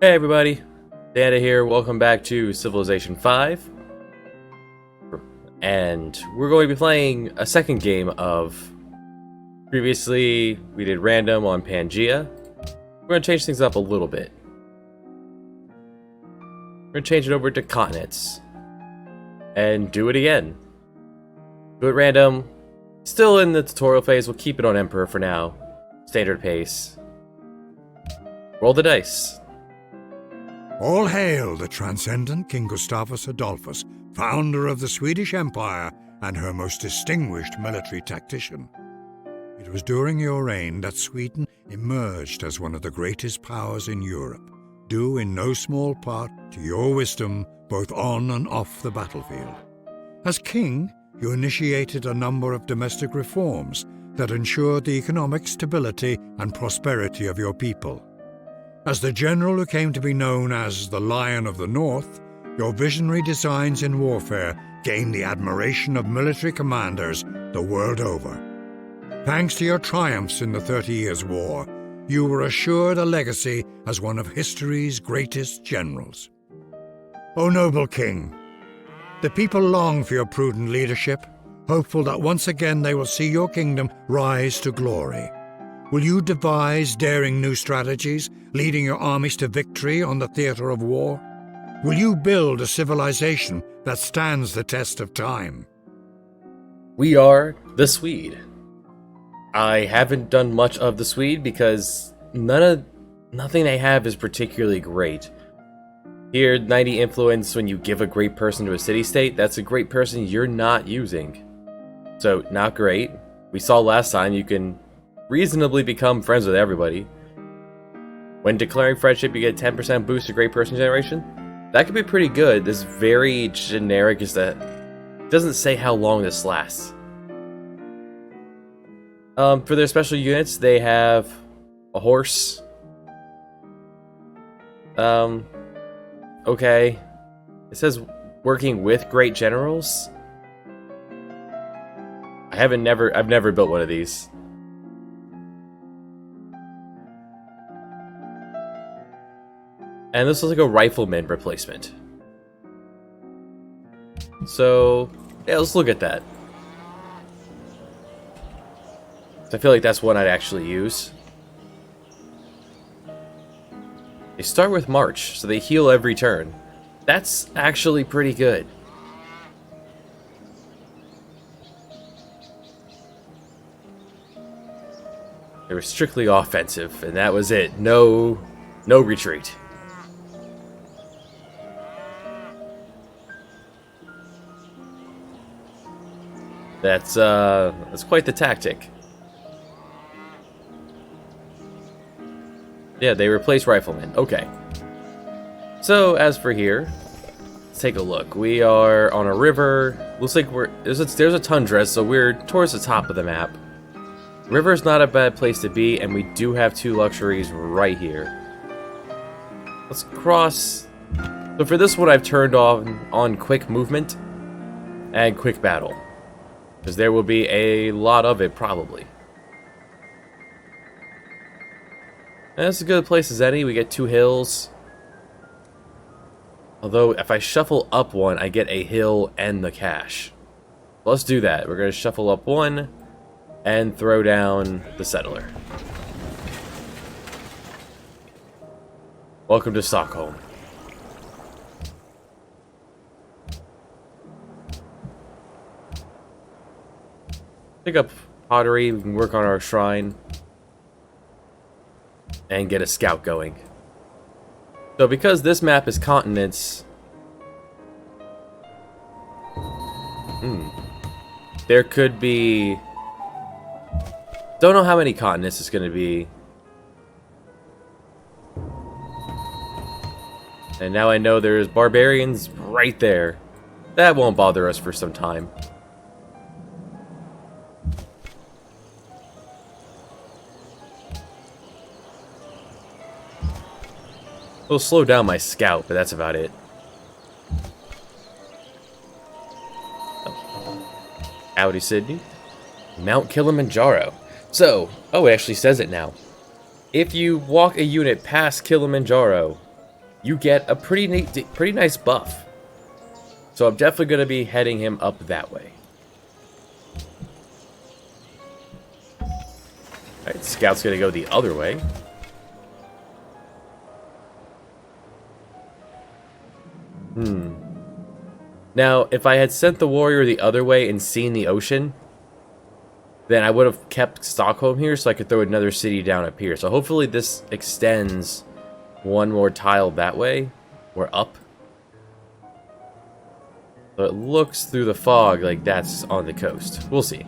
Hey everybody, Data here, welcome back to Civilization 5. And we're going to be playing a second game of... Previously, we did random on Pangea. We're going to change things up a little bit. We're going to change it over to continents. And do it again. Do it random. Still in the tutorial phase, we'll keep it on Emperor for now. Standard pace. Roll the dice. All hail the transcendent King Gustavus Adolphus, founder of the Swedish Empire and her most distinguished military tactician. It was during your reign that Sweden emerged as one of the greatest powers in Europe, due in no small part to your wisdom both on and off the battlefield. As king, you initiated a number of domestic reforms that ensured the economic stability and prosperity of your people. As the general who came to be known as the Lion of the North, your visionary designs in warfare gained the admiration of military commanders the world over. Thanks to your triumphs in the 30 Years' War, you were assured a legacy as one of history's greatest generals. O noble king, the people long for your prudent leadership, hopeful that once again they will see your kingdom rise to glory. Will you devise daring new strategies, leading your armies to victory on the theater of war? Will you build a civilization that stands the test of time? We are the Swede. I haven't done much of the Swede because nothing they have is particularly great. Here, 90 influence when you give a great person to a city-state, that's a great person you're not using. So, not great. We saw last time you can reasonably become friends with everybody. When declaring friendship, you get a 10% boost to great person generation. That could be pretty good. This very generic is that it doesn't say how long this lasts. For their special units, they have a horse. Okay. It says working with great generals. I've never built one of these. And this looks like a rifleman replacement. So, yeah, let's look at that. I feel like that's one I'd actually use. They start with March, so they heal every turn. That's actually pretty good. They were strictly offensive, and that was it. No retreat. That's quite the tactic. Yeah, they replace riflemen. Okay. So, as for here, let's take a look. We are on a river. Looks like there's a tundra, so we're towards the top of the map. River's not a bad place to be, and we do have two luxuries right here. Let's cross. So for this one, I've turned on quick movement and quick battle, because there will be a lot of it, probably. And that's as good a place as any. We get two hills. Although, if I shuffle up one, I get a hill and the cash. Let's do that. We're going to shuffle up one and throw down the settler. Welcome to Stockholm. Pick up pottery, we can work on our shrine, and get a scout going. So because this map is continents, there could be... Don't know how many continents it's going to be. And now I know there's barbarians right there. That won't bother us for some time. It'll slow down my scout, but that's about it. Howdy, Sydney. Mount Kilimanjaro. So, oh, it actually says it now. If you walk a unit past Kilimanjaro, you get a pretty nice buff. So I'm definitely going to be heading him up that way. Alright, Scout's going to go the other way. Now, if I had sent the warrior the other way and seen the ocean, then I would have kept Stockholm here so I could throw another city down up here. So hopefully this extends one more tile that way, or up. So it looks through the fog like that's on the coast. We'll see.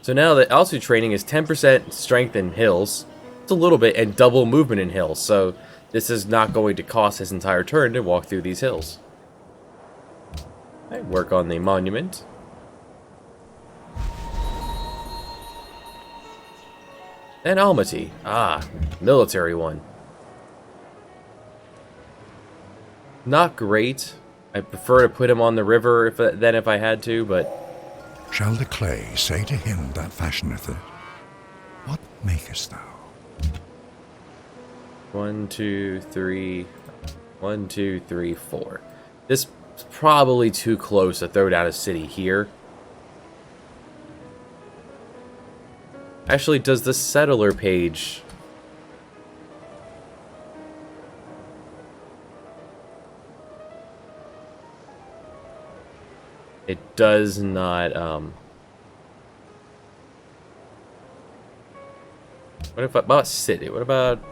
So now the altitude training is 10% strength in hills. It's a little bit, and double movement in hills. So this is not going to cost his entire turn to walk through these hills. I work on the monument. And Almaty. Ah, military one. Not great. I prefer to put him on the river than if I had to, but... Shall the clay say to him that fashioneth it, what makest thou? 1, 2, 3. 1, 2, 3, 4. This is probably too close to throw down a city here. Actually, does the settler page... It does not, What about city? What about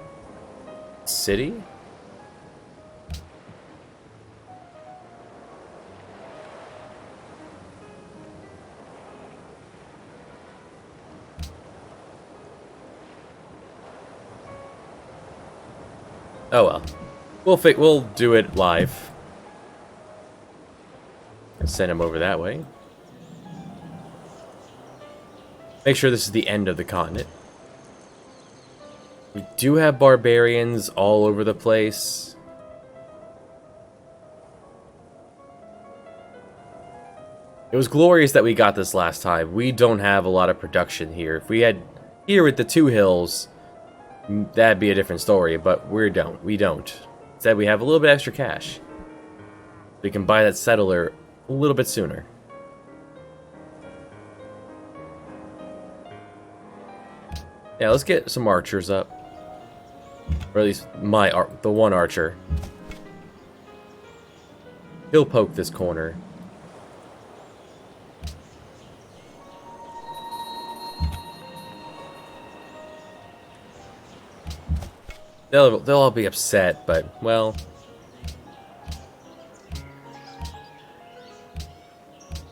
city? Oh well. We'll do it live. Send him over that way. Make sure this is the end of the continent. We do have barbarians all over the place. It was glorious that we got this last time. We don't have a lot of production here. If we had here with the 2 hills, that'd be a different story, but we don't. Instead, we have a little bit extra cash. We can buy that settler a little bit sooner. Yeah, let's get some archers up. Or at least the one archer. He'll poke this corner. They'll all be upset, but, well...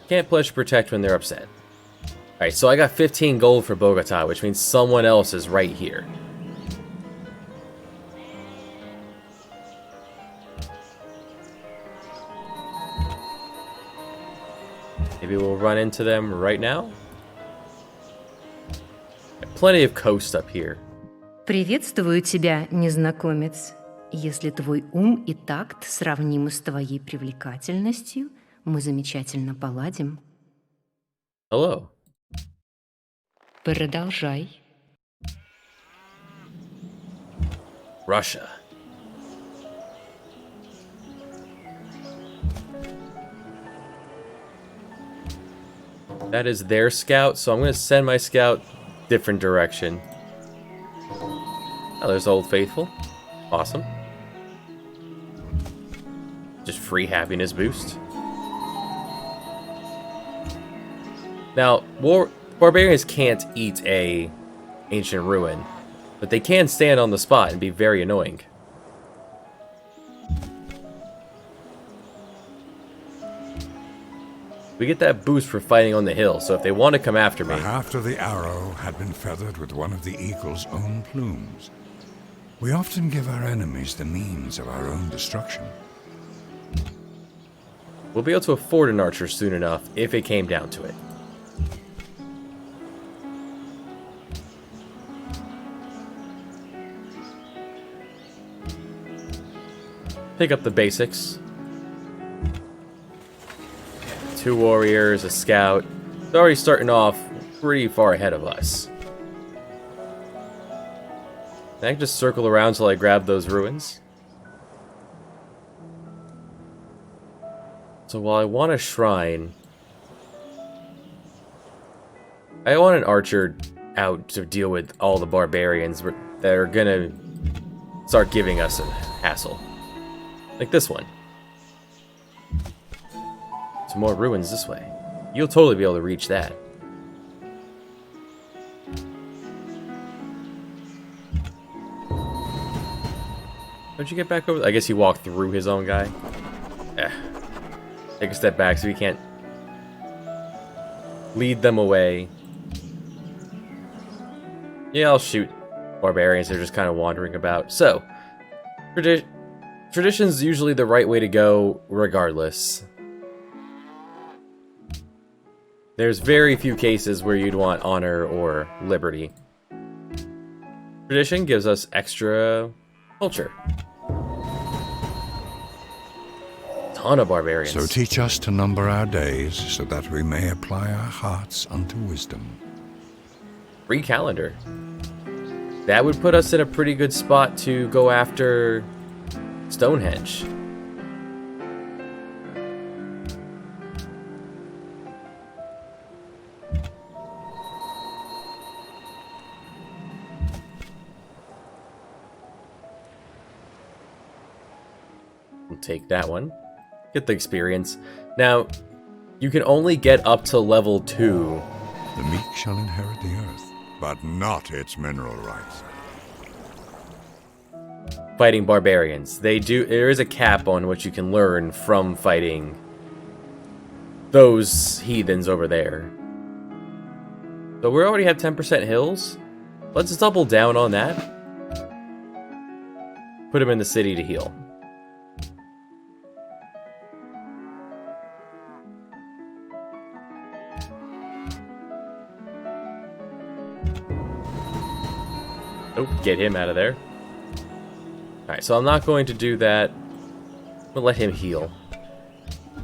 Can't pledge to protect when they're upset. Alright, so I got 15 gold for Bogota, which means someone else is right here. Maybe we'll run into them right now? Plenty of coast up here. Приветствую тебя, незнакомец. Если твой ум и такт сравнимы с твоей привлекательностью, мы замечательно поладим. Hello. Продолжай. Russia. That is their scout, so I'm going to send my scout different direction. Oh, there's Old Faithful. Awesome. Just free happiness boost. Now, barbarians can't eat a ancient ruin, but they can stand on the spot and be very annoying. We get that boost for fighting on the hill, so if they want to come after me... The haft of the arrow had been feathered with one of the eagle's own plumes. We often give our enemies the means of our own destruction. We'll be able to afford an archer soon enough, if it came down to it. Pick up the basics. 2 warriors, a scout. They're already starting off pretty far ahead of us. I can just circle around till I grab those ruins. So while I want a shrine, I want an archer out to deal with all the barbarians that are gonna start giving us a hassle. Like this one. Some more ruins this way. You'll totally be able to reach that. How'd you get back over? I guess he walked through his own guy. Take a step back so he can't lead them away. Yeah, I'll shoot barbarians. They're just kind of wandering about. So, tradition's usually the right way to go regardless. There's very few cases where you'd want honor or liberty. Tradition gives us extra culture. Ton of barbarians. So teach us to number our days, so that we may apply our hearts unto wisdom. Free calendar. That would put us in a pretty good spot to go after Stonehenge. We'll take that one. Get the experience. Now, you can only get up to level 2. The meek shall inherit the earth, but not its mineral rights. Fighting barbarians. There is a cap on what you can learn from fighting those heathens over there. So we already have 10% hills. Let's double down on that. Put him in the city to heal. Oh, get him out of there. Alright, so I'm not going to do that. I'm gonna let him heal.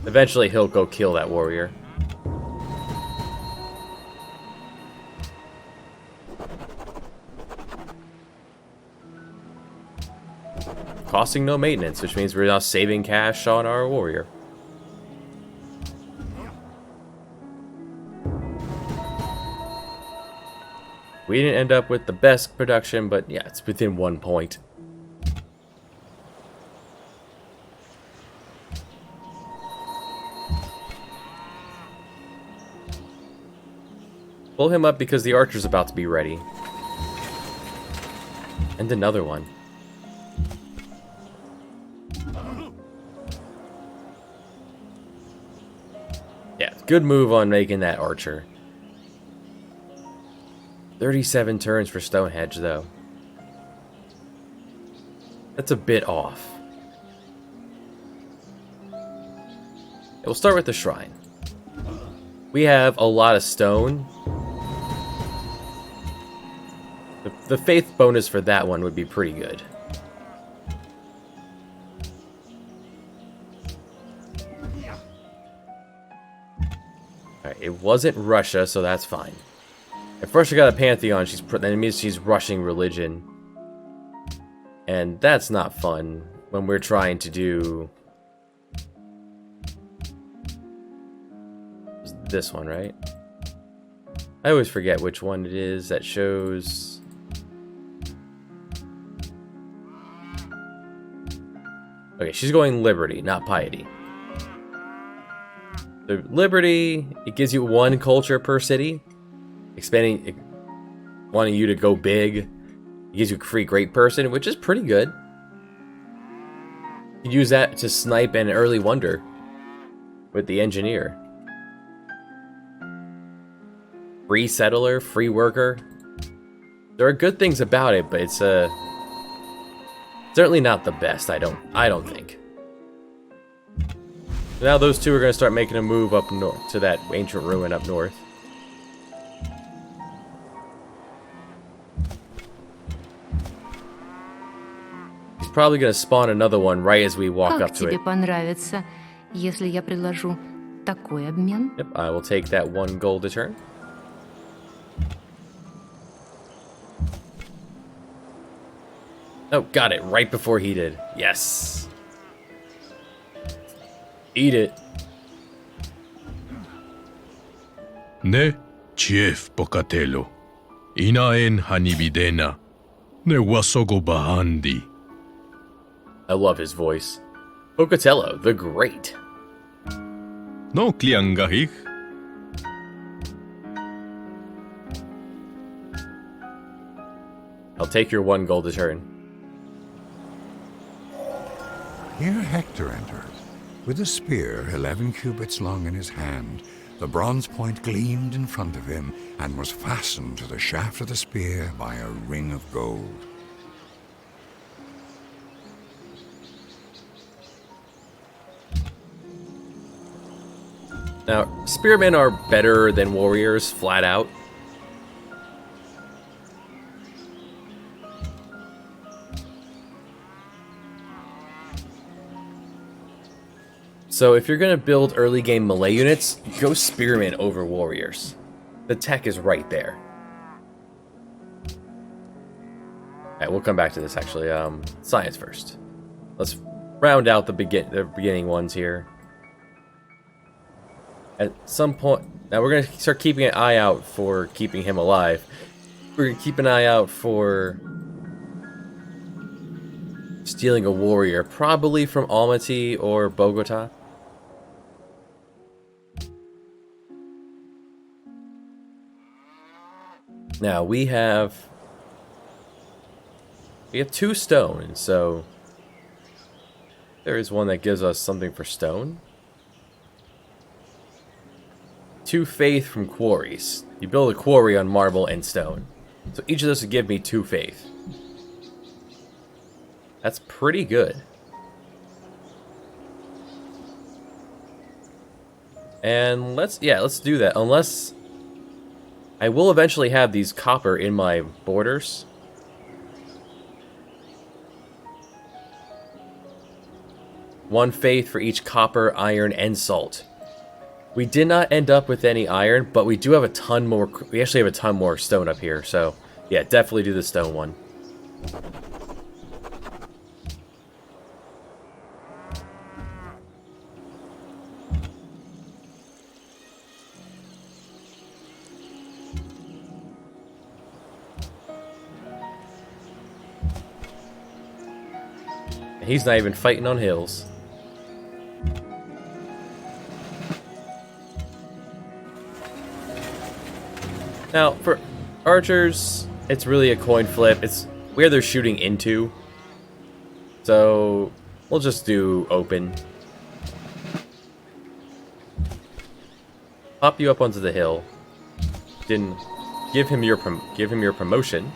Eventually he'll go kill that warrior. Costing no maintenance, which means we're now saving cash on our warrior. We didn't end up with the best production, but yeah, it's within 1 point. Pull him up because the archer's about to be ready. And another one. Yeah, good move on making that archer. 37 turns for Stonehenge, though. That's a bit off. We'll start with the shrine. We have a lot of stone. The faith bonus for that one would be pretty good. Alright, it wasn't Russia, so that's fine. If Russia got a pantheon, that means she's rushing religion. And that's not fun when we're trying to do this one, right? I always forget which one it is that shows. Okay, she's going liberty, not piety. So liberty, it gives you 1 culture per city. Expanding, wanting you to go big. It gives you a free great person, which is pretty good. You can use that to snipe an early wonder with the engineer. Free settler, free worker. There are good things about it, but it's certainly not the best. I don't think. Now those two are going to start making a move up north to that ancient ruin up north. He's probably going to spawn another one right as we walk Как up to it. тебе понравится, если я предложу такой обмен? Yep, I will take that 1 gold a turn. Oh, got it. Right before he did. Yes. Eat it. Ne chief Pocatello. Inaen hanibidena. Ne wasogo bahandi. I love his voice. Pocatello, the Great. No kliangahik. I'll take your 1 gold a turn. Here Hector entered, with a spear 11 cubits long in his hand. The bronze point gleamed in front of him and was fastened to the shaft of the spear by a ring of gold. Now, spearmen are better than warriors, flat out. So if you're going to build early game melee units, go spearmen over warriors. The tech is right there. Alright, we'll come back to this actually. Science first. Let's round out the beginning ones here. At some point, now we're going to start keeping an eye out for keeping him alive. We're going to keep an eye out for stealing a warrior, probably from Almaty or Bogota. Now we have 2 stone, so there is one that gives us something for stone. 2 faith from quarries. You build a quarry on marble and stone. So each of those would give me 2 faith. That's pretty good. And let's do that. Unless I will eventually have these copper in my borders. One faith for each copper, iron, and salt. We did not end up with any iron, but we do have a ton more. We actually have a ton more stone up here, so yeah, definitely do the stone one. And he's not even fighting on hills. Now, for archers, it's really a coin flip. It's where they're shooting into. So, we'll just do open. Pop you up onto the hill. Didn't give him your promotion.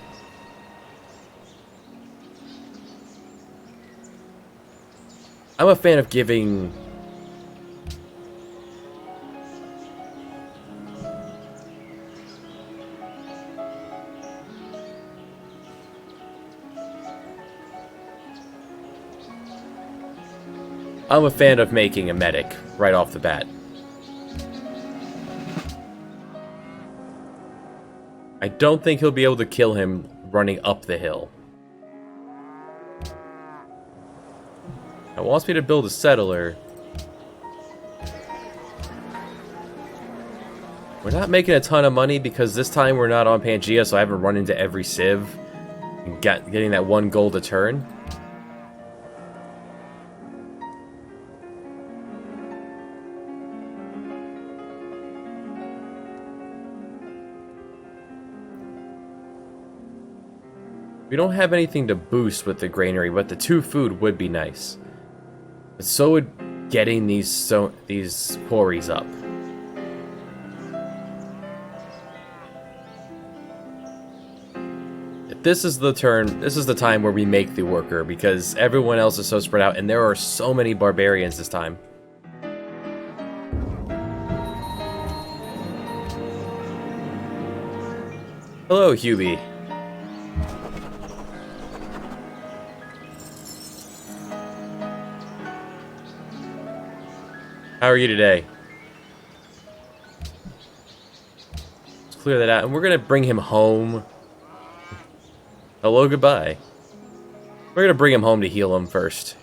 I'm a fan of giving making a medic right off the bat. I don't think he'll be able to kill him running up the hill. It wants me to build a settler. We're not making a ton of money because this time we're not on Pangea, so I haven't run into every civ and getting that 1 gold a turn. We don't have anything to boost with the granary, but the 2 food would be nice. But so would getting these quarries up. This is the time where we make the worker, because everyone else is so spread out, and there are so many barbarians this time. Hello, Hubie. How are you today? Let's clear that out, and we're gonna bring him home. Hello, goodbye. We're gonna bring him home to heal him first.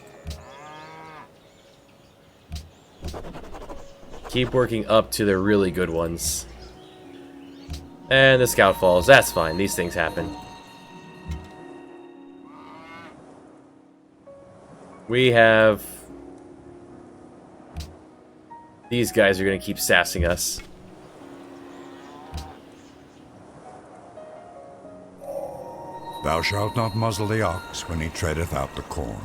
Keep working up to the really good ones. And the scout falls. That's fine. These things happen. We have... These guys are going to keep sassing us. Thou shalt not muzzle the ox when he treadeth out the corn.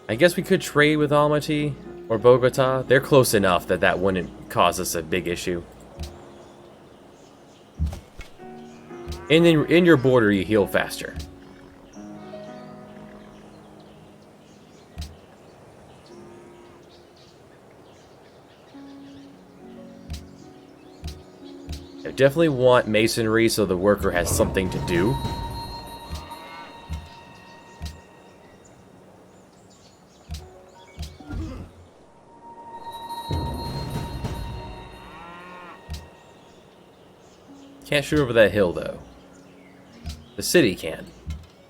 I guess we could trade with Almaty or Bogota. They're close enough that that wouldn't cause us a big issue. In your border, you heal faster. I definitely want masonry so the worker has something to do. Can't shoot over that hill, though. The city can.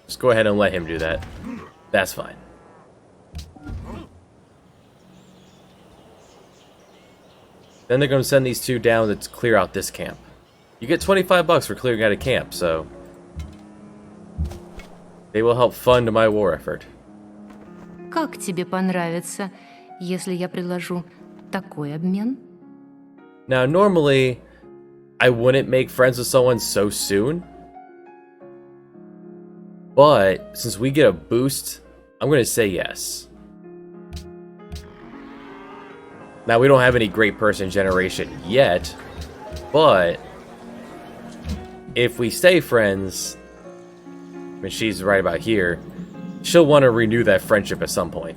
Just go ahead and let him do that. That's fine. Then they're going to send these two down to clear out this camp. You get 25 bucks for clearing out a camp, so... They will help fund my war effort. Как тебе понравится, если я предложу такой обмен? Now, normally, I wouldn't make friends with someone so soon. But, since we get a boost, I'm going to say yes. Now, we don't have any great person generation yet, but if we stay friends, and she's right about here, she'll want to renew that friendship at some point.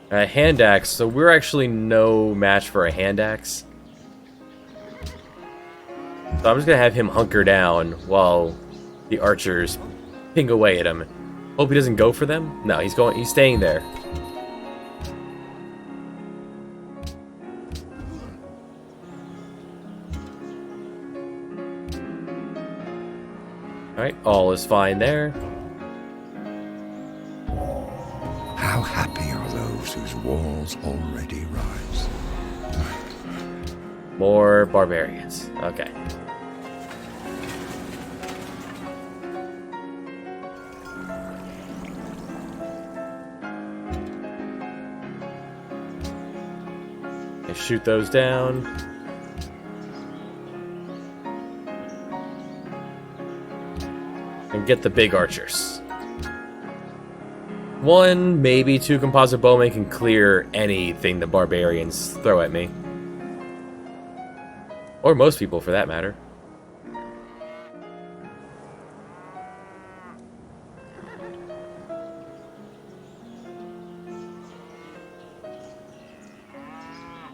A hand axe, so we're actually no match for a hand axe. So I'm just gonna have him hunker down while the archers ping away at him. Hope he doesn't go for them. No, he's staying there. Alright, all is fine there. How happy are those whose walls already rise? More barbarians. Okay. I shoot those down. And get the big archers. One, maybe two composite bowmen can clear anything the barbarians throw at me. Or most people, for that matter.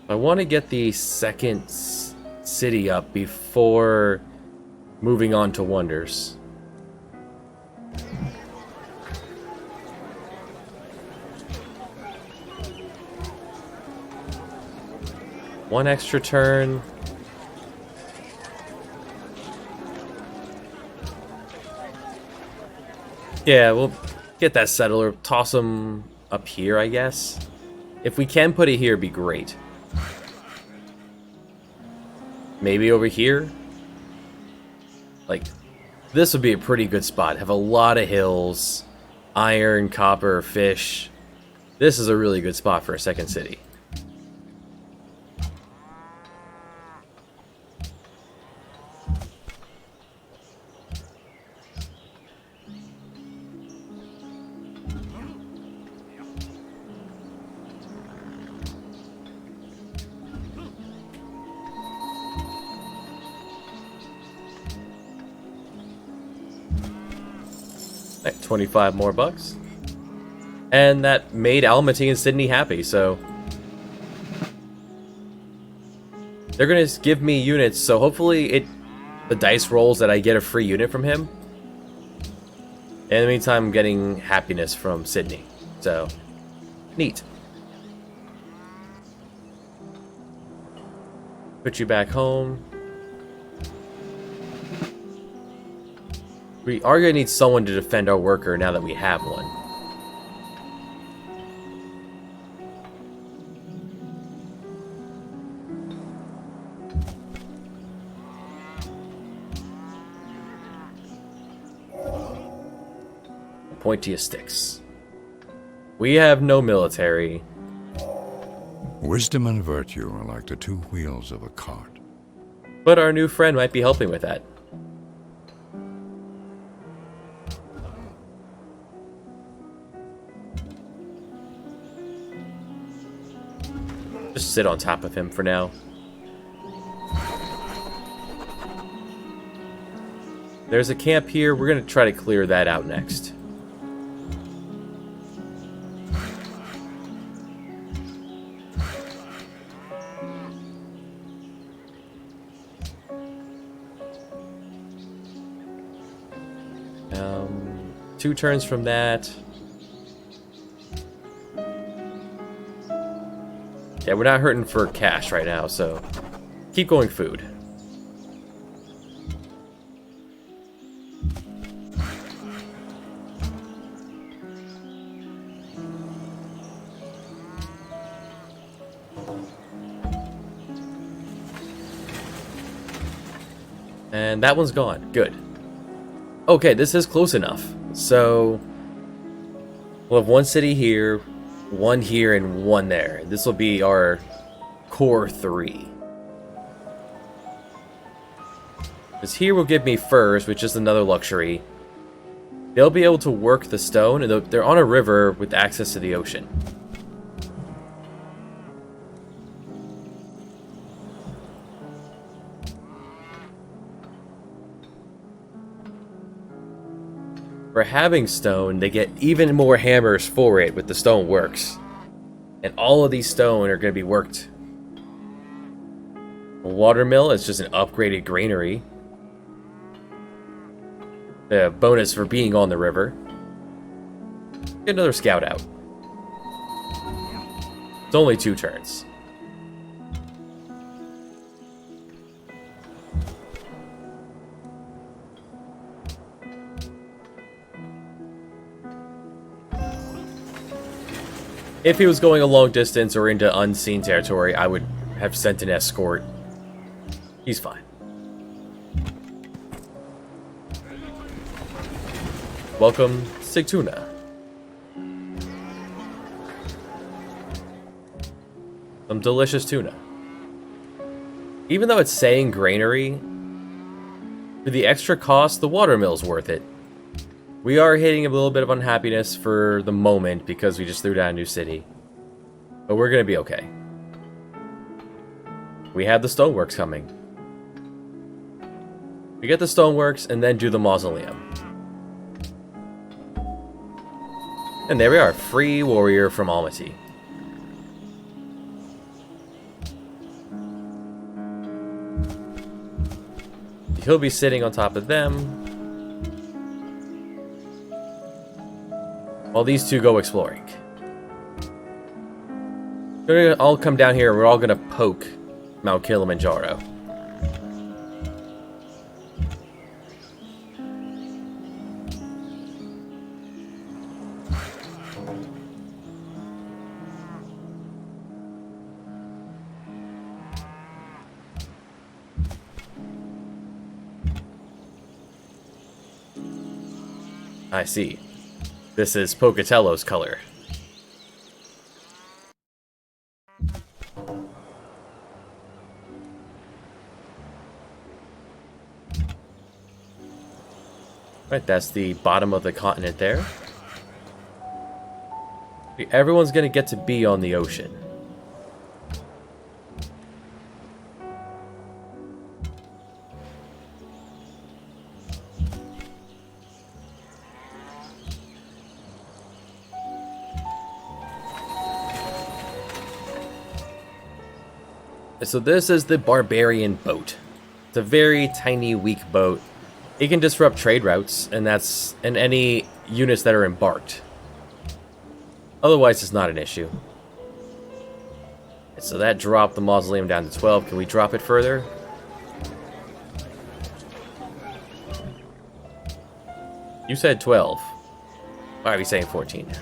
I want to get the second city up before moving on to wonders. One extra turn. Yeah, we'll get that settler, toss him up here, I guess. If we can put it here, it'd be great. Maybe over here? Like, this would be a pretty good spot. Have a lot of hills, iron, copper, fish. This is a really good spot for a second city. Right, 25 more bucks. And that made Almaty and Sydney happy, so... They're gonna give me units, so hopefully the dice rolls that I get a free unit from him. In the meantime, I'm getting happiness from Sydney. So, Neat. Put you back home. We are going to need someone to defend our worker now that we have one. Pointiest sticks. We have no military. Wisdom and virtue are like the two wheels of a cart. But our new friend might be helping with that. Just sit on top of him for now. There's a camp here. We're going to try to clear that out next. Two turns from that. Yeah, we're not hurting for cash right now, so keep going food. And that one's gone. Good. Okay, this is close enough. So we'll have one city here, one here, and one there. This will be our core 3. Because here will give me furs, which is another luxury. They'll be able to work the stone, and they're on a river with access to the ocean. For having stone, they get even more hammers for it with the stone works. And all of these stone are going to be worked. A watermill is just an upgraded granary. The bonus for being on the river. Get another scout out. It's only 2 turns. If he was going a long distance or into unseen territory, I would have sent an escort. He's fine. Welcome, Sigtuna. Some delicious tuna. Even though it's saying granary, for the extra cost, the watermill's worth it. We are hitting a little bit of unhappiness for the moment because we just threw down a new city. But we're going to be okay. We have the stoneworks coming. We get the stoneworks and then do the mausoleum. And there we are, free warrior from Almaty. He'll be sitting on top of them. While these two go exploring. We're gonna all come down here. We're all gonna poke Mount Kilimanjaro. I see. This is Pocatello's color. Right, that's the bottom of the continent there. Everyone's gonna get to be on the ocean. So this is the Barbarian boat. It's a very tiny, weak boat. It can disrupt trade routes, and any units that are embarked. Otherwise, it's not an issue. So that dropped the mausoleum down to 12. Can we drop it further? You said 12. Why are we saying 14 now?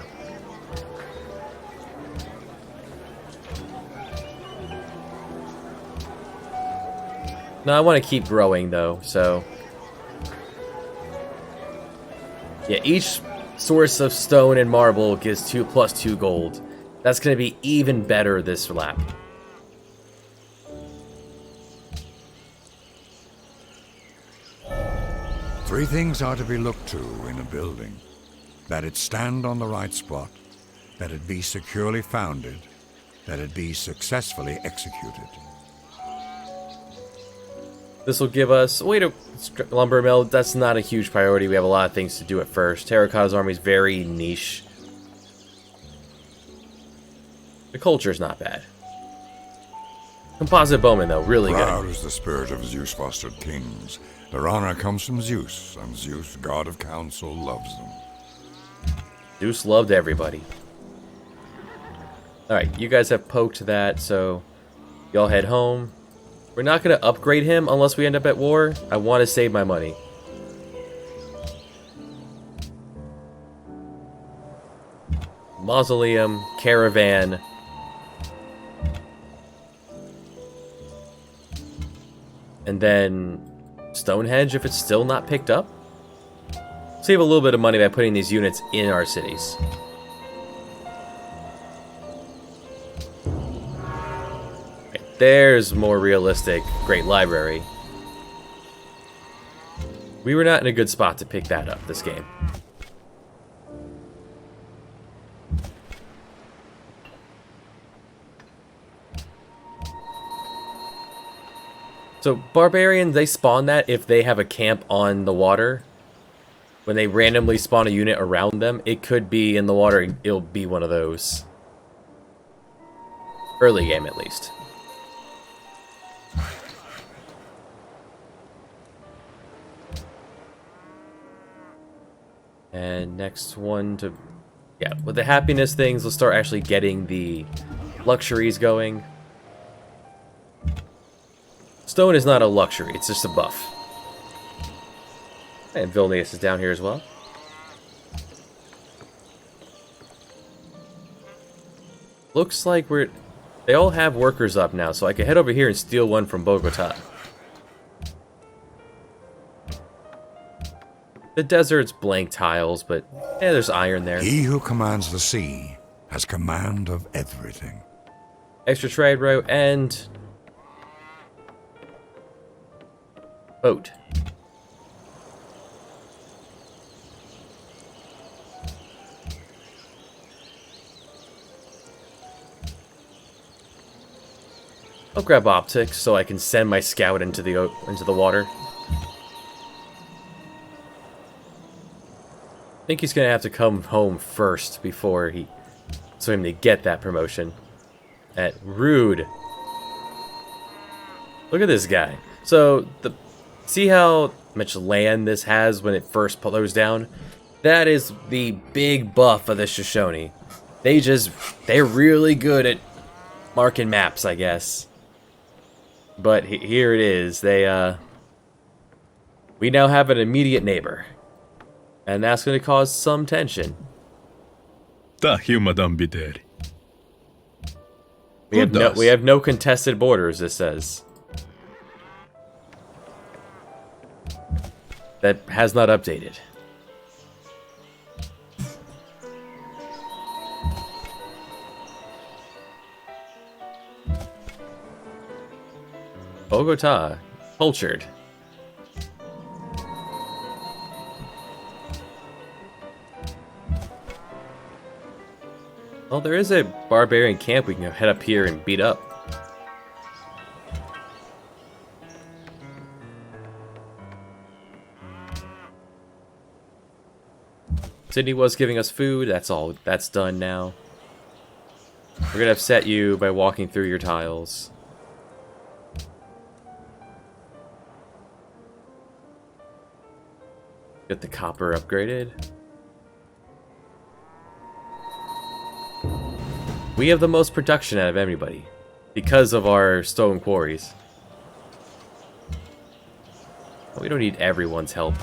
No, I want to keep growing though, so... Yeah, each source of stone and marble gives 2 plus 2 gold. That's going to be even better this lap. Three things are to be looked to in a building: that it stand on the right spot, that it be securely founded, that it be successfully executed. This will give us... Wait, a lumber mill, that's not a huge priority. We have a lot of things to do at first. Terracotta's army is very niche. The culture's not bad. Composite bowman, though, really Proud good. is the spirit of Zeus-fostered kings. Their honor comes from Zeus, and Zeus, god of counsel, loves them. Zeus loved everybody. Alright, you guys have poked that, so y'all head home. We're not going to upgrade him unless we end up at war. I want to save my money. Mausoleum, caravan. And then Stonehenge if it's still not picked up. Save a little bit of money by putting these units in our cities. There's more realistic Great Library. We were not in a good spot to pick that up this game. So Barbarians, they spawn that if they have a camp on the water. When they randomly spawn a unit around them, it could be in the water, it'll be one of those. Early game at least. And next one to... Yeah, with the happiness things, we'll start actually getting the luxuries going. Stone is not a luxury, it's just a buff. And Vilnius is down here as well. Looks like we're... They all have workers up now, so I can head over here and steal one from Bogota. The desert's blank tiles, but yeah, there's iron there. He who commands the sea has command of everything. Extra trade route and... boat. I'll grab optics so I can send my scout into the water. I think he's gonna have to come home first before so him to get that promotion. At rude. Look at this guy. So see how much land this has when it first blows down? That is the big buff of the Shoshone. They're really good at marking maps, I guess. But here it is. We now have an immediate neighbor. And that's going to cause some tension. Tahiumadambideri. We have no contested borders, it says. That has not updated. Bogota, cultured. Well, there is a barbarian camp we can head up here and beat up. Sydney was giving us food. That's all. That's done now. We're gonna upset you by walking through your tiles. Get the copper upgraded. We have the most production out of everybody because of our stone quarries. We don't need everyone's help.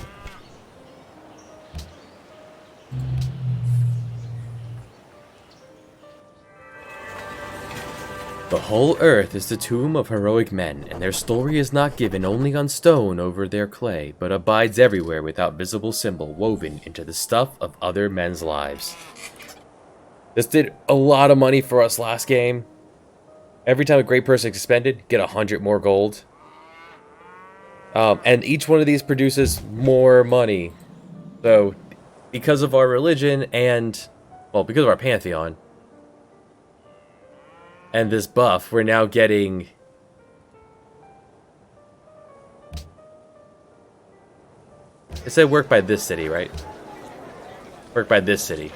The whole earth is the tomb of heroic men, and their story is not given only on stone over their clay, but abides everywhere without visible symbol woven into the stuff of other men's lives. This did a lot of money for us last game. Every time a great person is expended, get 100 more gold. And each one of these produces more money. So, because of our religion and, well, because of our pantheon, and this buff, we're now getting... It said work by this city, right? Work by this city.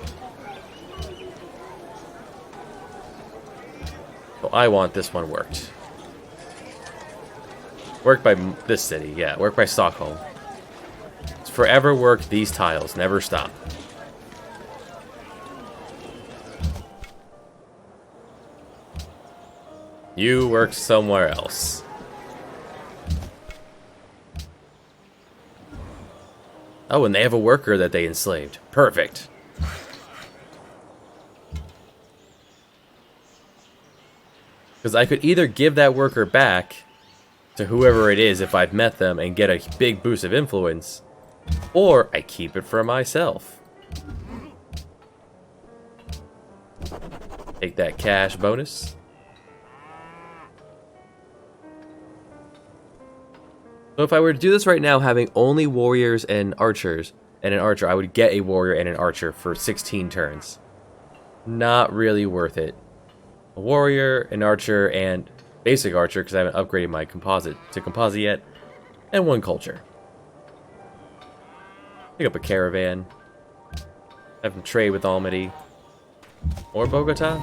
So I want this one worked. Work by this city, yeah. Work by Stockholm. It's forever work these tiles, never stop. You work somewhere else. Oh, and they have a worker that they enslaved. Perfect. Because I could either give that worker back to whoever it is if I've met them and get a big boost of influence, or I keep it for myself. Take that cash bonus. So if I were to do this right now, having only warriors and archers, and an archer, I would get a warrior and an archer for 16 turns. Not really worth it. A warrior, an archer, and basic archer, because I haven't upgraded my composite to composite yet, and one culture. Pick up a caravan. Have them trade with Almaty. Or Bogota.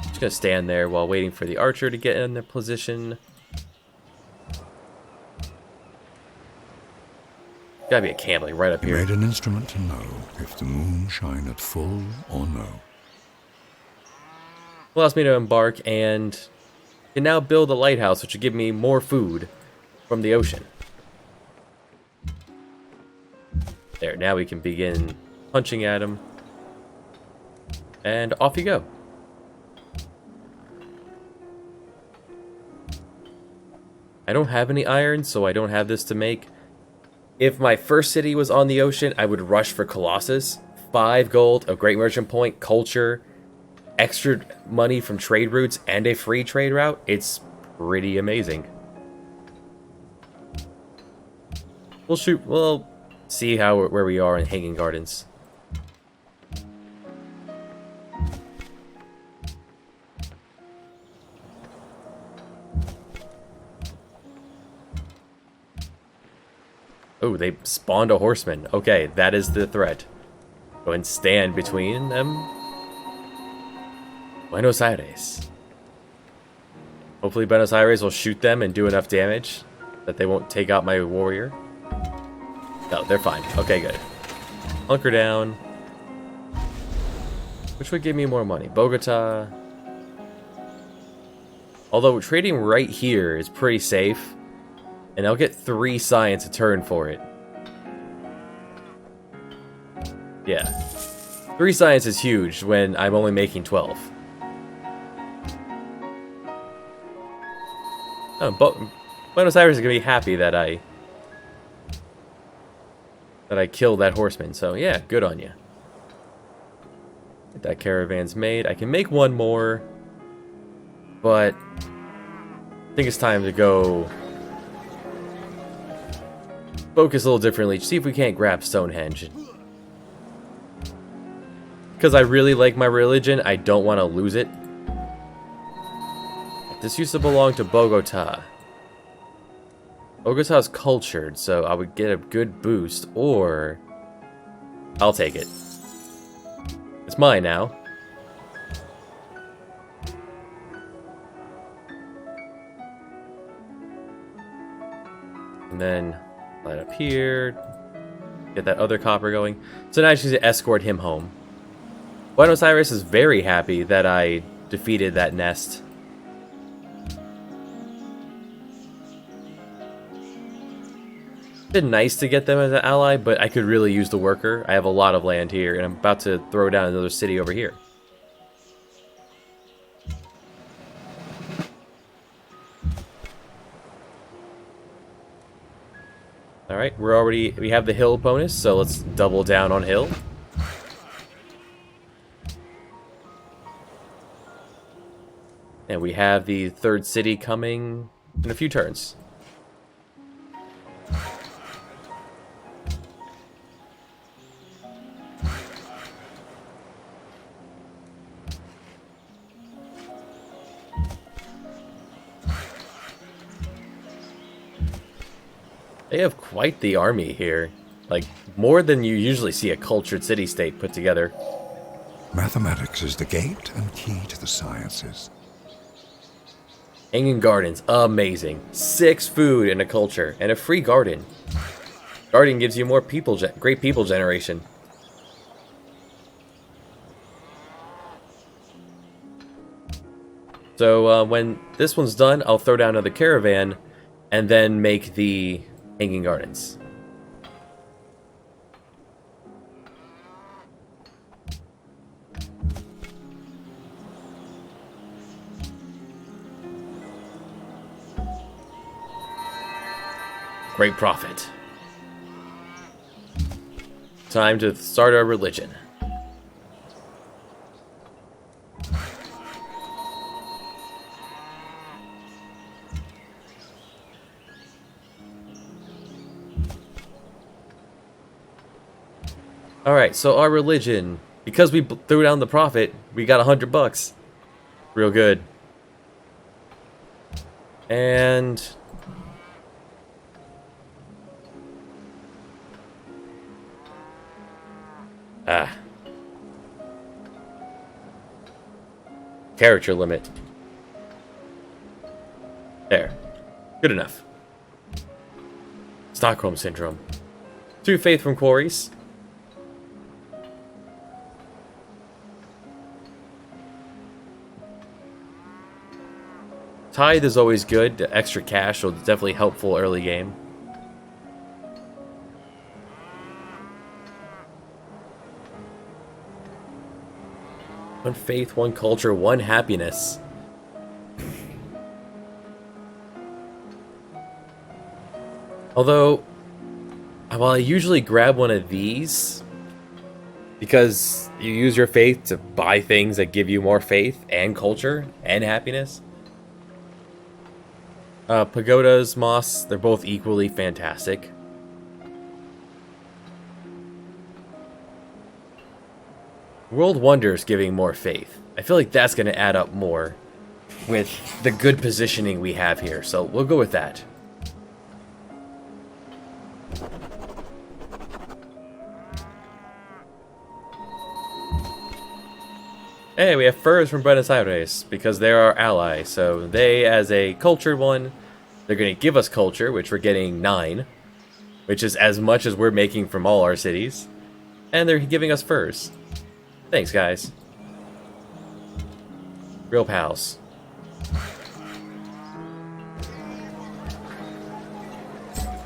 Just gonna stand there while waiting for the archer to get in their position. Gotta be a camp, like right up He here. made an instrument to know if the moon shine at full or no. Allows me to embark and can now build a lighthouse, which will give me more food from the ocean. There, now we can begin punching at him. And off you go. I don't have any iron, so I don't have this to make. If my first city was on the ocean, I would rush for Colossus. 5 gold, a great merchant point, culture, extra money from trade routes, and a free trade route. It's pretty amazing. We'll see where we are in Hanging Gardens. Oh, they spawned a horseman. Okay, that is the threat. Go and stand between them. Buenos Aires. Hopefully Buenos Aires will shoot them and do enough damage that they won't take out my warrior. No, they're fine. Okay, good. Hunker down. Which would give me more money? Bogota. Although trading right here is pretty safe. And I'll get 3 science a turn for it. Yeah. 3 science is huge when I'm only making 12. Oh, Buenos Aires is going to be happy that I killed that horseman. So, yeah, good on you. Get that caravan's made. I can make one more. But I think it's time to go focus a little differently. See if we can't grab Stonehenge. Because I really like my religion, I don't want to lose it. This used to belong to Bogota. Bogota's cultured, so I would get a good boost, or I'll take it. It's mine now. And then light up here. Get that other copper going. So now I just need to escort him home. Buenos Aires is very happy that I defeated that nest. Been nice to get them as an ally, but I could really use the worker. I have a lot of land here, and I'm about to throw down another city over here. Alright, we have the hill bonus, so let's double down on hill. And we have the third city coming in a few turns. They have quite the army here. Like, more than you usually see a cultured city-state put together. Mathematics is the gate and key to the sciences. Hanging gardens, amazing. 6 food and a culture, and a free garden. Garden gives you more great people generation. So when this one's done, I'll throw down another caravan, and then make the Hanging Gardens. Great profit. Time to start our religion. Alright, so our religion, because we threw down the profit, we got $100. Real good. And character limit. There. Good enough. Stockholm Syndrome. 2 faith from quarries. Tithe is always good. The extra cash will definitely helpful early game. One faith, one culture, one happiness. Although, while I usually grab one of these, because you use your faith to buy things that give you more faith and culture and happiness. Pagodas, Moss, they're both equally fantastic. World Wonders giving more faith. I feel like that's going to add up more with the good positioning we have here, so we'll go with that. Hey, we have furs from Buenos Aires, because they're our ally, so they, as a cultured one, they're going to give us culture, which we're getting 9, which is as much as we're making from all our cities, and they're giving us furs. Thanks, guys. Real pals.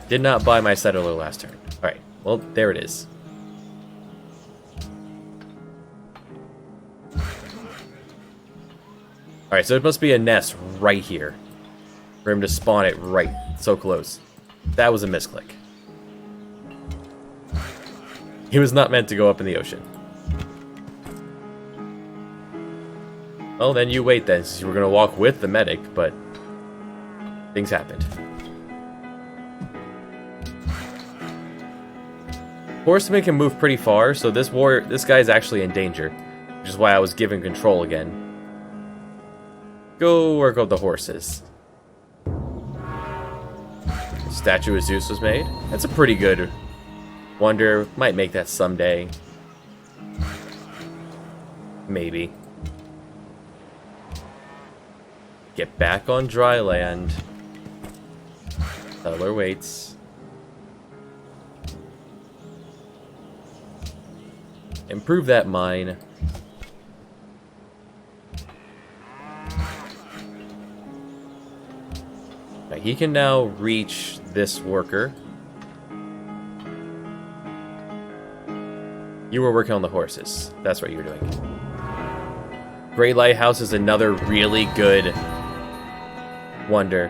Did not buy my settler last turn. Alright, well, there it is. Alright, so it must be a nest right here. For him to spawn it right so close. That was a misclick. He was not meant to go up in the ocean. Well, then you wait then, since you were going to walk with the medic, but things happened. Horseman can move pretty far, so this guy's actually in danger, which is why I was given control again. Go work with the horses. Statue of Zeus was made. That's a pretty good wonder. Might make that someday. Maybe. Get back on dry land. Settler waits. Improve that mine. he can now reach this worker. You were working on the horses. That's what you were doing. Great Lighthouse is another really good wonder.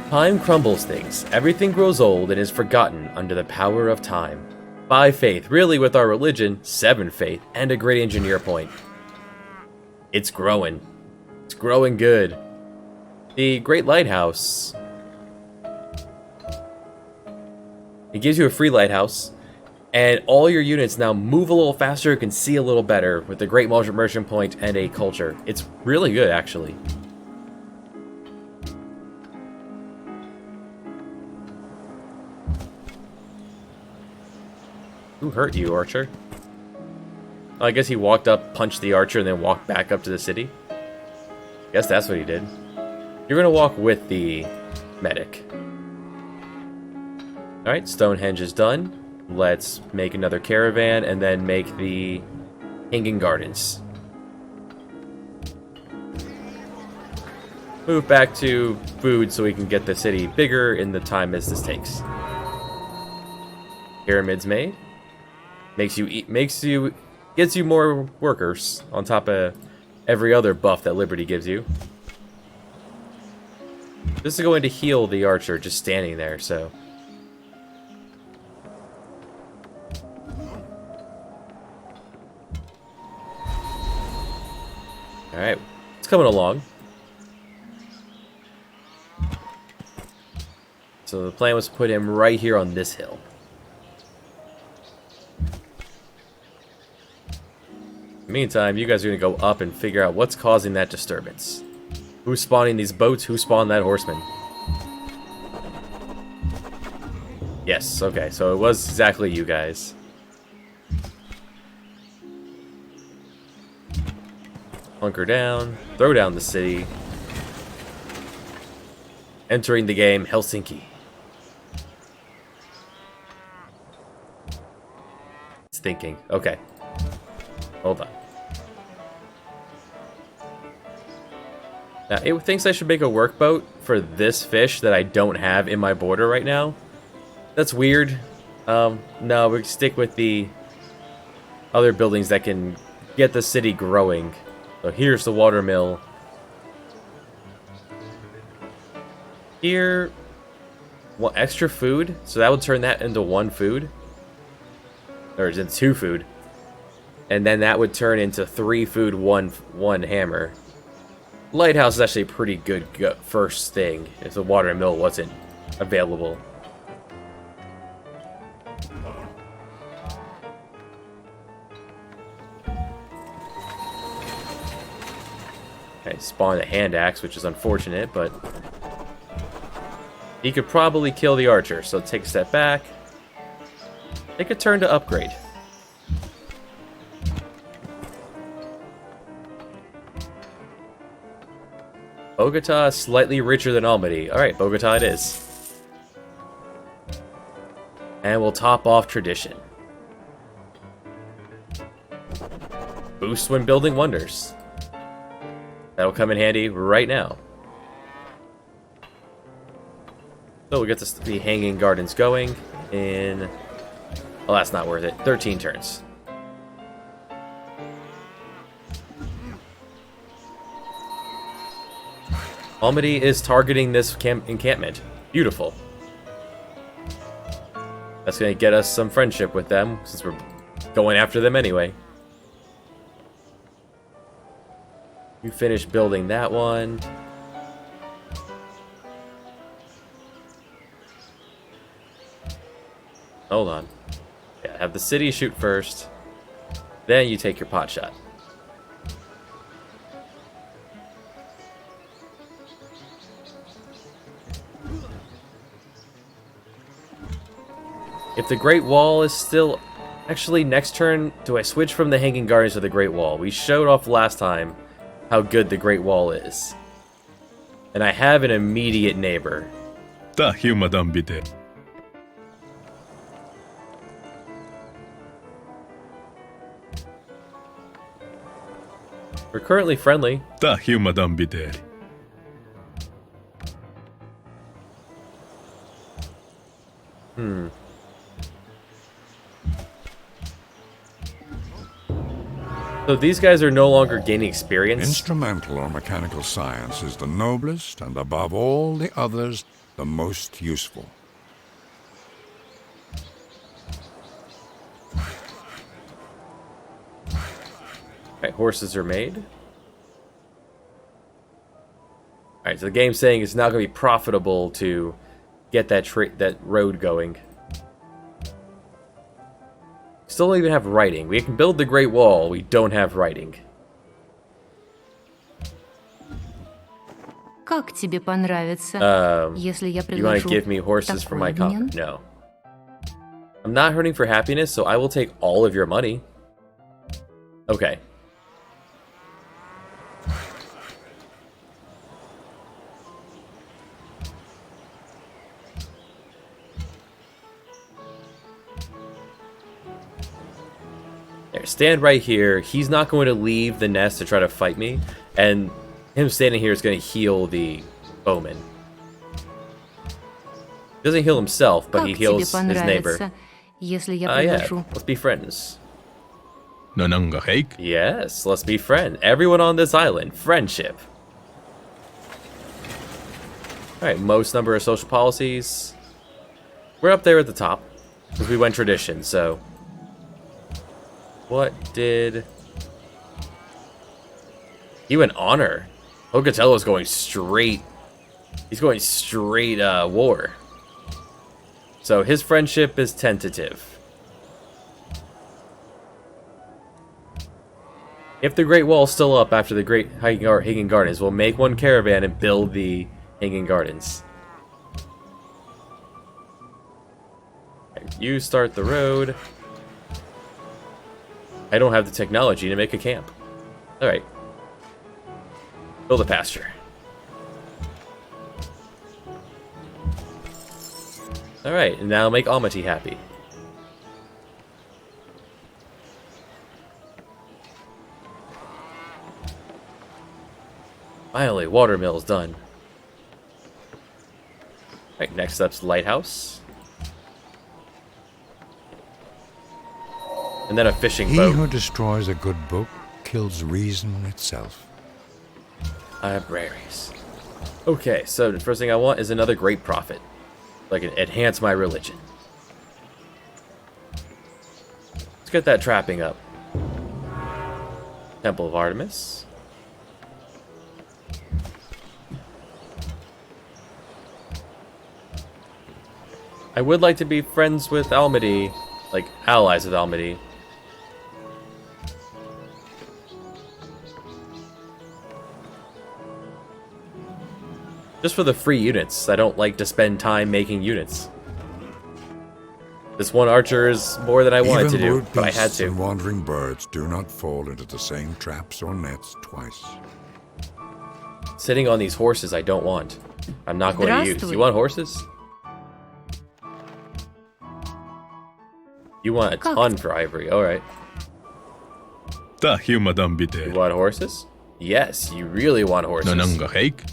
Time crumbles things. Everything grows old and is forgotten under the power of time. 5 faith, really with our religion, 7 faith, and a great engineer point. It's growing. It's growing good. The Great Lighthouse. It gives you a free lighthouse, and all your units now move a little faster, can see a little better with a great merchant point and a culture. It's really good, actually. Who hurt you, Archer? Oh, I guess he walked up, punched the Archer, and then walked back up to the city. Guess that's what he did. You're gonna walk with the medic. Alright, Stonehenge is done. Let's make another caravan and then make the Hanging Gardens. Move back to food so we can get the city bigger in the time as this takes. Pyramids made. Gets you more workers on top of every other buff that Liberty gives you. This is going to heal the Archer just standing there, so. Alright, it's coming along. So the plan was to put him right here on this hill. Meantime, you guys are going to go up and figure out what's causing that disturbance. Who's spawning these boats? Who spawned that horseman? Yes, okay, so it was exactly you guys. Hunker down, throw down the city. Entering the game, Helsinki. It's thinking, okay. Hold on. Now, it thinks I should make a workboat for this fish that I don't have in my border right now. That's weird. No, we stick with the other buildings that can get the city growing. So here's the water mill. Here, what, extra food? So that would turn that into 1 food? Or into 2 food. And then that would turn into 3 food, one hammer. Lighthouse is actually a pretty good first thing if the water mill wasn't available. Okay, spawn a hand axe, which is unfortunate, but he could probably kill the Archer, so take a step back. Take a turn to upgrade. Bogota is slightly richer than Almaty. Alright, Bogota it is. And we'll top off tradition. Boost when building wonders. That'll come in handy right now. So we'll get the Hanging Gardens going in... Well, that's not worth it. 13 turns. Almaty is targeting this encampment. Beautiful. That's going to get us some friendship with them, since we're going after them anyway. You finish building that one. Hold on. Yeah, have the city shoot first. Then you take your pot shot. If the Great Wall is still... Actually, next turn, do I switch from the Hanging Gardens to the Great Wall? We showed off last time how good the Great Wall is. And I have an immediate neighbor. Tahiumadambide. We're currently friendly. Tahiumadambide. So these guys are no longer gaining experience. Instrumental or mechanical science is the noblest and above all the others, the most useful. Alright, horses are made. Alright, so the game's saying it's not going to be profitable to get that road going. Still don't even have writing. We can build the Great Wall, we don't have writing. Как тебе понравится, если я You want to предложу give me horses for my такой copper? обмен? No. I'm not hurting for happiness, so I will take all of your money. Okay. There, stand right here. He's not going to leave the nest to try to fight me, and him standing here is going to heal the bowman. He doesn't heal himself, but Как he тебе heals his neighbor. понравится, если я Yeah, предложу let's be friends. Nanangahake? Yes, let's be friends. Everyone on this island, friendship. Alright, most number of social policies. We're up there at the top, because we went tradition, so... What did... He went honor. Pocatello's going straight... He's going straight, war. So his friendship is tentative. If the Great Wall's still up after the Great Hanging Gardens, we'll make one caravan and build the Hanging Gardens. You start the road. I don't have the technology to make a camp. Alright. Build a pasture. Alright, and now make Amity happy. Finally, watermill's done. Alright, next up's Lighthouse. And then a fishing He boat. who destroys a good book kills reason itself. Libraries. Okay, so the first thing I want is another great prophet. So I can enhance my religion. Let's get that trapping up. Temple of Artemis. I would like to be friends with Almady, like allies with Almady. Just for the free units. I don't like to spend time making units. This one archer is more than I wanted to do, but I had beasts to. and wandering birds do not fall into the same traps or nets twice. Sitting on these horses I don't want. I'm not going to use. Здравствуй. You want horses? You want a Как? ton for ivory, alright. Thank you, Madame You Bite. want horses? Yes, you really want horses. Nanangahake?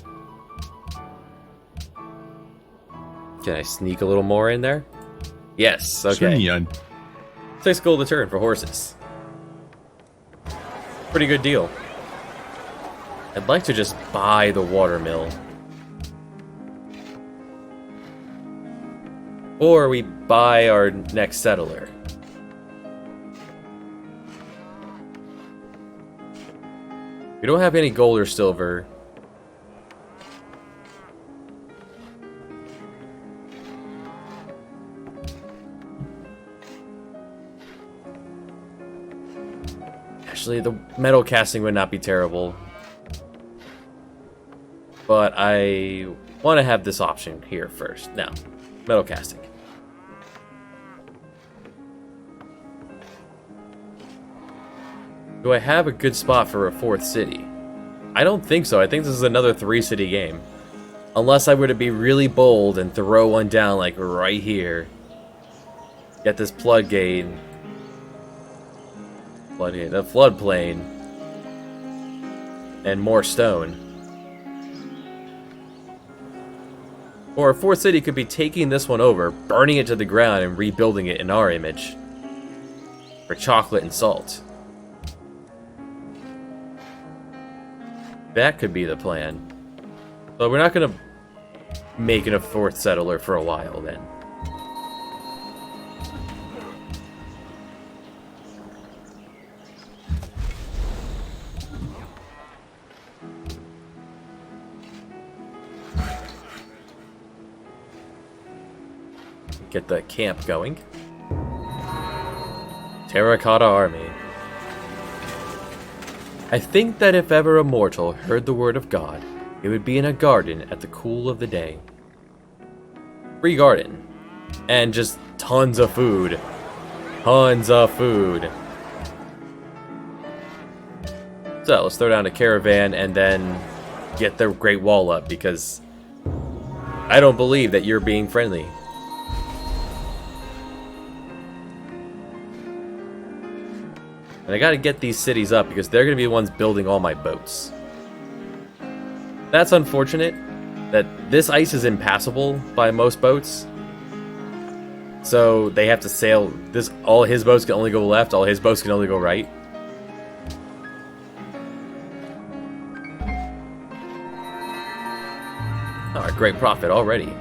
Can I sneak a little more in there? Yes, okay. Sunyan. 6 gold a turn for horses. Pretty good deal. I'd like to just buy the watermill. Or we buy our next settler. We don't have any gold or silver. Actually, the metal casting would not be terrible. But I want to have this option here first. Now, metal casting. Do I have a good spot for a 4th city? I don't think so. I think this is another 3-city game. Unless I were to be really bold and throw one down like right here. Get this floodgate. The floodplain. And more stone. Or a 4th city could be taking this one over, burning it to the ground, and rebuilding it in our image. For chocolate and salt. That could be the plan. But we're not gonna make it a fourth settler for a while then. Get the camp going. Terracotta Army. I think that if ever a mortal heard the word of God, it would be in a garden at the cool of the day. Free garden. And just tons of food. Tons of food. So, let's throw down a caravan and then get the Great Wall up, because I don't believe that you're being friendly. And I gotta get these cities up because they're gonna be the ones building all my boats. That's unfortunate that this ice is impassable by most boats. So they have to sail this. All his boats can only go left, all his boats can only go right. Alright, great profit already.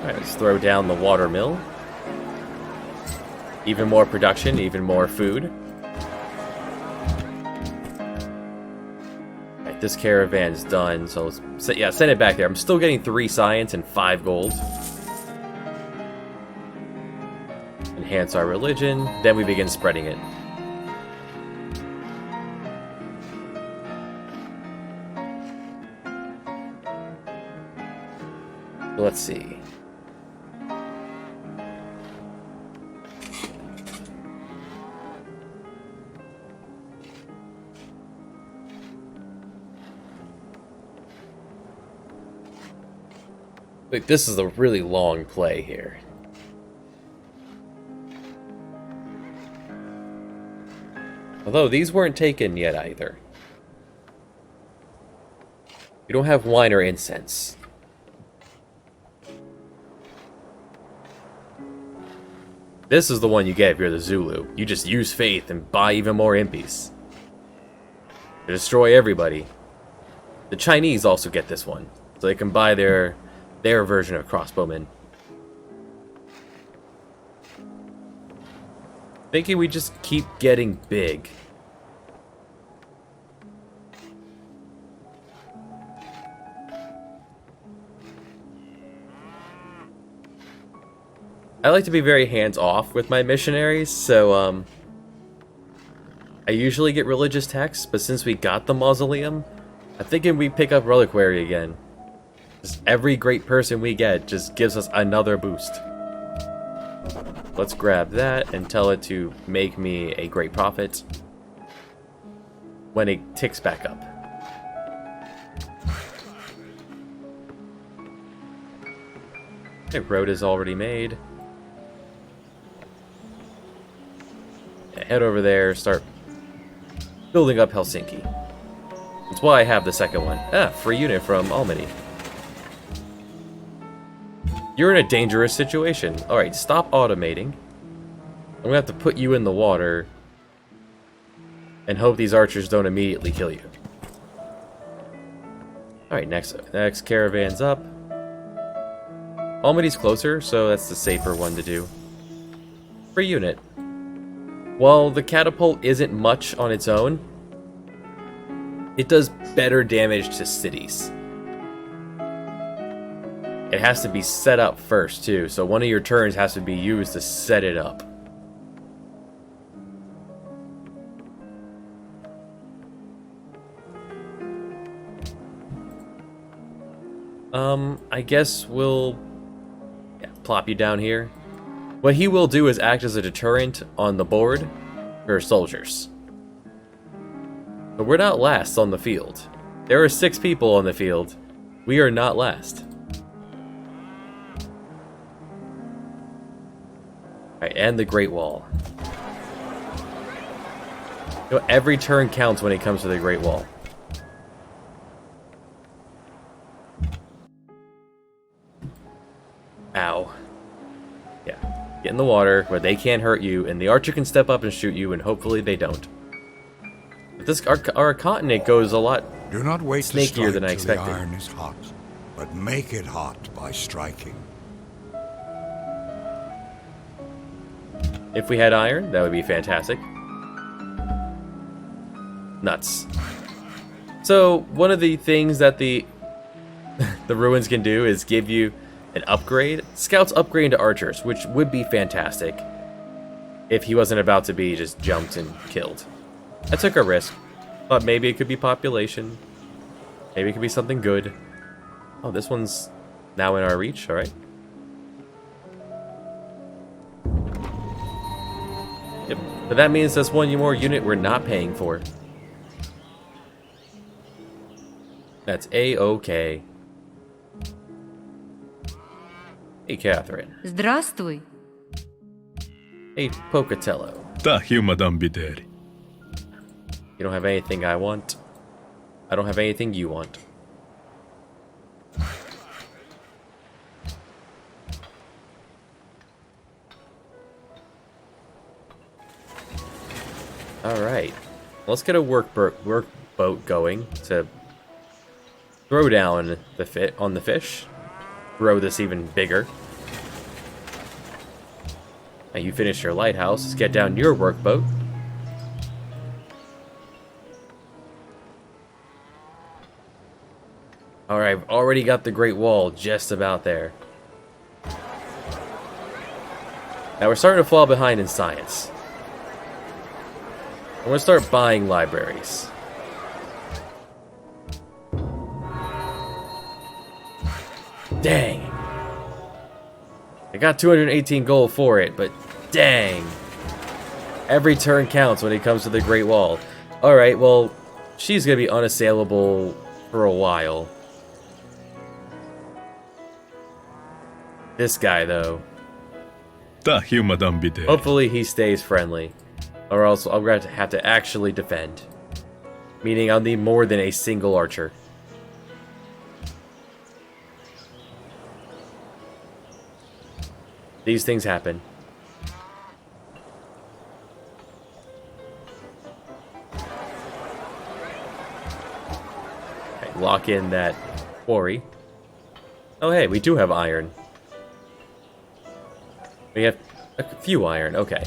Alright, let's throw down the water mill. Even more production, even more food. Alright, this caravan's done, so let's send it back there. I'm still getting 3 science and 5 gold. Enhance our religion, then we begin spreading it. Let's see. Like, this is a really long play here. Although these weren't taken yet either. You don't have wine or incense. This is the one you get if you're the Zulu. You just use faith and buy even more impies. To destroy everybody. The Chinese also get this one, so they can buy their version of crossbowmen. Thinking we just keep getting big. I like to be very hands-off with my missionaries, so I usually get religious texts, but since we got the mausoleum, I'm thinking we pick up reliquary again. Just every great person we get just gives us another boost. Let's grab that and tell it to make me a great profit when it ticks back up. Okay, road is already made. Yeah, head over there, start building up Helsinki. That's why I have the second one. Ah, free unit from Almany. You're in a dangerous situation. Alright, stop automating. I'm gonna have to put you in the water and hope these archers don't immediately kill you. Alright, next caravan's up. Almaty's closer, so that's the safer one to do. Free unit. While the catapult isn't much on its own, it does better damage to cities. It has to be set up first, too, so one of your turns has to be used to set it up. I guess we'll plop you down here. What he will do is act as a deterrent on the board for soldiers. But we're not last on the field. There are 6 people on the field. We are not last. Alright, and the Great Wall. You know, every turn counts when it comes to the Great Wall. Ow. Yeah. Get in the water where they can't hurt you, and the archer can step up and shoot you, and hopefully they don't. But this our continent goes a lot. Do not wait to Snakier strike than I till the expected. iron is hot, but make it hot by striking. If we had iron, that would be fantastic. Nuts. So one of the things that the the ruins can do is give you an upgrade. Scouts upgrade into archers, which would be fantastic if he wasn't about to be just jumped and killed. I took a risk. Thought maybe it could be population. Maybe it could be something good. Oh, this one's now in our reach, alright. Yep, but that means that's one more unit we're not paying for. That's A-OK. Hey, Catherine. Здравствуй. Hey, Pocatello. Tahju, Madame Bideri. You don't have anything I want. I don't have anything you want. Alright. Let's get a workboat going to throw down the fish. Grow this even bigger. Now you finish your lighthouse. Let's get down your workboat. Alright, I've already got the Great Wall just about there. Now we're starting to fall behind in science. I'm going to start buying libraries. Dang. I got 218 gold for it, but dang. Every turn counts when it comes to the Great Wall. Alright, well, she's going to be unassailable for a while. This guy, though. Tahju, Madame Bideri. Hopefully he stays friendly. Or else I'm going to have to actually defend. Meaning I'll need more than a single archer. These things happen. Okay, lock in that quarry. Oh hey, we do have iron. We have a few iron, okay.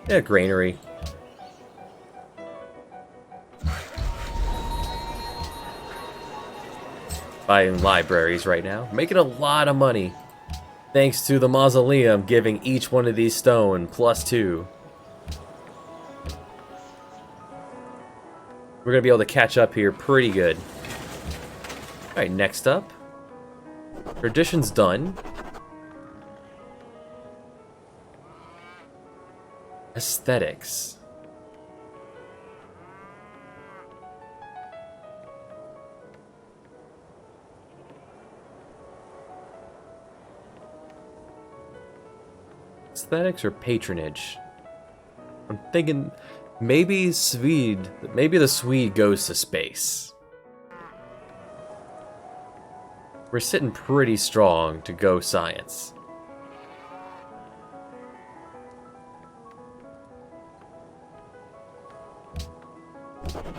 Yeah, granary. Buying libraries right now. Making a lot of money. Thanks to the mausoleum giving each one of these stone +2. We're gonna be able to catch up here pretty good. Alright, next up. Tradition's done. Aesthetics. Aesthetics or patronage? I'm thinking maybe Swede. Maybe the Swede goes to space. We're sitting pretty strong to go science.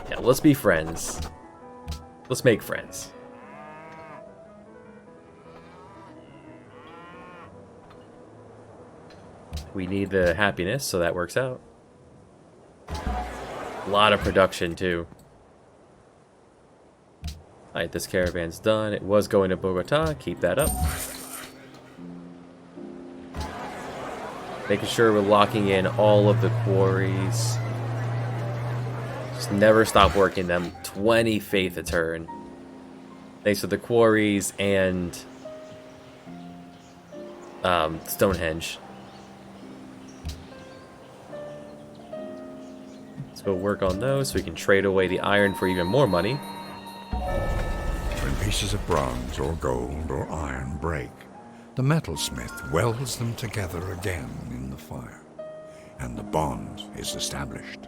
Yeah, let's be friends. Let's make friends. We need the happiness, so that works out. A lot of production, too. Alright, this caravan's done. It was going to Bogota. Keep that up. Making sure we're locking in all of the quarries. Just never stop working them. 20 faith a turn. Thanks to the quarries and Stonehenge. Let's go work on those so we can trade away the iron for even more money. When pieces of bronze or gold or iron break, the metalsmith welds them together again in the fire, and the bond is established.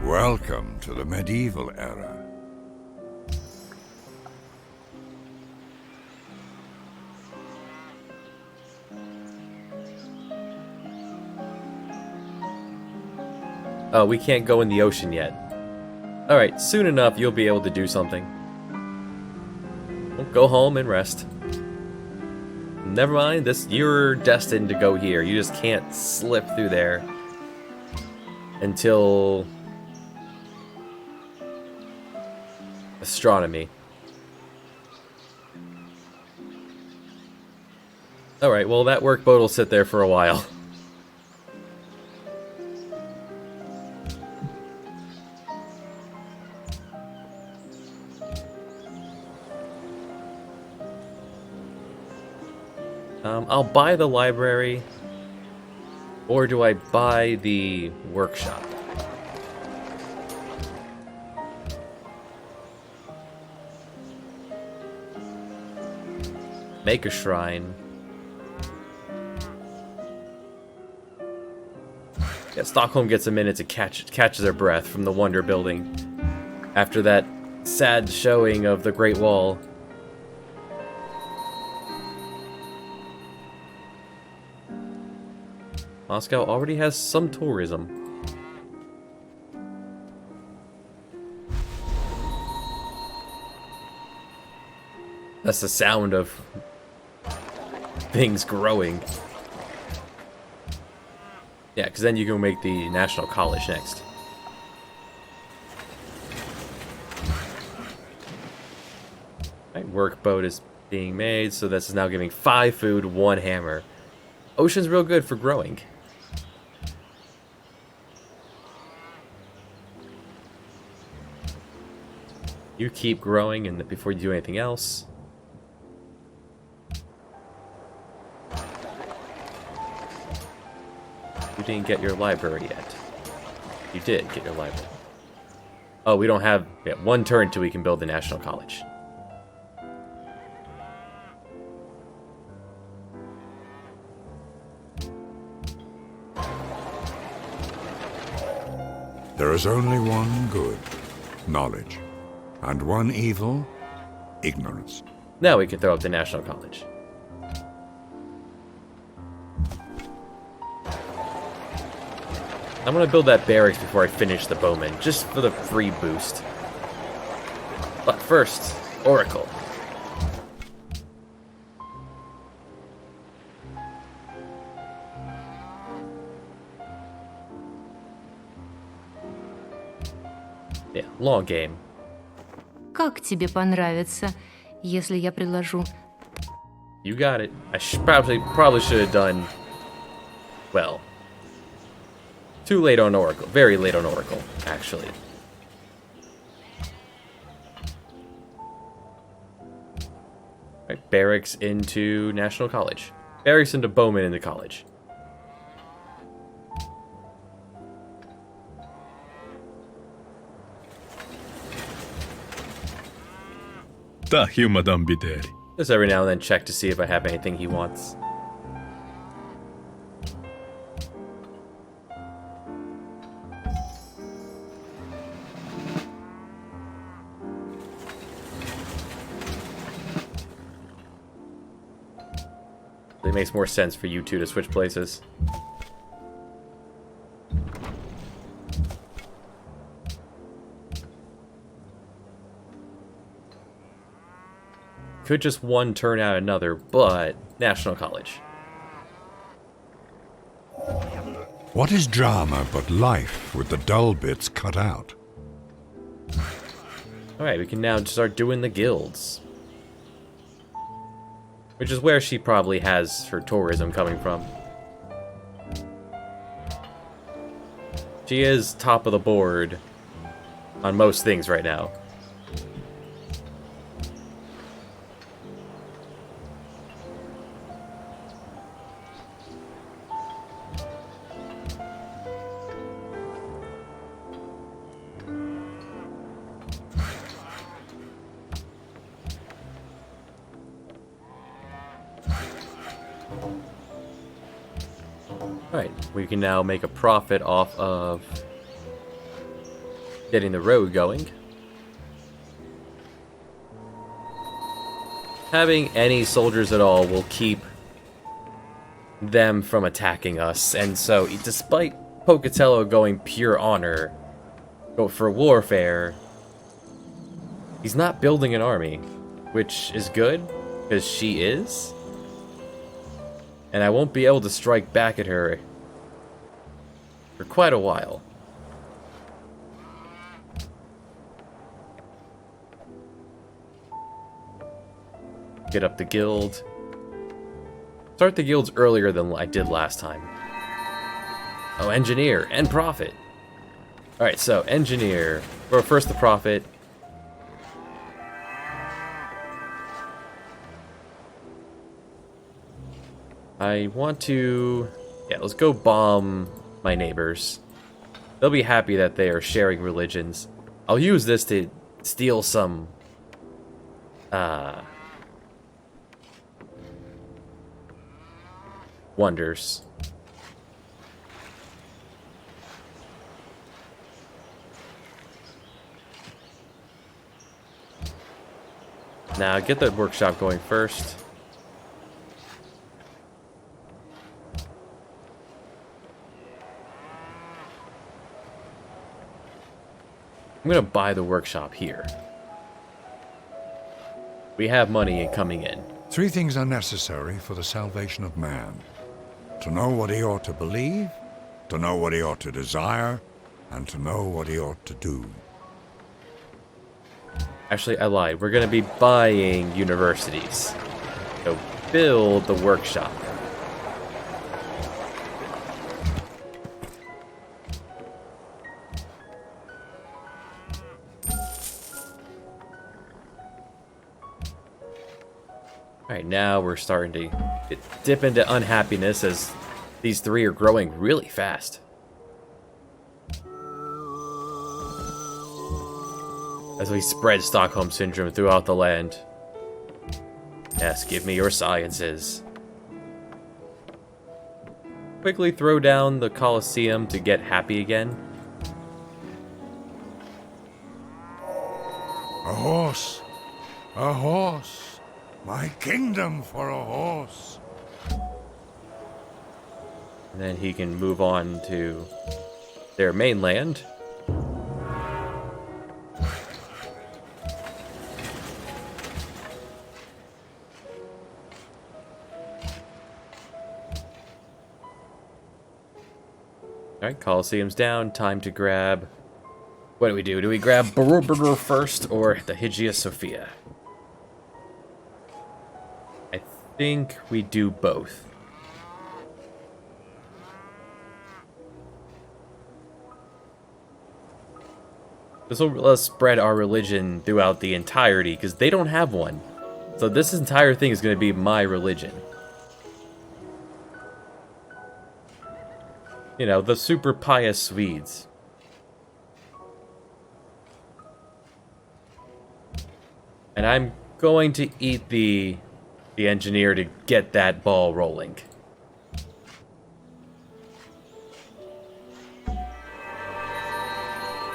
Welcome to the medieval era. Oh, we can't go in the ocean yet. Alright, soon enough you'll be able to do something. Well, go home and rest. Never mind, you're destined to go here. You just can't slip through there until astronomy. Alright, well that workboat will sit there for a while. I'll buy the library, or do I buy the workshop? Make a shrine. Yeah, Stockholm gets a minute to catch their breath from the Wonder Building after that sad showing of the Great Wall. Moscow already has some tourism. That's the sound of things growing. Yeah, because then you can make the National College next. Right, workboat is being made, so this is now giving 5 food, 1 hammer. Ocean's real good for growing. You keep growing and before you do anything else. You didn't get your library yet. You did get your library. Oh, we don't have 1 turn till we can build the National College. There is only one good, knowledge, and one evil, ignorance. Now we can throw up the National College. I'm gonna build that barracks before I finish the bowman, just for the free boost. But first, Oracle. Yeah, long game. Как тебе понравится, если я предложу? You got it. I probably should have done well. Too late on Oracle. Very late on Oracle, actually. Right, barracks into National College. Barracks into Bowman into college. Tahyu Madame Bideri. Just every now and then check to see if I have anything he wants. It makes more sense for you two to switch places. Could just one turn out another, but National College. What is drama but life with the dull bits cut out? Alright, we can now start doing the guilds. Which is where she probably has her tourism coming from. She is top of the board on most things right now. Alright, we can now make a profit off of getting the road going. Having any soldiers at all will keep them from attacking us, and so despite Pocatello going pure honor, go for warfare, he's not building an army, which is good, because she is. And I won't be able to strike back at her for quite a while. Get up the guild. Start the guilds earlier than I did last time. Oh, engineer and prophet. Alright, so engineer. Well, first the prophet. I want to... Yeah, let's go bomb my neighbors. They'll be happy that they are sharing religions. I'll use this to steal some... wonders. Now, get the workshop going first. I'm gonna buy the workshop here. We have money coming in. 3 things are necessary for the salvation of man: to know what he ought to believe, to know what he ought to desire, and to know what he ought to do. Actually, I lied. We're gonna be buying universities. So build the workshop. Alright, now we're starting to dip into unhappiness as these 3 are growing really fast. As we spread Stockholm Syndrome throughout the land. Yes, give me your sciences. Quickly throw down the Colosseum to get happy again. A horse! A horse! My kingdom for a horse! And then he can move on to their mainland. Alright, Colosseum's down. Time to grab... What do we do? Do we grab Borobudur first or the Hagia Sophia? I think we do both. This will let us spread our religion throughout the entirety, because they don't have one. So this entire thing is going to be my religion. You know, the super pious Swedes. And I'm going to eat the engineer to get that ball rolling.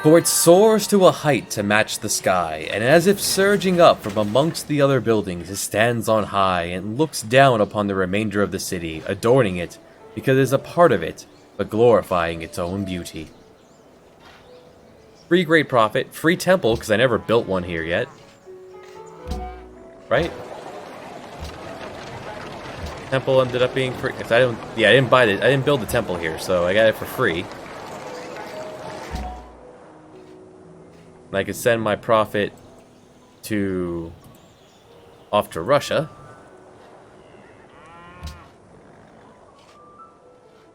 For it soars to a height to match the sky, and as if surging up from amongst the other buildings, it stands on high and looks down upon the remainder of the city, adorning it, because it is a part of it, but glorifying its own beauty. Free Great Prophet, free temple, because I never built one here yet. Right? Temple ended up being free. I didn't buy it. I didn't build the temple here, so I got it for free. And I could send my prophet off to Russia.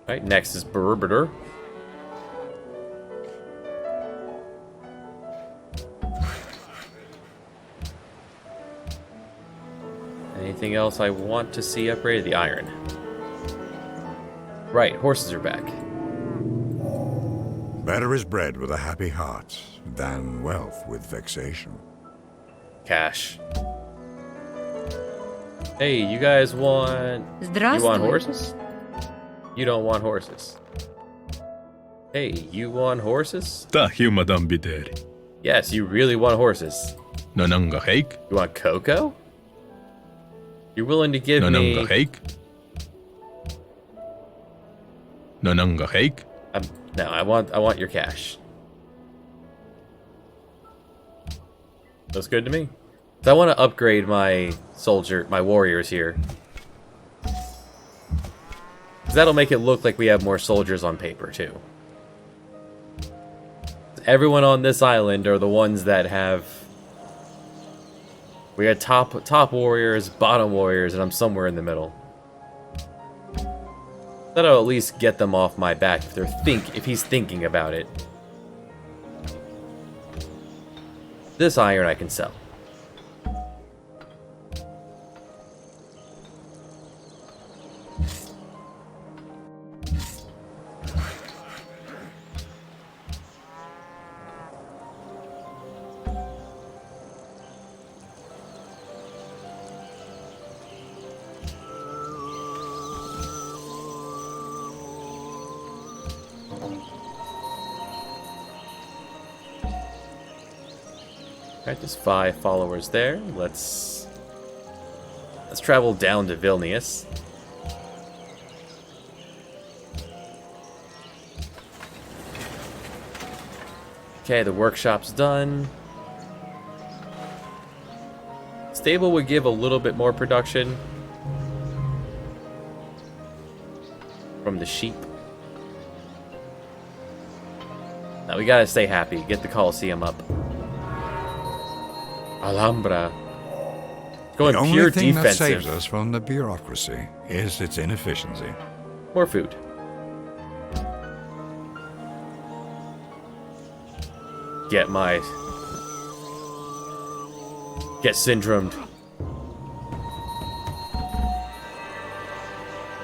Right, next is Borobudur. Anything else I want to see upgraded? The iron. Right, horses are back. Better is bread with a happy heart than wealth with vexation. Cash. Hey, you guys want... You want horses? You don't want horses. Hey, you want horses? Ta Madame Bideri. Yes, you really want horses. Nananga cake? You want cocoa? You're willing to give Nananga me... cake? Nananga cake? No, I want your cash. That's good to me. So I want to upgrade my warriors here. 'Cause that'll make it look like we have more soldiers on paper, too. Everyone on this island are the ones that have... We got top warriors, bottom warriors, and I'm somewhere in the middle. That'll at least get them off my back if he's thinking about it. This iron I can sell. Alright, there's 5 followers there. Let's travel down to Vilnius. Okay, the workshop's done. Stable would give a little bit more production from the sheep. Now we gotta stay happy. Get the Coliseum up. Alhambra. Going The pure only thing that defensive. saves us from the bureaucracy is its inefficiency. More food. Get syndromed.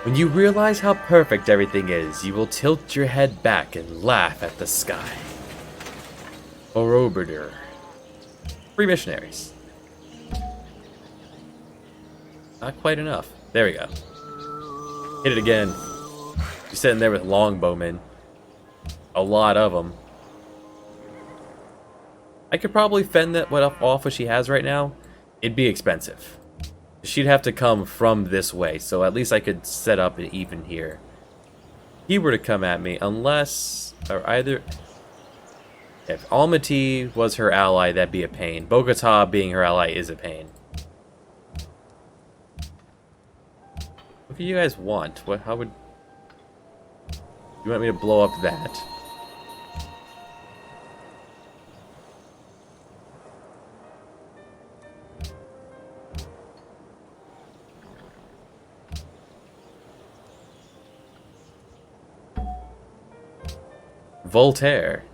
When you realize how perfect everything is, you will tilt your head back and laugh at the sky. Orobider. 3 missionaries. Not quite enough. There we go. Hit it again. She's sitting there with longbowmen. A lot of them. I could probably fend that off what she has right now. It'd be expensive. She'd have to come from this way, so at least I could set up it even here. He were to come at me, unless... Or either... If Almaty was her ally, that'd be a pain. Bogota being her ally is a pain. What do you guys want? How would... You want me to blow up that? Voltaire.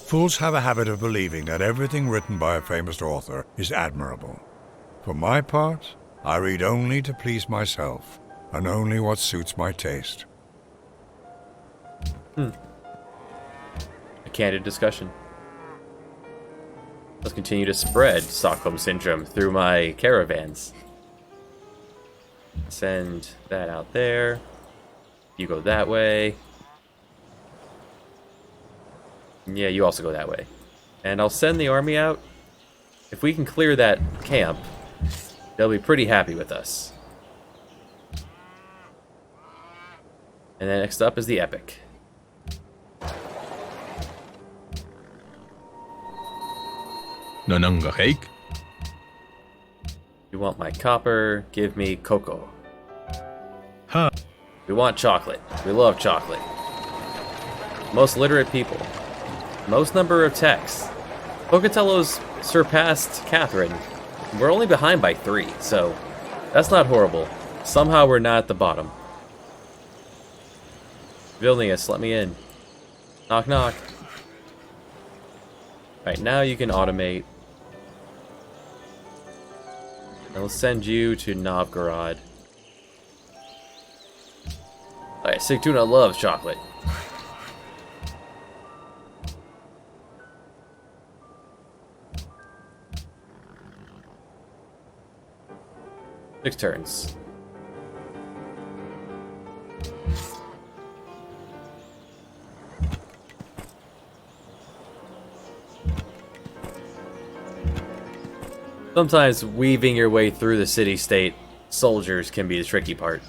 Fools have a habit of believing that everything written by a famous author is admirable. For my part, I read only to please myself, and only what suits my taste. A candid discussion. Let's continue to spread Stockholm Syndrome through my caravans. Send that out there. You go that way. Yeah, you also go that way. And I'll send the army out. If we can clear that camp, they'll be pretty happy with us. And then next up is the epic. Nananga cake? You want my copper, give me cocoa. Ha! We want chocolate. We love chocolate. Most literate people. Most number of texts. Pocatello's surpassed Catherine. We're only behind by 3, so that's not horrible. Somehow we're not at the bottom. Vilnius, let me in. Knock, knock. Right, now you can automate. I'll send you to Novgorod. Alright, Sigtuna loves chocolate. Six turns. Sometimes weaving your way through the city-state soldiers can be the tricky part.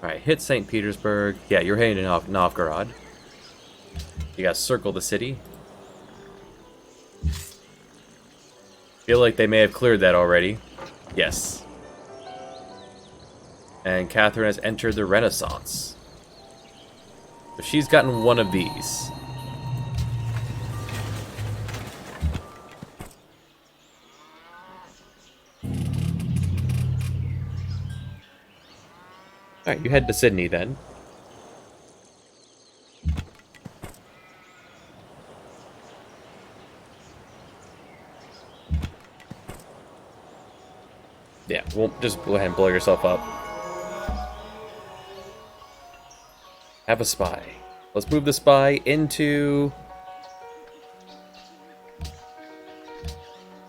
Alright, hit St. Petersburg. Yeah, you're heading to Novgorod. You gotta circle the city. Feel like they may have cleared that already. Yes. And Catherine has entered the Renaissance. So she's gotten one of these. Alright, you head to Sydney then. Yeah, well, just go ahead and blow yourself up. Have a spy. Let's move the spy into...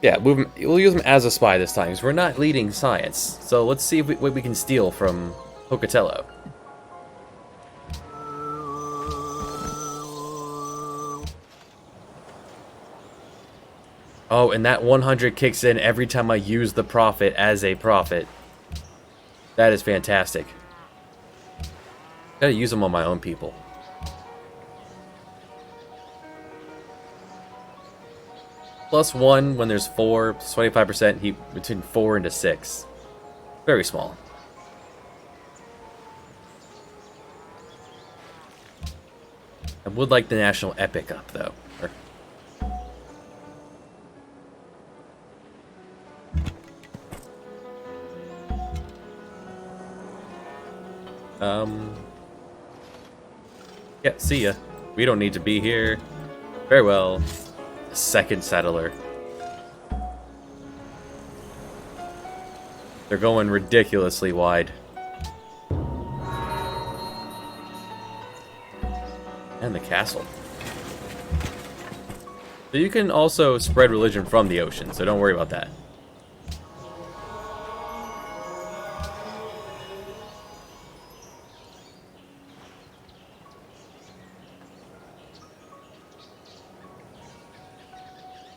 Yeah, we'll use him as a spy this time, because we're not leading science. So let's see if what we can steal from Pocatello. Oh, and that 100 kicks in every time I use the prophet as a prophet. That is fantastic. Gotta use them on my own people. +1 when there's 4, plus 25% heat between 4 and 6. Very small. I would like the national epic up though. Yeah, see ya. We don't need to be here. Very well. Second settler. They're going ridiculously wide. And the castle. So you can also spread religion from the ocean, so don't worry about that.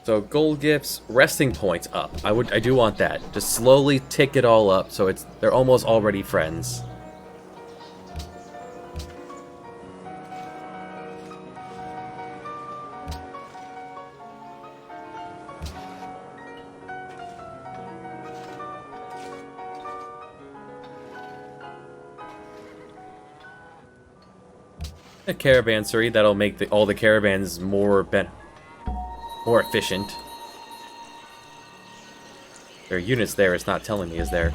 So gold gifts, resting points up. I do want that. Just slowly tick it all up so they're almost already friends. A caravansary that'll make all the caravans more efficient. There are units there, it's not telling me is there.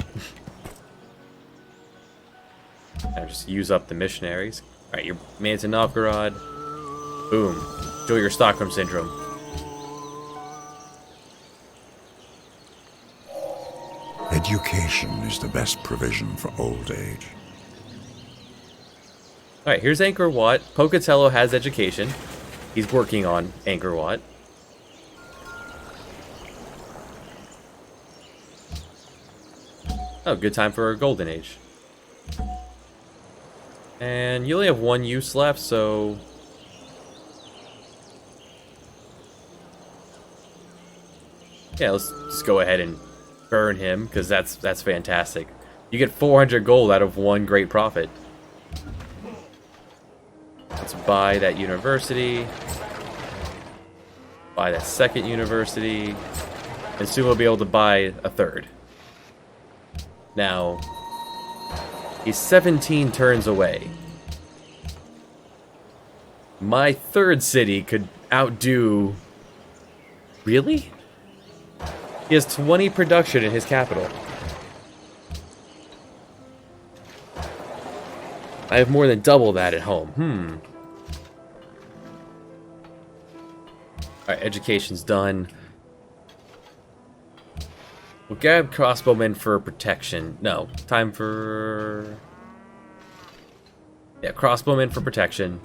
I just use up the missionaries. Alright, you're made to Novgorod. Boom. Enjoy your Stockholm Syndrome. Education is the best provision for old age. Alright, here's Angkor Wat. Pocatello has education. He's working on Angkor Wat. Oh, good time for a golden age. And you only have one use left, so... Yeah, let's just go ahead and burn him, because that's fantastic. You get 400 gold out of one great profit. Let's buy that university. Buy that second university. And soon we'll be able to buy a third. Now, he's 17 turns away. My third city could outdo... Really? He has 20 production in his capital. I have more than double that at home. Alright, education's done. We'll grab crossbowmen for protection. No, time for... Yeah, crossbowmen for protection.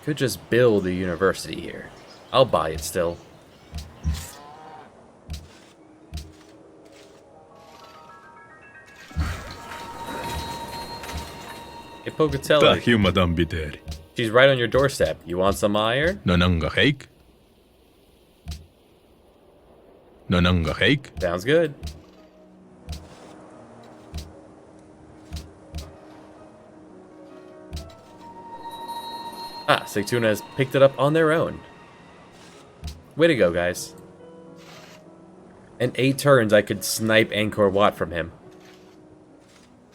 Could just build a university here. I'll buy it still. Hey, Pocatello. Tahiumadan bideri. She's right on your doorstep. You want some iron? Nananga hake. Nananga hake. Sounds good. Ah, Sigtuna has picked it up on their own. Way to go, guys. In 8 turns, I could snipe Angkor Wat from him.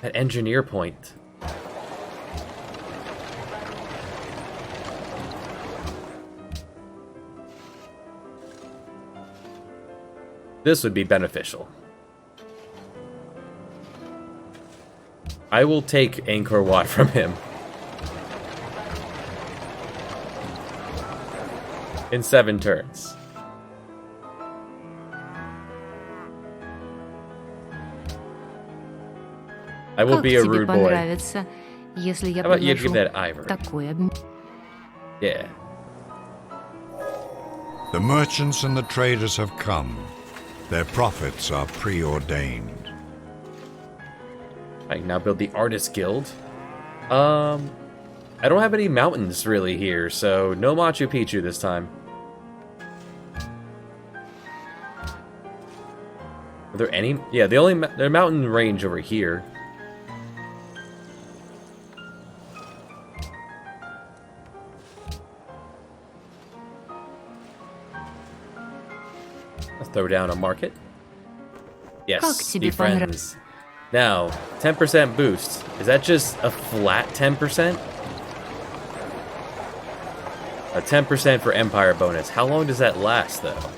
At engineer point. This would be beneficial. I will take Angkor Wat from him. In 7 turns. I will be a rude boy. Если я How about you give предложу that ivory? такой обмен? Yeah. The merchants and the traders have come. Their profits are preordained. I can now build the Artist Guild. I don't have any mountains really here, so no Machu Picchu this time. Are there any? Yeah, the mountain range over here. Let's throw down a market. Как Yes, тебе be friends. Now, 10% boost. Is that just a flat 10%? A 10% for Empire bonus. How long does that last, though?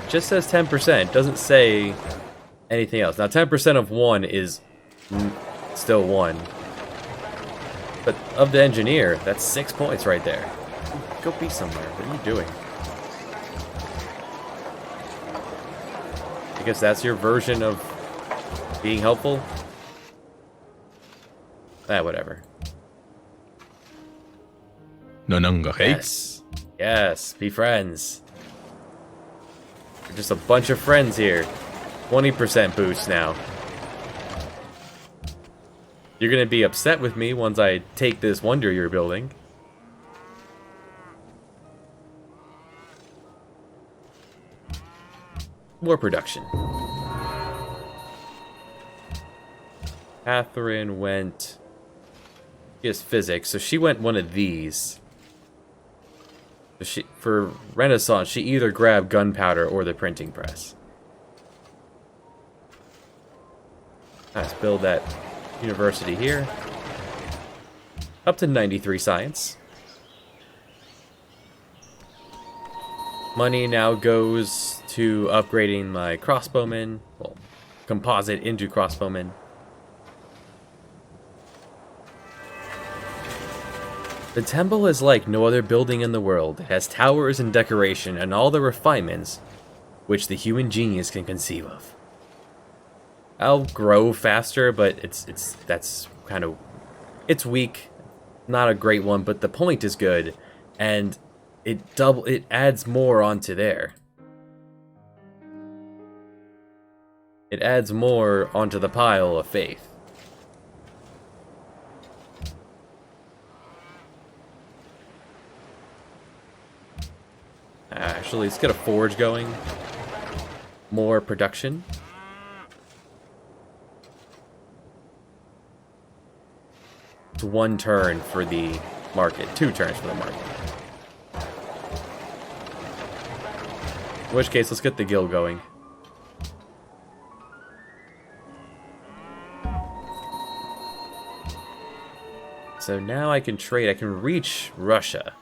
It just says 10%. Doesn't say anything else. Now, 10% of 1 is still 1. But of the engineer, that's 6 points right there. Go be somewhere. What are you doing? I guess that's your version of being helpful? Whatever. Nananga hake. Yes. Yes, be friends. We're just a bunch of friends here. 20% boost now. You're gonna be upset with me once I take this wonder you're building. More production. Catherine went... She has physics, so she went one of these. For Renaissance, she either grabbed gunpowder or the printing press. Let's build that university here. Up to 93 science. Money now goes to upgrading my crossbowmen. Well, composite into crossbowmen. The temple is like no other building in the world. It has towers and decoration and all the refinements which the human genius can conceive of. I'll grow faster, but that's kind of... It's weak. Not a great one, but the point is good. And it adds more onto there. It adds more onto the pile of faith. Actually, let's get a forge going. More production. It's 1 turn for the market. 2 turns for the market. In which case, let's get the guild going. so now I can trade. I can reach Russia,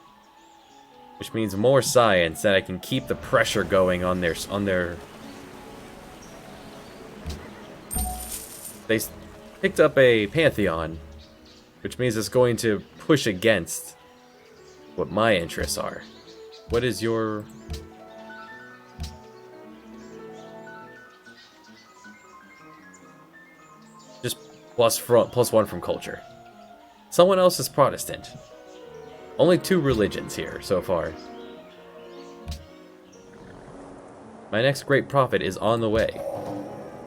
which means more science, that I can keep the pressure going on their They picked up a Pantheon, which means it's going to push against what my interests are. What is your... Just plus one from culture. Someone else is Protestant. Only 2 religions here so far. My next great prophet is on the way.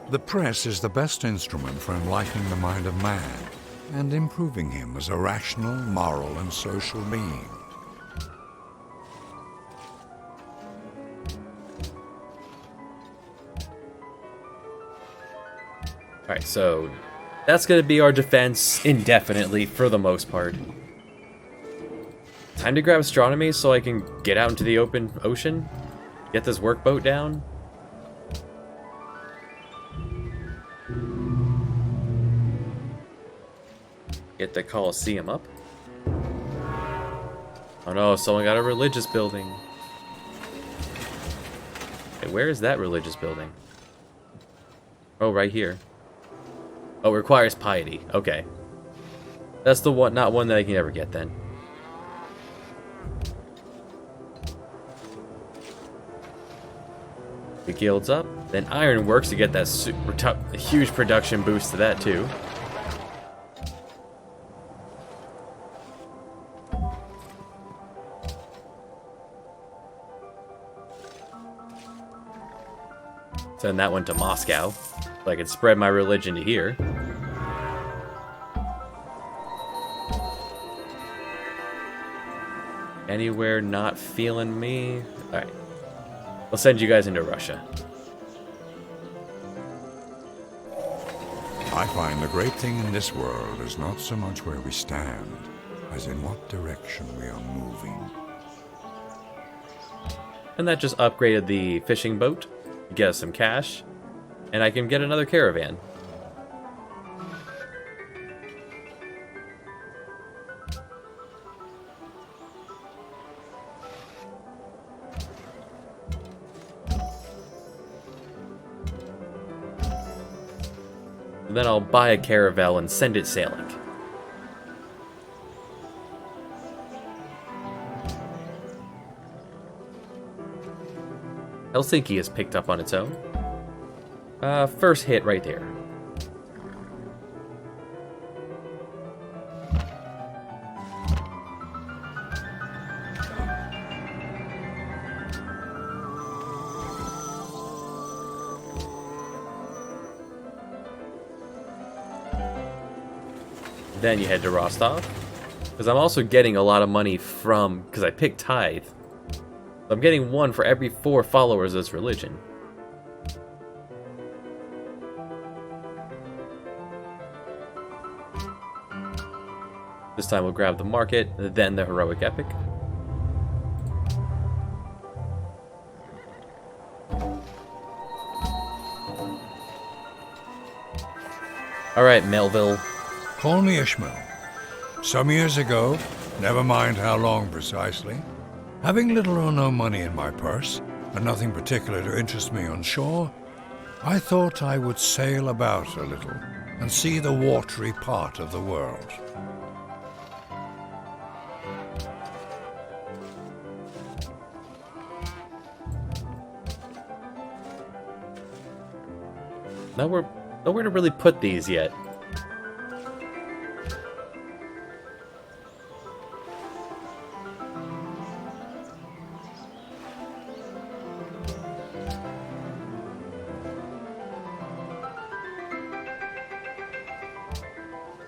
The press is the best instrument for enlightening the mind of man and improving him as a rational, moral, and social being. Alright, so that's going to be our defense indefinitely for the most part. Time to grab astronomy so I can get out into the open ocean. Get this workboat down. Get the Colosseum up. Oh no, someone got a religious building. Hey, where is that religious building? Oh, right here. Oh, it requires piety. Okay. That's the one, not one that I can ever get then. The guild's up. Then ironworks to get that huge production boost to that too. Send that one to Moscow, so I can spread my religion to here. Anywhere not feeling me? Alright. I'll send you guys into Russia. I find the great thing in this world is not so much where we stand, as in what direction we are moving. And that just upgraded the fishing boat. Get us some cash. And I can get another caravan. And then I'll buy a caravel and send it sailing. Helsinki is picked up on its own. First hit right there. Then you head to Rostov. Because I'm also getting a lot of money from... Because I picked Tithe. I'm getting 1 for every 4 followers of this religion. This time we'll grab the market, then the heroic epic. Alright, Melville. Call me Ishmael. Some years ago, never mind how long precisely, having little or no money in my purse, and nothing particular to interest me on shore, I thought I would sail about a little and see the watery part of the world. Nowhere to really put these yet.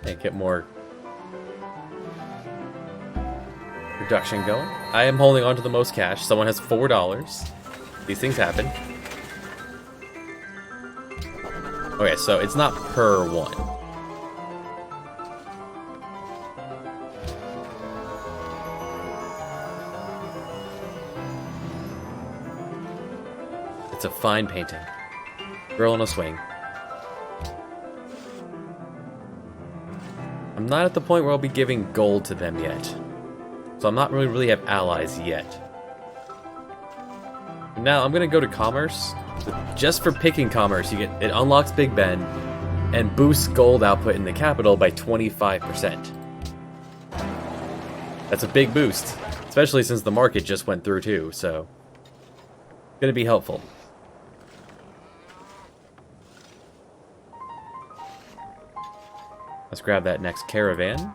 And get more production going. I am holding on to the most cash. Someone has $4. These things happen. Okay, so it's not per one. It's a fine painting. Girl on a swing. I'm not at the point where I'll be giving gold to them yet. So I'm not really have allies yet. Now I'm gonna go to commerce. Just for picking commerce, it unlocks Big Ben and boosts gold output in the capital by 25%. That's a big boost, especially since the market just went through too, so gonna be helpful. Let's grab that next caravan.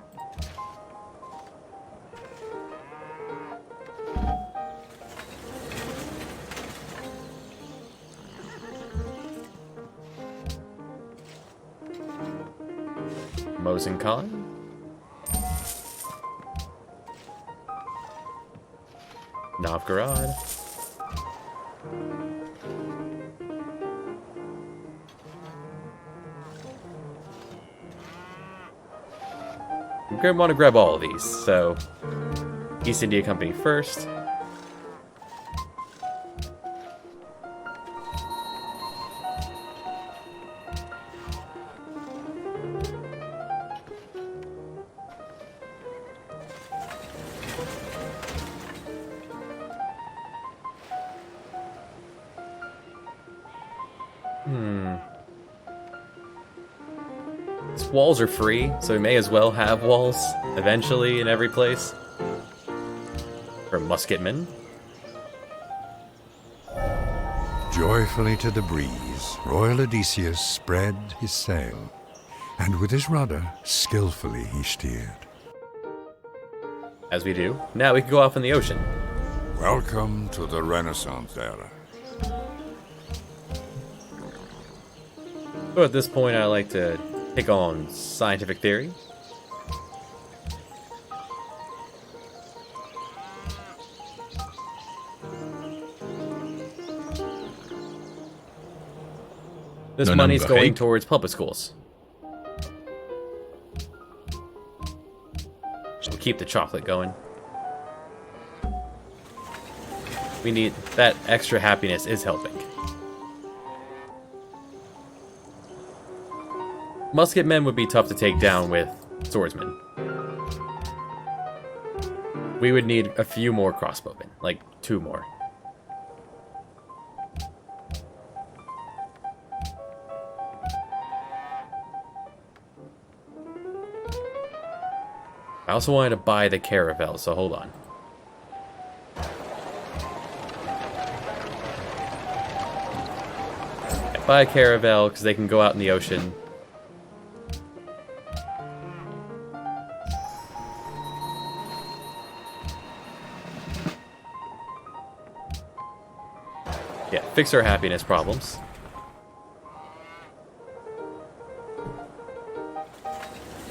Mosin Khan. Novgorod. I'm going to want to grab all of these, so East India Company first. These walls are free, so we may as well have walls eventually in every place. For musketmen. Joyfully to the breeze, Royal Odysseus spread his sail, and with his rudder skillfully he steered. As we do. Now we can go off in the ocean. Welcome to the Renaissance era. So at this point, I like to pick on scientific theory. This money's going towards public schools. We'll keep the chocolate going. We need that extra happiness is helping. Musketmen would be tough to take down with swordsmen. We would need a few more crossbowmen, like 2 more. I also wanted to buy the caravel, so hold on. Buy a caravel because they can go out in the ocean. Yeah, fix our happiness problems.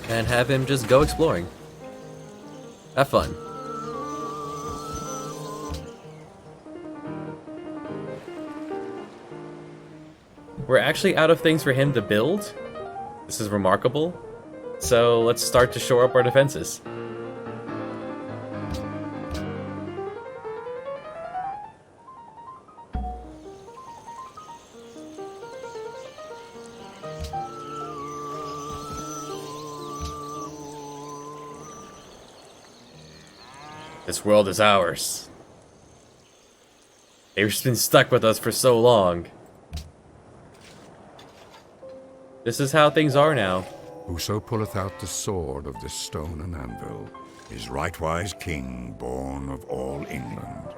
And have him just go exploring. Have fun. We're actually out of things for him to build. This is remarkable. So let's start to shore up our defenses. This world is ours. They've just been stuck with us for so long. This is how things are now. Whoso pulleth out the sword of this stone and anvil is rightwise king born of all England.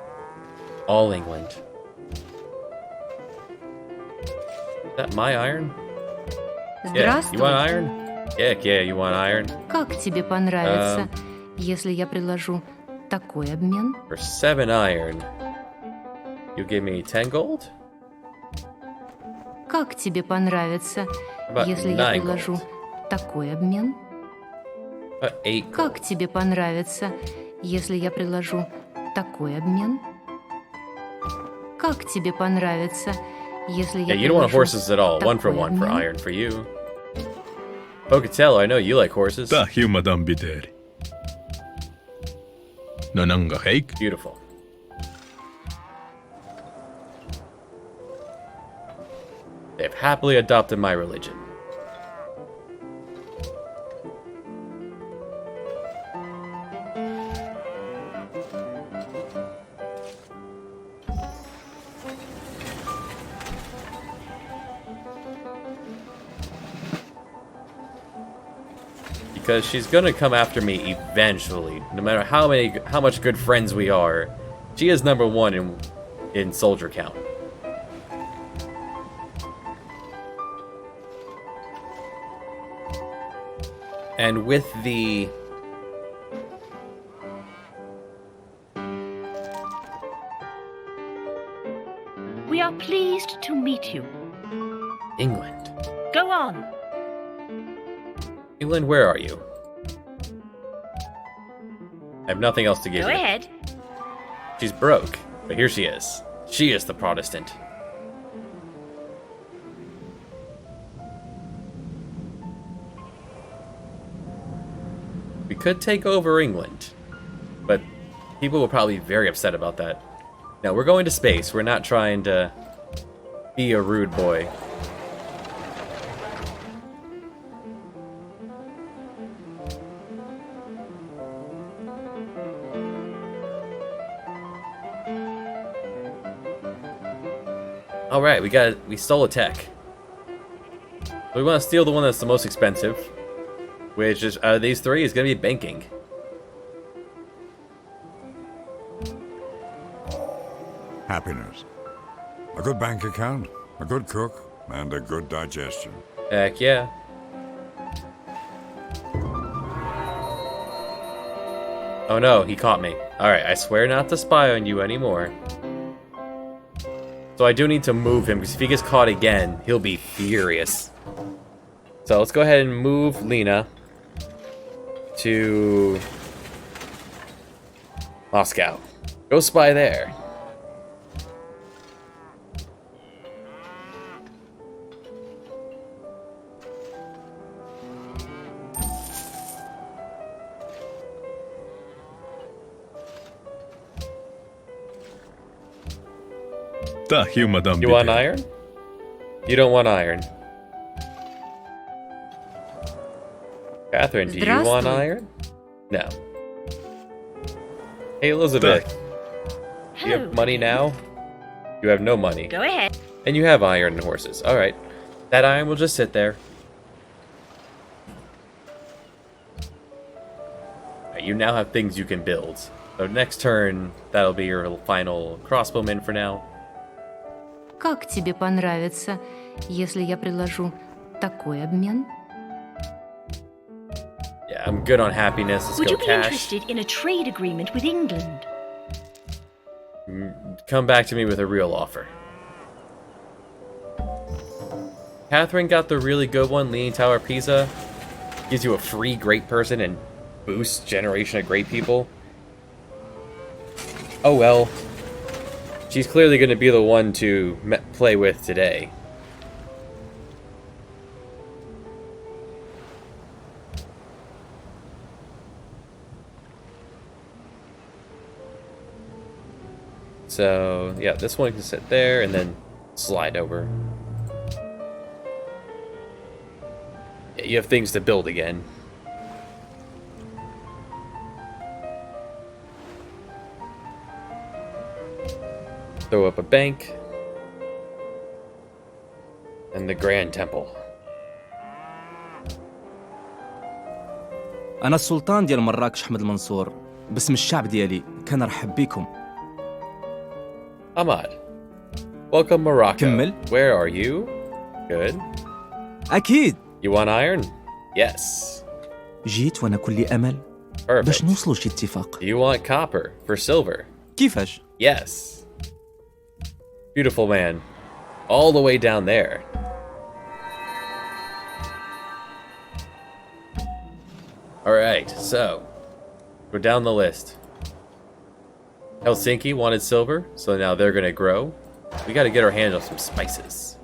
All England. Is that my iron? Yeah, you want iron? Yeah, you want iron? Как тебе понравится, если я предложу такой обмен? For 7 iron, you give me 10 gold? Как тебе понравится, если я предложу такой обмен? 8 gold. Как тебе понравится, если я предложу такой обмен? Как тебе понравится, если я Yeah, you don't want предложу horses at all. 1 for 1 for обмен? iron for you. Pocatello, I know you like horses. Tahju madam bideri. Nonanga heik. Beautiful. They've happily adopted my religion. because she's gonna come after me eventually. No matter how much good friends we are, she is number one in soldier count. And with the We are pleased to meet you. England. Go on. England, where are you? I have nothing else to give Go you. ahead. She's broke, but here she is. She is the Protestant. We could take over England, but people will probably be very upset about that. Now, we're going to space. We're not trying to be a rude boy. Alright, we stole a tech. We want to steal the one that's the most expensive, which is, out of these three, is going to be banking. Happiness. A good bank account, a good cook, and a good digestion. Heck yeah. Oh no, he caught me. Alright, I swear not to spy on you anymore. So I do need to move him, because if he gets caught again, he'll be furious. So let's go ahead and move Lena to Moscow. Go spy there. Thank you, Madame You want Bideri. iron? You don't want iron. Catherine, do you want Здравствуй. iron? No. Hey, Elizabeth. You Hello. have money now? You have no money. Go ahead. And you have iron and horses. Alright. That iron will just sit there. Alright, you now have things you can build. So next turn, that'll be your final crossbowman for now. Как тебе понравится, если я предложу такой обмен? Yeah, I'm good on happiness. Let's Would go you be cash. interested in a trade agreement with England? Come back to me with a real offer. Catherine got the really good one, Leaning Tower Pisa. Gives you a free great person and boosts generation of great people. Oh well. She's clearly going to be the one to play with today. So, yeah, this one can sit there and then slide over. Yeah, you have things to build again. Throw up a bank. And the Grand Temple. أنا السلطان ديال مراكش أحمد المنصور باسم الشعب ديالي كنرحب بكم. Ahmad. Welcome, Morocco. كمل. Where are you? Good. أكيد You want iron? Yes. جيت وأنا كلي أمل باش Perfect. نوصلوا لشي اتفاق. Do you want copper for silver? كيفاش؟ Yes. Beautiful man. All the way down there. Alright, so go down the list. Helsinki wanted silver, so now they're gonna grow. We gotta get our hands on some spices.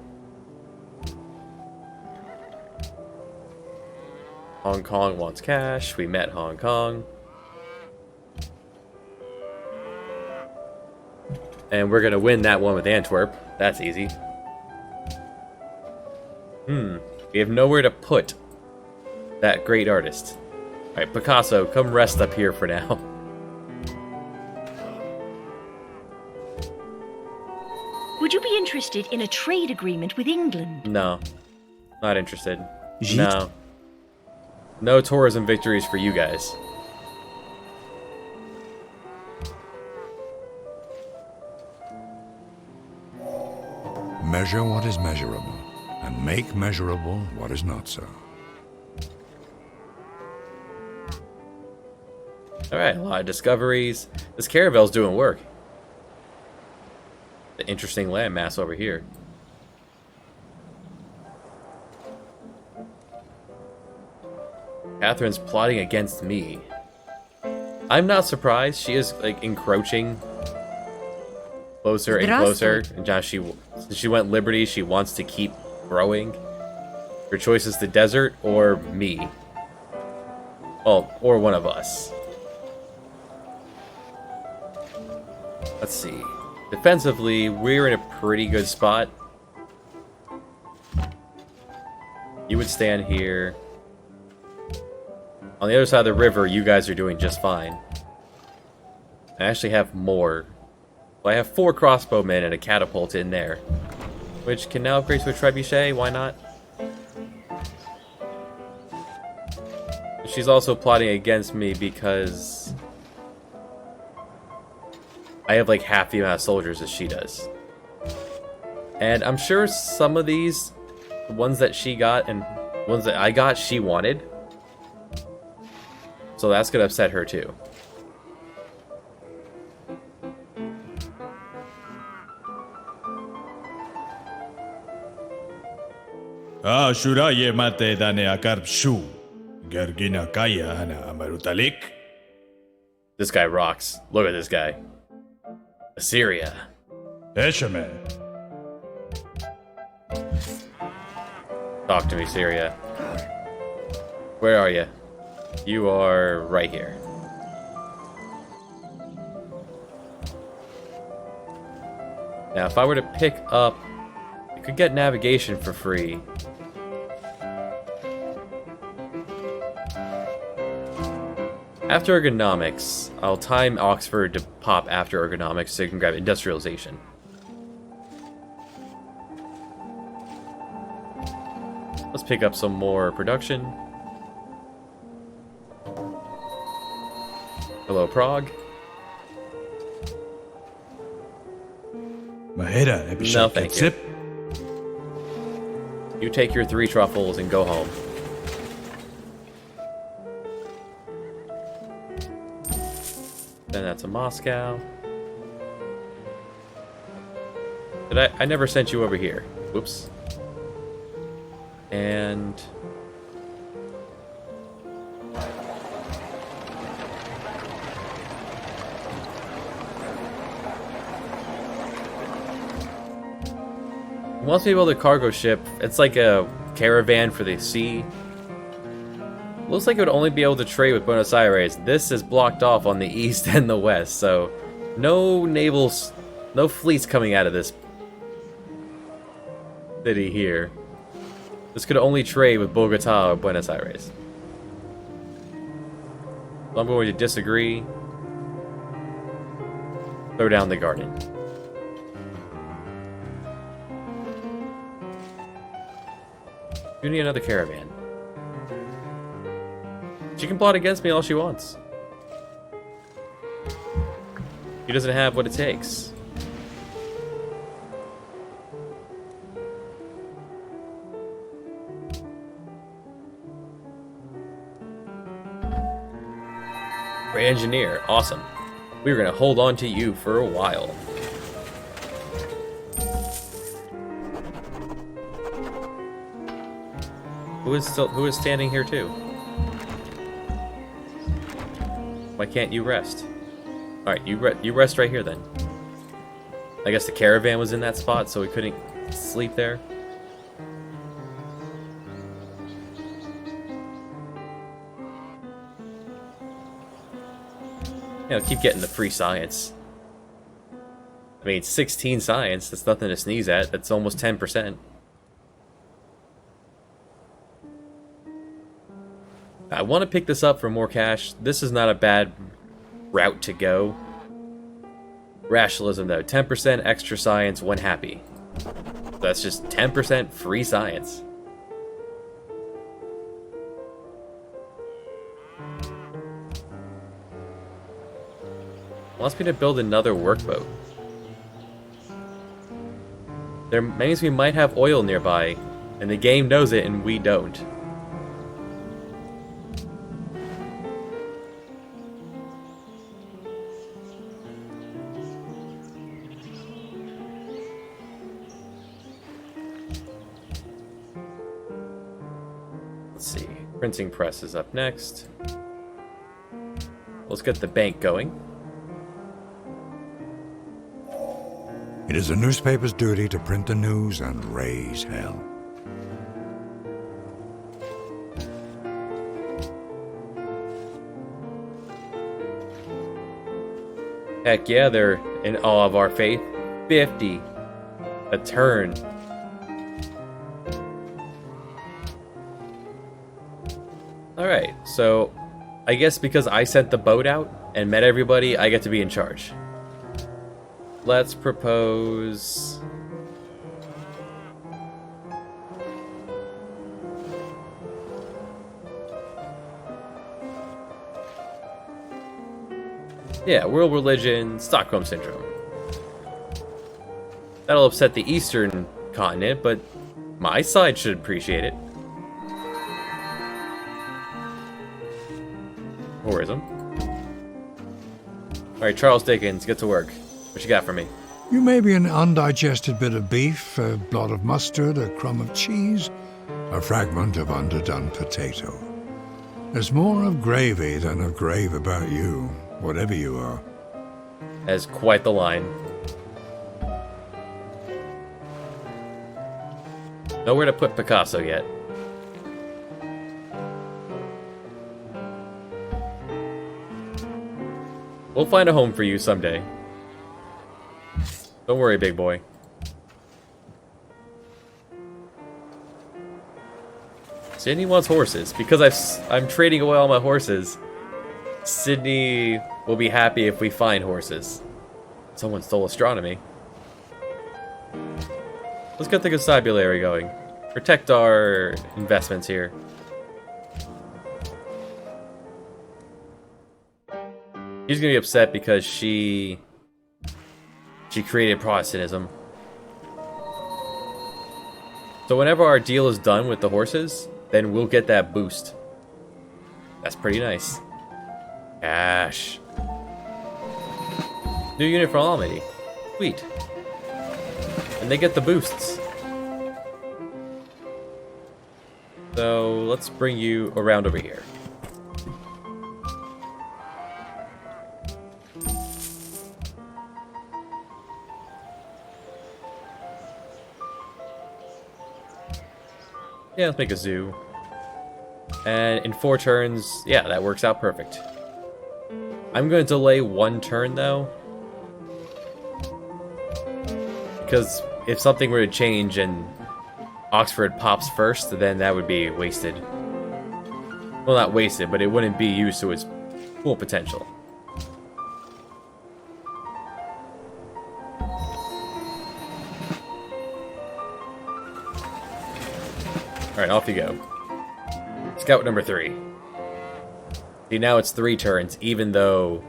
Hong Kong wants cash. We met Hong Kong. And we're gonna win that one with Antwerp. That's easy. We have nowhere to put that great artist. Alright, Picasso, come rest up here for now. Would you be interested in a trade agreement with England? No. Not interested. جيت No. No tourism victories for you guys. Measure what is measurable, and make measurable what is not so. Alright, a lot of discoveries. This caravel's doing work. The interesting landmass over here. Catherine's plotting against me. I'm not surprised. She is, like, encroaching closer and closer. And now since she went Liberty, she wants to keep growing. Her choice is the desert or me. Well, or one of us. Let's see. Defensively, we're in a pretty good spot. You would stand here. On the other side of the river, you guys are doing just fine. I actually have more. Well, I have 4 crossbowmen and a catapult in there. Which can now upgrade to a trebuchet, why not? She's also plotting against me because I have like half the amount of soldiers as she does. And I'm sure some of these, the ones that she got and ones that I got, she wanted. So that's gonna upset her too. Shura ye mate dane akarb shu. Gergina kaya hana amarutalik. This guy rocks. Look at this guy. Assyria. Eshame. Talk to me, Syria. Where are you? You are right here. Now, if I were to pick up... I could get navigation for free. After ergonomics, I'll time Oxford to pop after ergonomics so you can grab industrialization. Let's pick up some more production. Hello, Prague. Mahera No, thank you. You take your 3 truffles and go home. Then that's a Moscow. I never sent you over here. Whoops. And... wants me to build a cargo ship. It's like a caravan for the sea. Looks like it would only be able to trade with Buenos Aires. This is blocked off on the east and the west, so no no fleets coming out of this city here. This could only trade with Bogota or Buenos Aires. So I'm going to disagree. Throw down the garden. You need another caravan. She can plot against me all she wants. He doesn't have what it takes. Great engineer, awesome. We're gonna hold on to you for a while. Who is standing here too? Why can't you rest? Alright, you rest right here then. I guess the caravan was in that spot, so we couldn't sleep there. Yeah, I'll keep getting the free science. I mean, 16 science, that's nothing to sneeze at. That's almost 10%. I want to pick this up for more cash. This is not a bad route to go. Rationalism, though. 10% extra science when happy. That's just 10% free science. Wants me to build another workboat. There means we might have oil nearby, and the game knows it and we don't. Let's see. Printing press is up next. Let's get the bank going. It is a newspaper's duty to print the news and raise hell. Heck yeah, they're in awe of our faith. 50 a turn. Alright, so I guess because I sent the boat out and met everybody, I get to be in charge. Let's propose... Yeah, world religion, Stockholm Syndrome. That'll upset the Eastern continent, but my side should appreciate it. Tourism. Alright, Charles Dickens, get to work. What you got for me? You may be an undigested bit of beef, a blot of mustard, a crumb of cheese, a fragment of underdone potato. There's more of gravy than of grave about you, whatever you are. That's quite the line. Nowhere to put Picasso yet. We'll find a home for you someday. Don't worry, big boy. Sydney wants horses. Because I'm trading away all my horses, Sydney will be happy if we find horses. Someone stole astronomy. Let's get the constabulary going. Protect our investments here. She's gonna be upset because she created Protestantism. So whenever our deal is done with the horses, then we'll get that boost. That's pretty nice. Cash. New unit for Almedy. Sweet. And they get the boosts. So let's bring you around over here. Yeah, let's make a zoo. And in 4 turns, yeah, that works out perfect. I'm going to delay 1 turn, though. Because if something were to change and Oxford pops first, then that would be wasted. Well, not wasted, but it wouldn't be used to its full potential. Alright, off you go. Scout number 3. See, now it's 3 turns, even though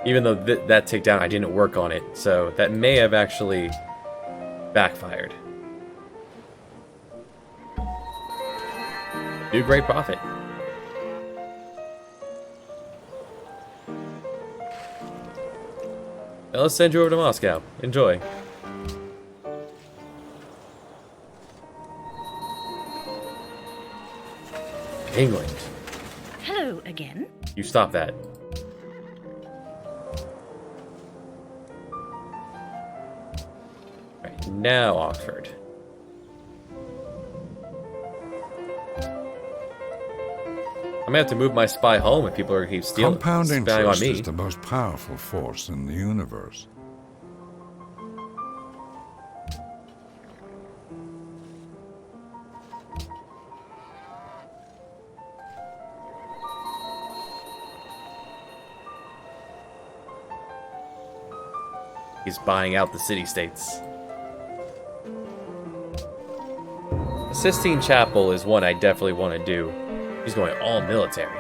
that takedown, I didn't work on it, so that may have actually backfired. Do great profit. Now let's send you over to Moscow. Enjoy. England. Hello again. You stop that. Right, now Oxford. I'm gonna have to move my spy home if people are keep stealing. Compound spying interest on me. is the most powerful force in the universe. He's buying out the city-states. The Sistine Chapel is one I definitely want to do. He's going all military.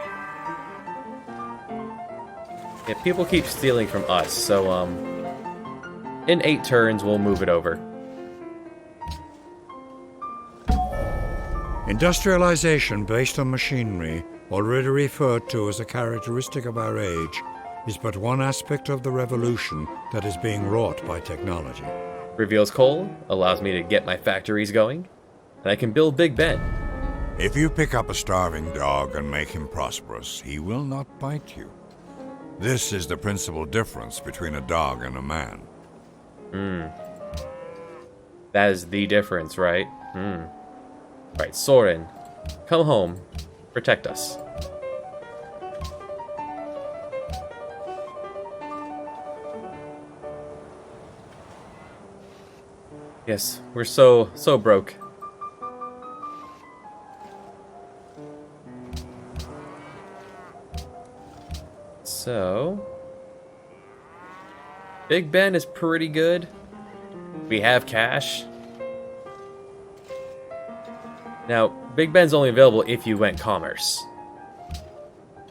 Yeah, people keep stealing from us, so, in 8 turns, we'll move it over. Industrialization based on machinery, already referred to as a characteristic of our age, is but one aspect of the revolution that is being wrought by technology. Reveals coal, allows me to get my factories going, and I can build Big Ben. If you pick up a starving dog and make him prosperous, he will not bite you. This is the principal difference between a dog and a man. That is the difference, right? Right, Soren, come home. Protect us. Yes, we're so broke. So, Big Ben is pretty good. We have cash. Now, Big Ben's only available if you went commerce.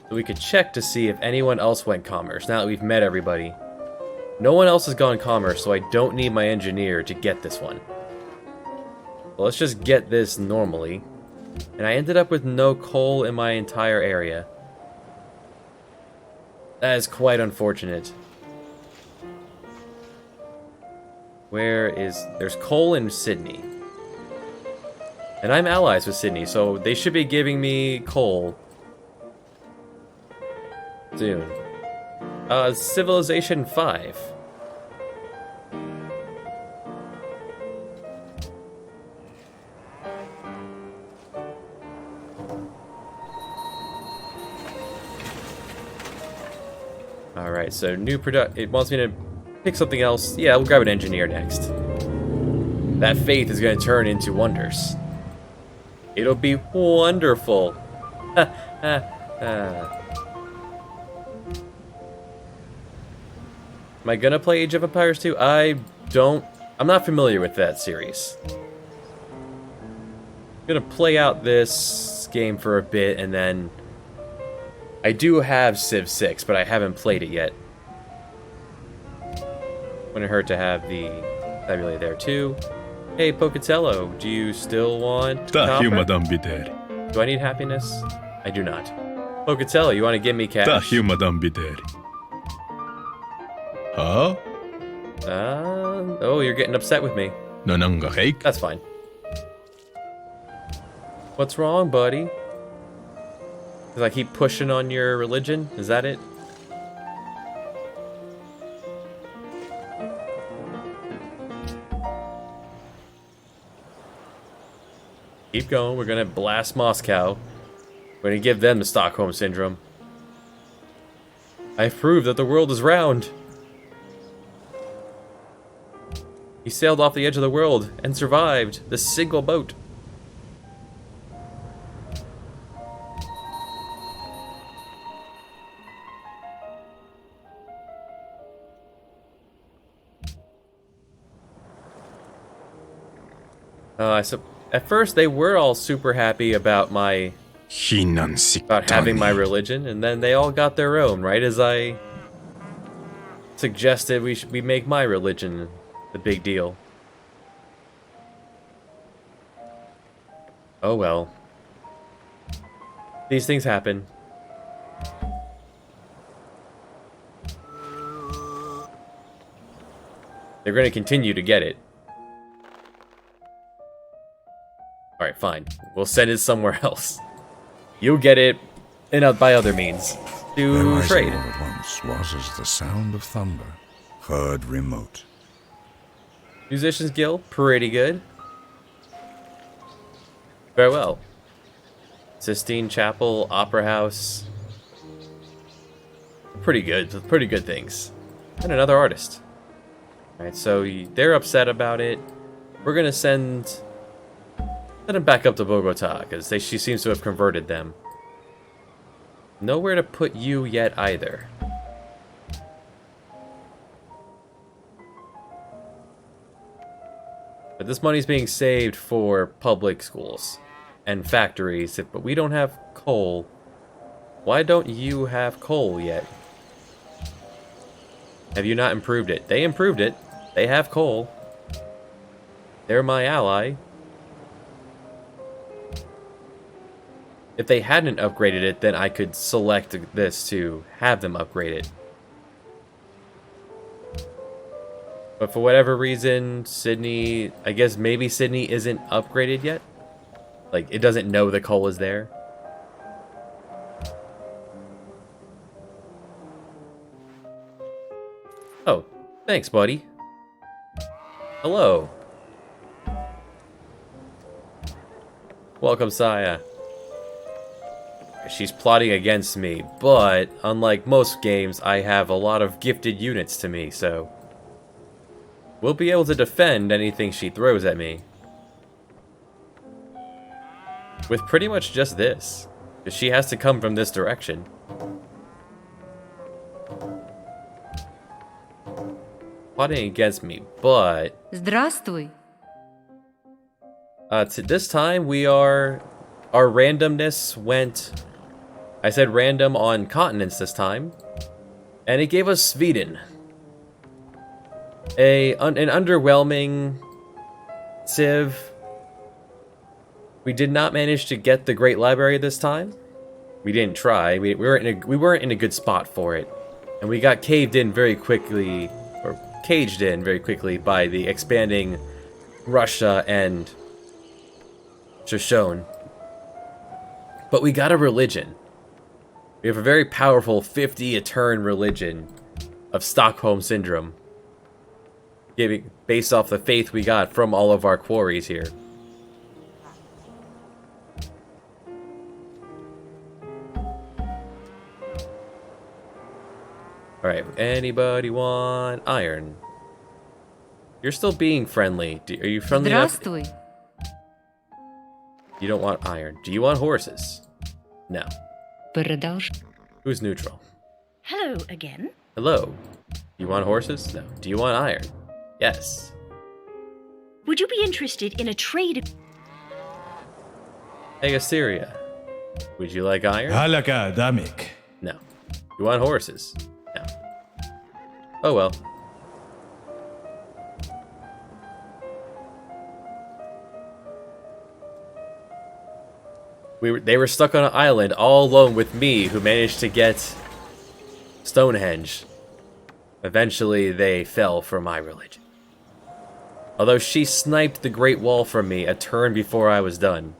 So we could check to see if anyone else went commerce, now that we've met everybody. No one else has gone commerce, so I don't need my engineer to get this one. So let's just get this normally. And I ended up with no coal in my entire area. That is quite unfortunate. There's coal in Sydney. And I'm allies with Sydney, so they should be giving me coal soon. Civilization 5. Alright, so new product. It wants me to pick something else. Yeah, we'll grab an engineer next. That faith is going to turn into wonders. It'll be wonderful. Am I gonna play Age of Empires 2? I'm not familiar with that series. I'm gonna play out this game for a bit, and then I do have Civ 6, but I haven't played it yet. Wouldn't hurt to have the tabulate there too. Hey, Pocatello, do you still want copper? Madame Bider. Do I need happiness? I do not. Pocatello, you want to give me cash? Madame Bider. Huh? Oh, you're getting upset with me. Nananga cake? That's fine. What's wrong, buddy? Because I keep pushing on your religion? Is that it? Keep going. We're gonna blast Moscow. We're gonna give them the Stockholm Syndrome. I've proved that the world is round. He sailed off the edge of the world and survived the single boat. At first, they were all super happy about having my religion, and then they all got their own, right? As I suggested, we make my religion the big deal. Oh well. These things happen. They're going to continue to get it. Alright, fine. We'll send it somewhere else. You'll get it by other means. To trade. All at once was as the sound of thunder, heard remote. Musicians Guild, pretty good. Very well. Sistine Chapel, Opera House. Pretty good things. And another artist. Alright, so they're upset about it. We're gonna send them back up to Bogota, because she seems to have converted them. Nowhere to put you yet either. But this money's being saved for public schools and factories, but we don't have coal. Why don't you have coal yet? Have you not improved it? They improved it. They have coal. They're my ally. If they hadn't upgraded it, then I could select this to have them upgrade it. But for whatever reason, Sydney... I guess maybe Sydney isn't upgraded yet? Like, it doesn't know the coal is there? Oh, thanks, buddy. Hello. Welcome, Saya. She's plotting against me, but unlike most games, I have a lot of gifted units to me, so we'll be able to defend anything she throws at me. With pretty much just this. Because she has to come from this direction. Plotting against me, but... Здравствуй. This time we are... Our randomness went... I said random on continents this time. And it gave us Sweden. An underwhelming civ. We did not manage to get the Great Library this time. We didn't try. We weren't in a good spot for it. And we got caved in very quickly, or caged in very quickly by the expanding Russia and Shoshone. But we got a religion. We have a very powerful 50 a turn religion of Stockholm Syndrome. Based off the faith we got from all of our quarries here. Alright, anybody want iron? You're still being friendly. Are you friendly enough? Здравствуй. You don't want iron. Do you want horses? No. Продолжай. Who's neutral? Hello again. Hello. You want horses? No. Do you want iron? Yes. Would you be interested in a trade? Hey, Assyria. Would you like iron? Halaka damik. No. You want horses? No. Oh well. They were stuck on an island all alone with me, who managed to get Stonehenge. Eventually, they fell for my religion. Although she sniped the Great Wall from me a turn before I was done.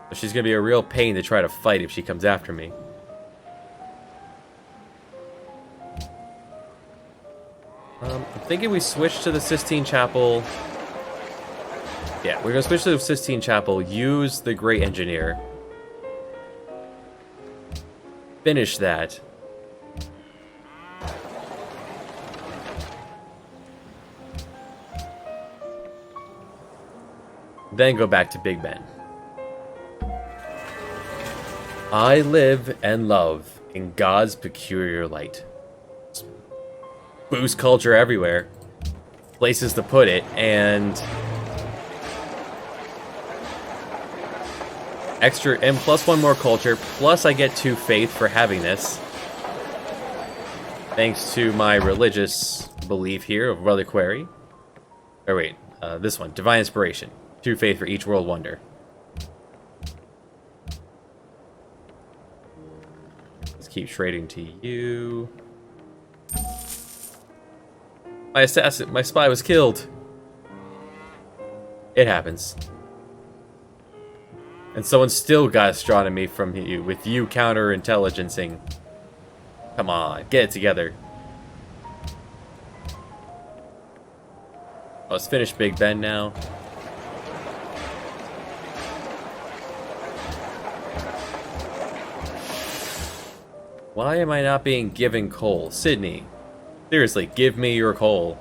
So she's gonna be a real pain to try to fight if she comes after me. I'm thinking we switch to the Sistine Chapel. Yeah, we're gonna switch to the Sistine Chapel, use the Great Engineer. Finish that. Then go back to Big Ben. I live and love in God's peculiar light. Boost culture everywhere. Places to put it, and... extra, and plus one more culture, plus I get 2 faith for having this. Thanks to my religious belief here of Reliquary. Or wait, this one, Divine Inspiration. 2 faith for each world wonder. Let's keep trading to you. My spy was killed. It happens. And someone still got astronomy from you, with you counterintelligencing. Come on, get it together. Let's finish Big Ben now. Why am I not being given coal? Sydney, seriously, give me your coal.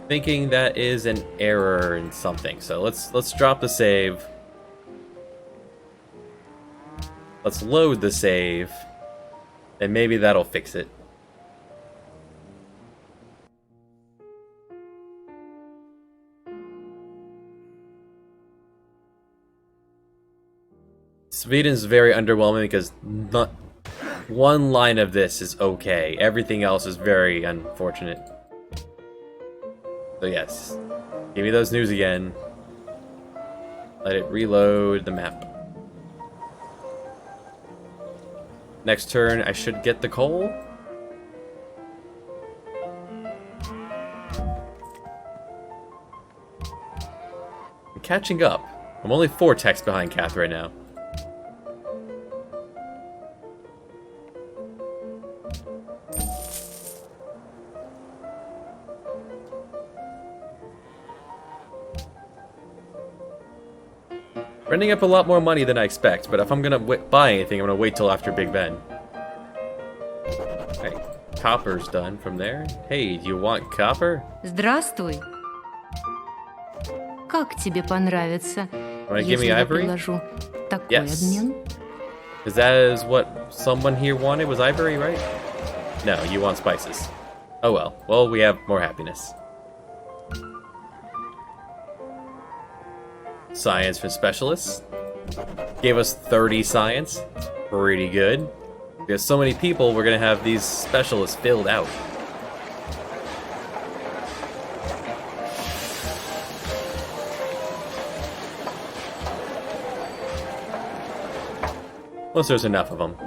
Thinking that is an error in something. So let's drop the save. Let's load the save. And maybe that'll fix it. Sweden's very underwhelming because not one line of this is okay. Everything else is very unfortunate. So yes, give me those news again. Let it reload the map. Next turn, I should get the coal. I'm catching up. I'm only 4 techs behind Kath right now. Running up a lot more money than I expect, but if I'm gonna buy anything, I'm gonna wait till after Big Ben. Alright, copper's done from there. Hey, do you want copper? Здравствуй. Как тебе понравится, Wanna give если me я ivory? предложу такой Yes. обмен? Because that is what someone here wanted, was ivory, right? No, you want spices. Oh well. Well, we have more happiness. Science for specialists. Gave us 30 science. Pretty good. Because so many people, we're gonna have these specialists filled out. Once there's enough of them.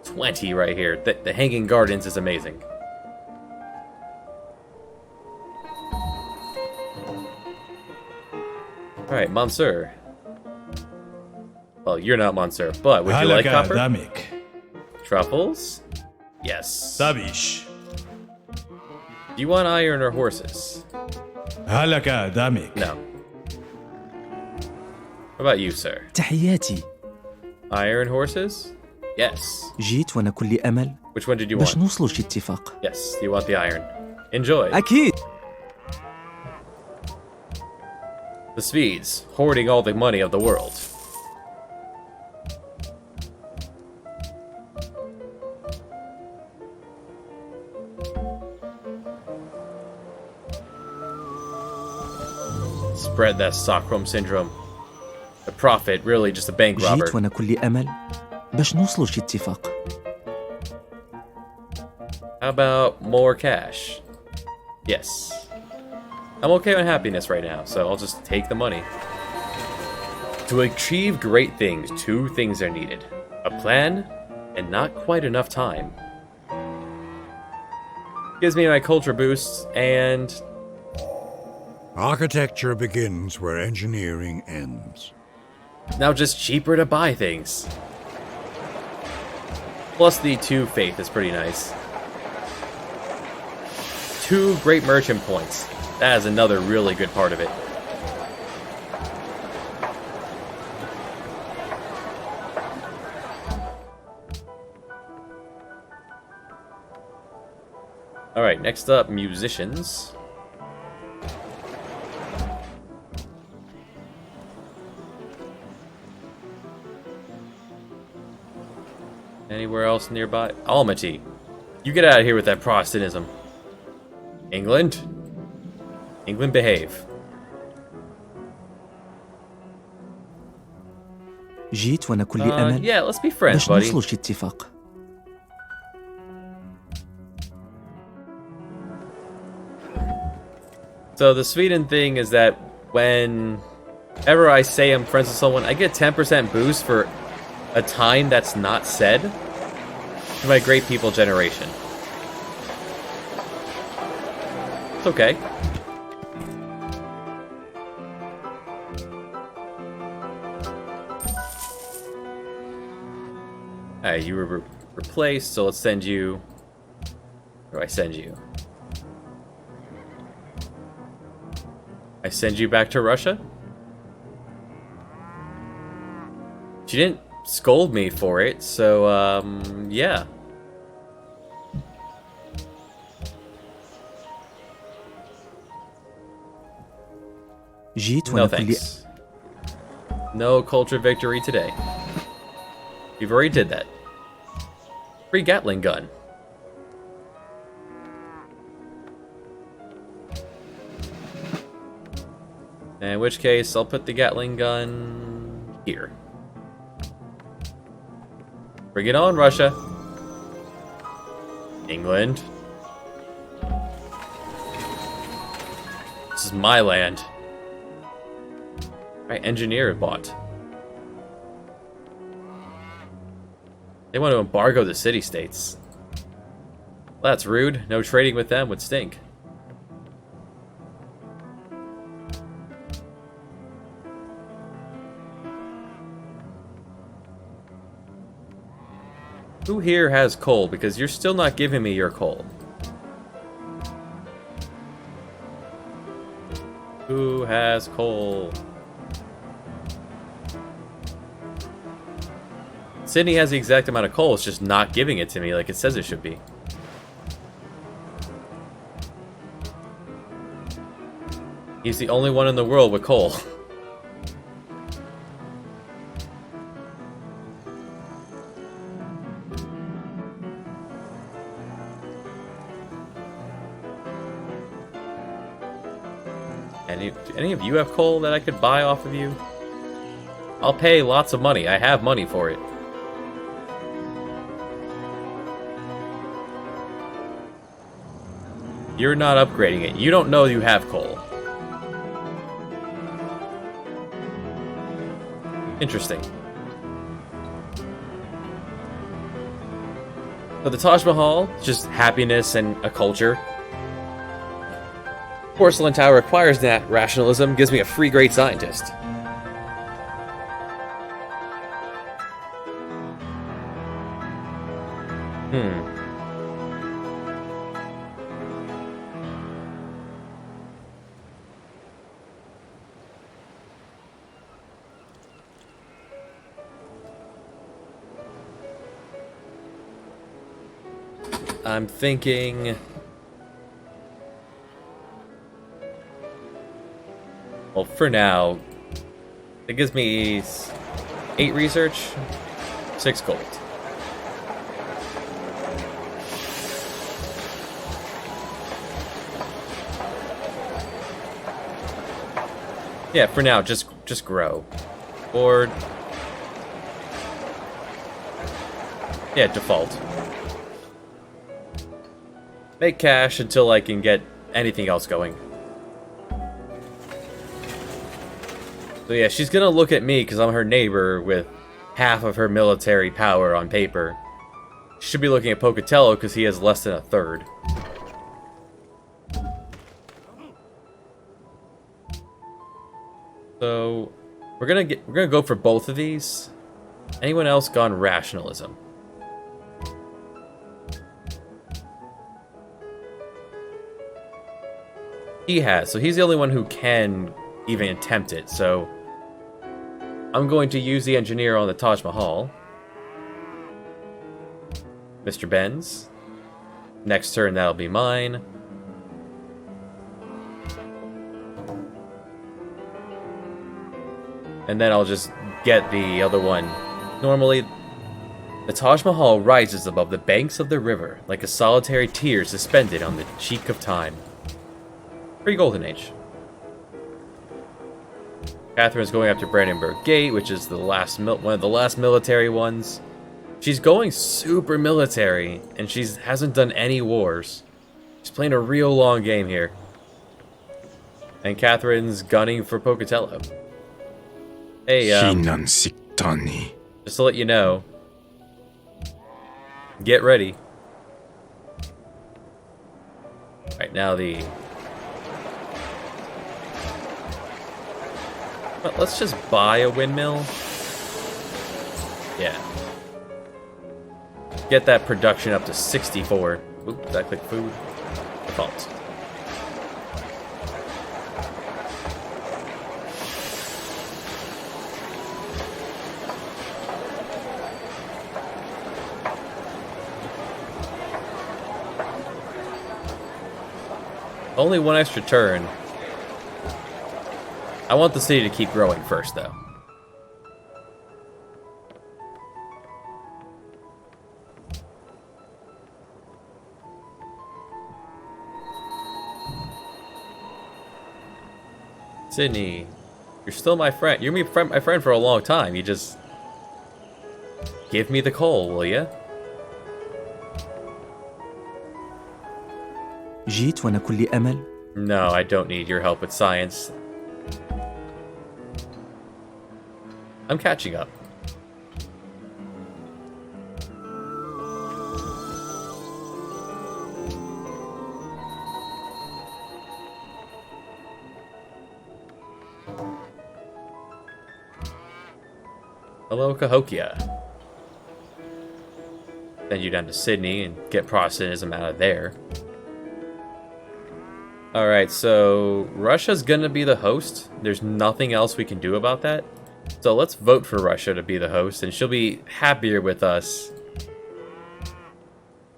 20 right here. The Hanging Gardens is amazing. Alright, Monsieur. Well, you're not Monsieur, but would you like Halaka copper? Damik. Truffles? Yes. Do Tabish. you want iron or horses? Halaka Damik. No. What about you, sir? تحياتي. Iron horses? Yes. جيت وأنا كل أمل Which one did you باش want? نوصلوا لشي اتفاق. Yes, you want the iron. Enjoy. أكيد. The Swedes, hoarding all the money of the world. Spread that Stockholm syndrome. The prophet, really just a bank robber. جيت وأنا كل أمل باش نوصلوا لشي اتفاق. How about more cash? Yes. I'm okay on happiness right now, so I'll just take the money. To achieve great things, 2 things are needed. A plan, and not quite enough time. Gives me my culture boosts, and... Architecture begins where engineering ends. now just cheaper to buy things. Plus the 2 faith is pretty nice. 2 great merchant points. That is another really good part of it. Alright, next up, musicians. Anywhere else nearby? Almaty. You get out of here with that Protestantism. England? England, behave. جيت وأنا كل أمل Yeah, let's be friends, باش buddy. نوصلوا لشي اتفاق. So the Sweden thing is that whenever I say I'm friends with someone, I get 10% boost for a time that's not said to my great people generation. It's okay. Alright, you were replaced, so let's send you... Where do I send you? I send you back to Russia? She didn't scold me for it, so, yeah. جيت No وأنا كل thanks. No culture victory today. We've already did that. Free Gatling gun. In which case, I'll put the Gatling gun here. Bring it on, Russia. England. This is my land. Alright, engineer bought. They want to embargo the city-states. Well, that's rude. No trading with them would stink. Who here has coal? Because you're still not giving me your coal. Who has coal? Sydney has the exact amount of coal, it's just not giving it to me like it says it should be. He's the only one in the world with coal. Any of you have coal that I could buy off of you? I'll pay lots of money. I have money for it. You're not upgrading it. You don't know you have coal. Interesting. So the Taj Mahal, just happiness and a culture. Porcelain Tower requires that rationalism, gives me a free great scientist. I'm thinking... Well, for now, it gives me 8 research, 6 gold. Yeah, for now, just grow. Or... yeah, default. Make cash until I can get anything else going. So yeah, she's gonna look at me because I'm her neighbor with half of her military power on paper. She should be looking at Pocatello because he has less than a third. So we're gonna go for both of these. Anyone else gone rationalism? He has, so he's the only one who can even attempt it, so I'm going to use the engineer on the Taj Mahal. Mr. Benz. Next turn, that'll be mine. And then I'll just get the other one. Normally, the Taj Mahal rises above the banks of the river, like a solitary tear suspended on the cheek of time. Pre-Golden Age. Catherine's going after Brandenburg Gate, which is the last one of the last military ones. She's going super military, and she hasn't done any wars. She's playing a real long game here. And Catherine's gunning for Pocatello. Hey, just to let you know, get ready. Right now Well, let's just buy a windmill. Yeah. Get that production up to 64. Oops, did I click food? Default. Only one extra turn. I want the city to keep growing first, though. Sydney, you're still my friend. You're my friend for a long time. You just Give me the coal, will ya? جيت وأنا كلي أمل. No, I don't need your help with science. I'm catching up. Hello, Cahokia. Send you down to Sydney and get Protestantism out of there. Alright, so Russia's gonna be the host. There's nothing else we can do about that. So let's vote for Russia to be the host, and she'll be happier with us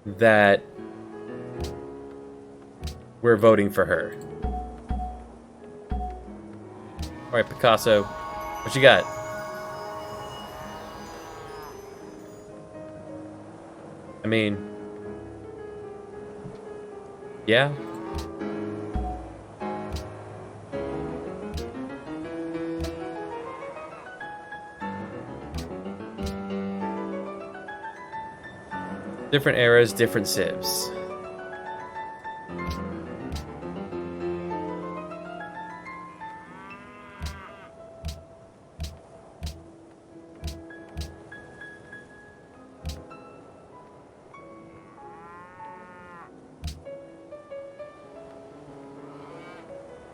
that we're voting for her. Alright, Picasso, what you got? I mean, yeah. Different eras, different civs.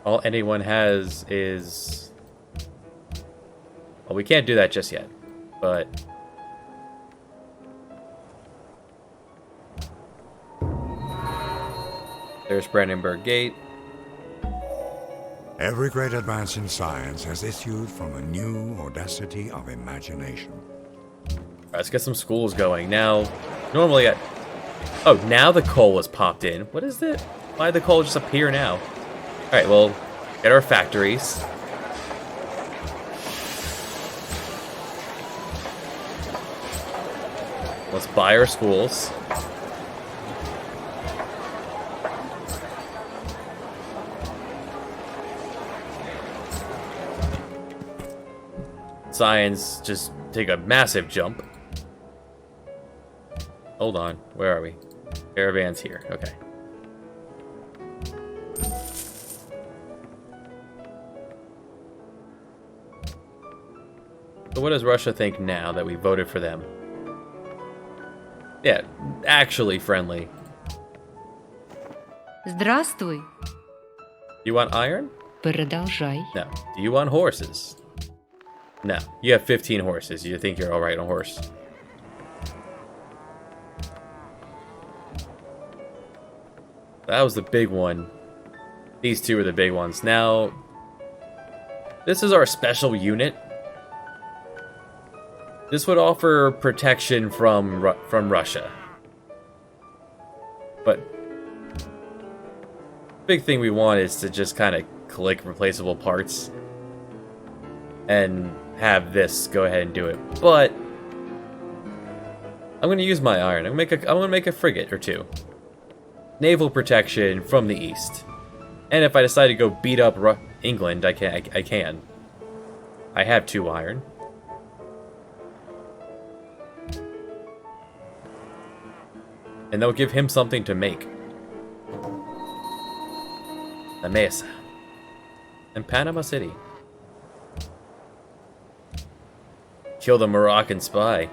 All anyone has is... Well, we can't do that just yet, but... There's Brandenburg Gate. Every great advance in science has issued from a new audacity of imagination. Alright, let's get some schools going. Now, normally I... Oh, now the coal has popped in. What is it? Why did the coal just appear now? Alright, well, get our factories. Let's buy our schools. Science just take a massive jump. Hold on, where are we? Caravans here, okay. So what does Russia think now that we voted for them? Yeah, actually friendly. Здравствуй. You want iron? Продолжай. No. Do you want horses? No. You have 15 horses. You think you're alright on horse. That was the big one. These two are the big ones. Now, this is our special unit. This would offer protection from Russia. But big thing we want is to just kind of click replaceable parts and have this go ahead and do it. But I'm gonna use my iron. I'm gonna make a frigate or two. Naval protection from the east. And if I decide to go beat up England, I can. I have 2 iron. And that'll give him something to make. La Mesa. And Panama City. Kill the Moroccan spy.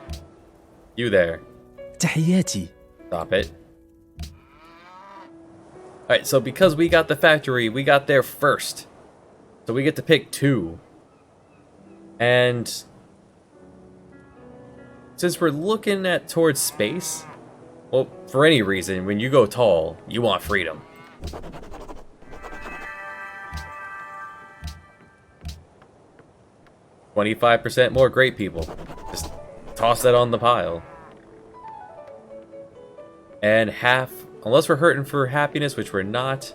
You there. تحياتي. Stop it. Alright, so because we got the factory, we got there first. So we get to pick 2. And since we're looking towards space, well, for any reason, when you go tall, you want freedom. $25% more great people. Just toss that on the pile. And half, unless we're hurting for happiness, which we're not,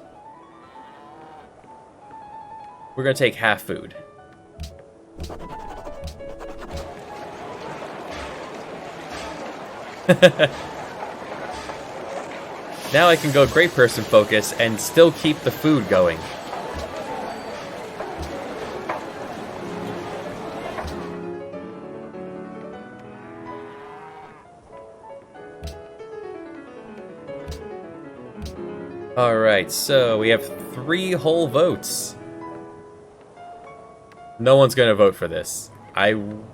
we're gonna take half food. Now I can go great person focus and still keep the food going. Alright, so we have 3 whole votes. No one's gonna vote for this. I'm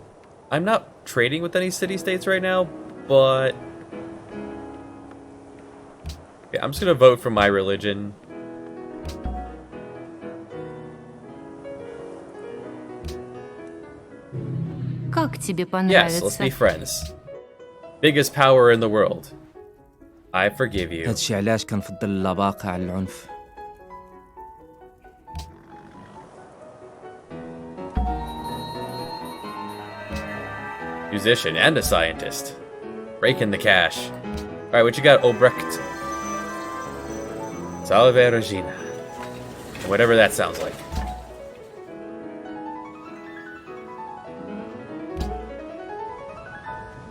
not trading with any city-states right now, but... yeah, I'm just gonna vote for my religion. Как тебе Yes, let's понравится? be friends. Biggest power in the world. I forgive you. هادشي علاش كنفضل اللباقة على العنف. Musician and a scientist. Raking the cash. Alright, what you got, Obrecht? Salve Regina. Whatever that sounds like.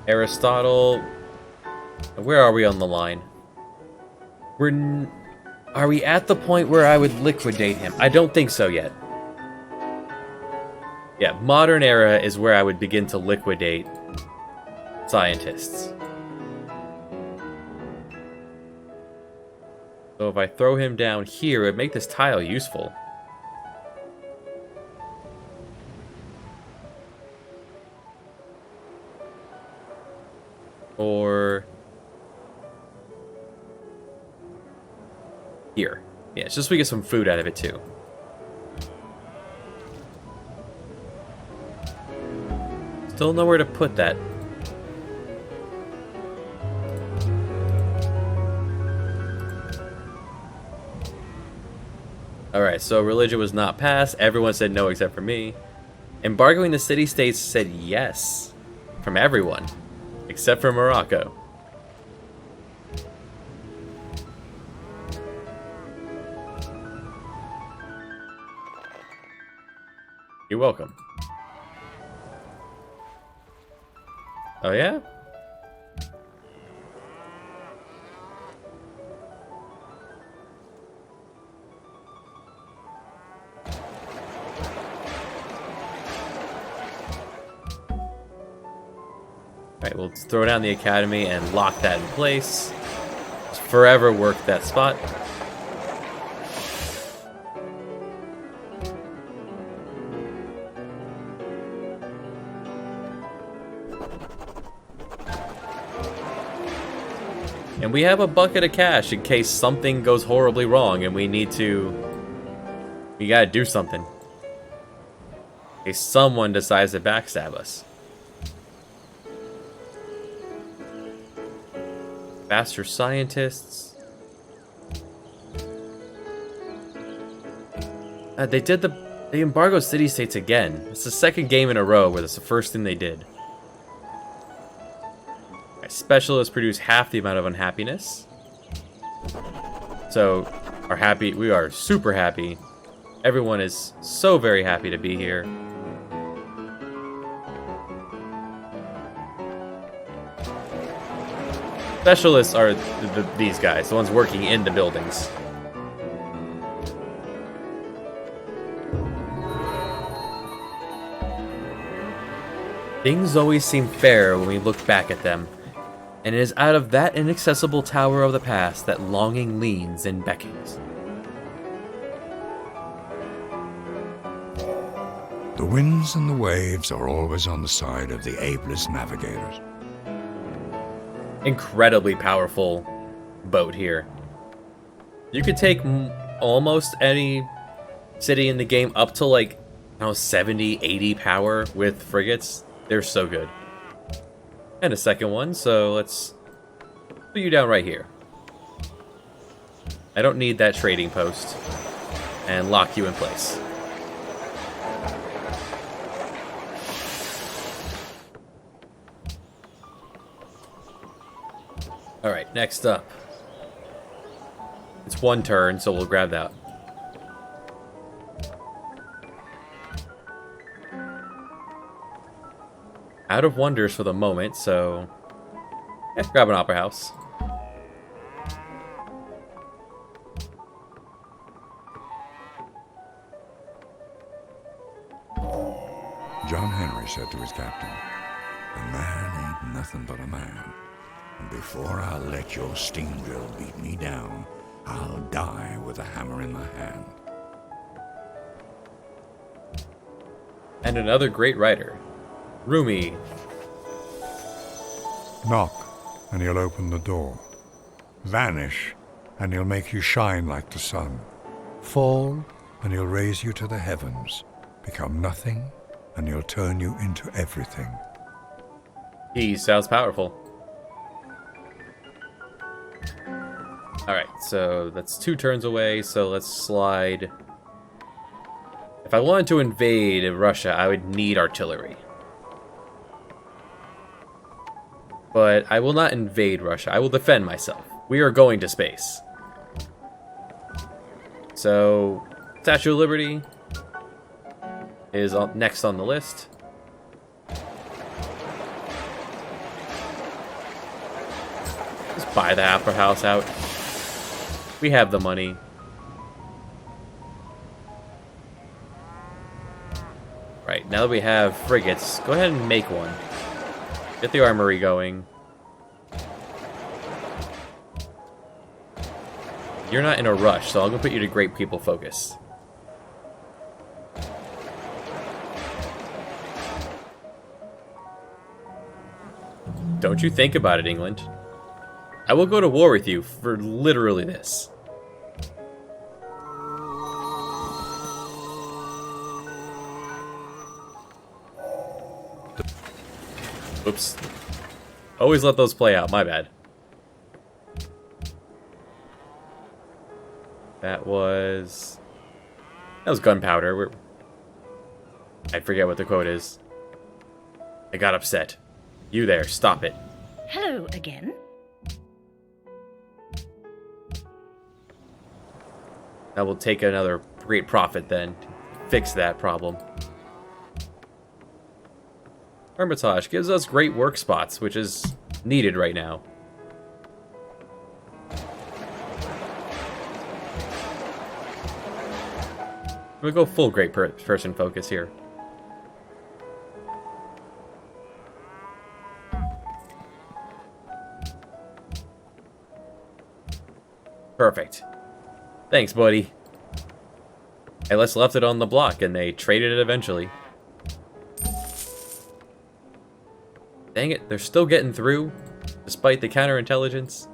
Aristotle. Where are we on the line? Are we at the point where I would liquidate him? I don't think so yet. Yeah, modern era is where I would begin to liquidate scientists. So if I throw him down here, it would make this tile useful. Or... here. Yeah, it's just so we get some food out of it too. Still nowhere to put that. Alright, so religion was not passed. Everyone said no except for me. Embargoing the city-states said yes. From everyone. Except for Morocco. You're welcome. Oh yeah? Alright, we'll throw down the academy and lock that in place. Just forever work that spot. And we have a bucket of cash in case something goes horribly wrong and we gotta do something. In case someone decides to backstab us. Faster scientists. They embargoed city-states again. It's the second game in a row where that's the first thing they did. Specialists produce half the amount of unhappiness. So, we are super happy. Everyone is so very happy to be here. Specialists are these guys, the ones working in the buildings. Things always seem fair when we look back at them. And it is out of that inaccessible tower of the past that longing leans and beckons. The winds and the waves are always on the side of the ablest navigators. Incredibly powerful boat here. You could take almost any city in the game up to like, I don't know, 70, 80 power with frigates. They're so good. And a second one, so let's put you down right here. I don't need that trading post. And lock you in place. Alright, next up. It's one turn, so we'll grab that. Out of wonders for the moment, so... yeah, grab an opera house. John Henry said to his captain, "A man ain't nothing but a man. And before I let your steam drill beat me down, I'll die with a hammer in my hand. And another great writer, Rumi. Knock, and he'll open the door. Vanish, and he'll make you shine like the sun. Fall, and he'll raise you to the heavens. Become nothing, and he'll turn you into everything. He sounds powerful. Alright, so that's 2 turns away, so let's slide. If I wanted to invade Russia, I would need artillery. But I will not invade Russia. I will defend myself. We are going to space. So, Statue of Liberty is next on the list. Just buy the Opera House out. We have the money. Right, now that we have frigates, go ahead and make one. Get the armory going. You're not in a rush, so I'm gonna put you to Great People Focus. Don't you think about it, England. I will go to war with you for literally this. Oops. Always let those play out, my bad. That was gunpowder. I forget what the quote is. I got upset. You there, stop it. Hello again. That will take another great profit then to fix that problem. Hermitage gives us great work spots, which is needed right now. We'll go full great person focus here. Perfect. Thanks, buddy. Hey, let's left it on the block, and they traded it eventually. Dang it, they're still getting through, despite the counterintelligence.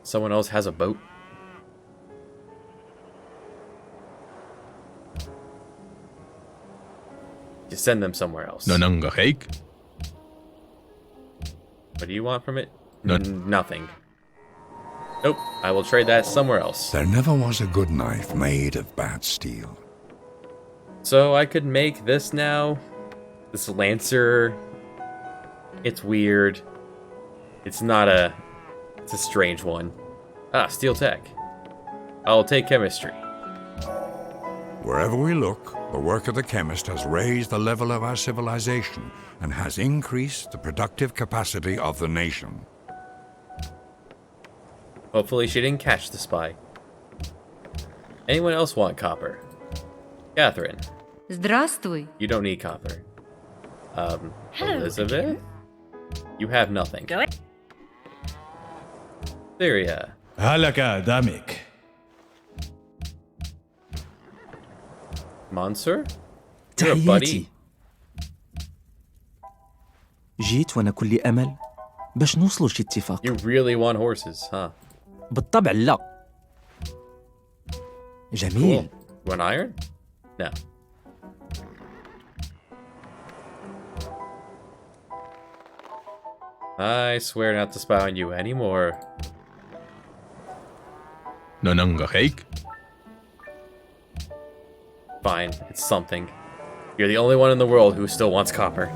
Someone else has a boat. You send them somewhere else. Nanangahake? What do you want from it? None. Nothing. Nope, I will trade that somewhere else. There never was a good knife made of bad steel. So I could make this now. This Lancer. It's weird. It's not a... It's a strange one. Ah, steel tech. I'll take chemistry. Wherever we look, the work of the chemist has raised the level of our civilization and has increased the productive capacity of the nation. Hopefully she didn't catch the spy. Anyone else want copper? Catherine, Здравствуй. you don't need copper. Hello Elizabeth? again. You have nothing. Go ahead. Syria. Halaka damik. Monsieur? You're a buddy? تحياتي. جيت وانا كل امل باش نوصلوا لشي اتفاق. You really want horses, huh? بالطبع لا. جميل. You want iron? No. I swear not to spy on you anymore. Nanangahake? Fine, it's something. You're the only one in the world who still wants copper.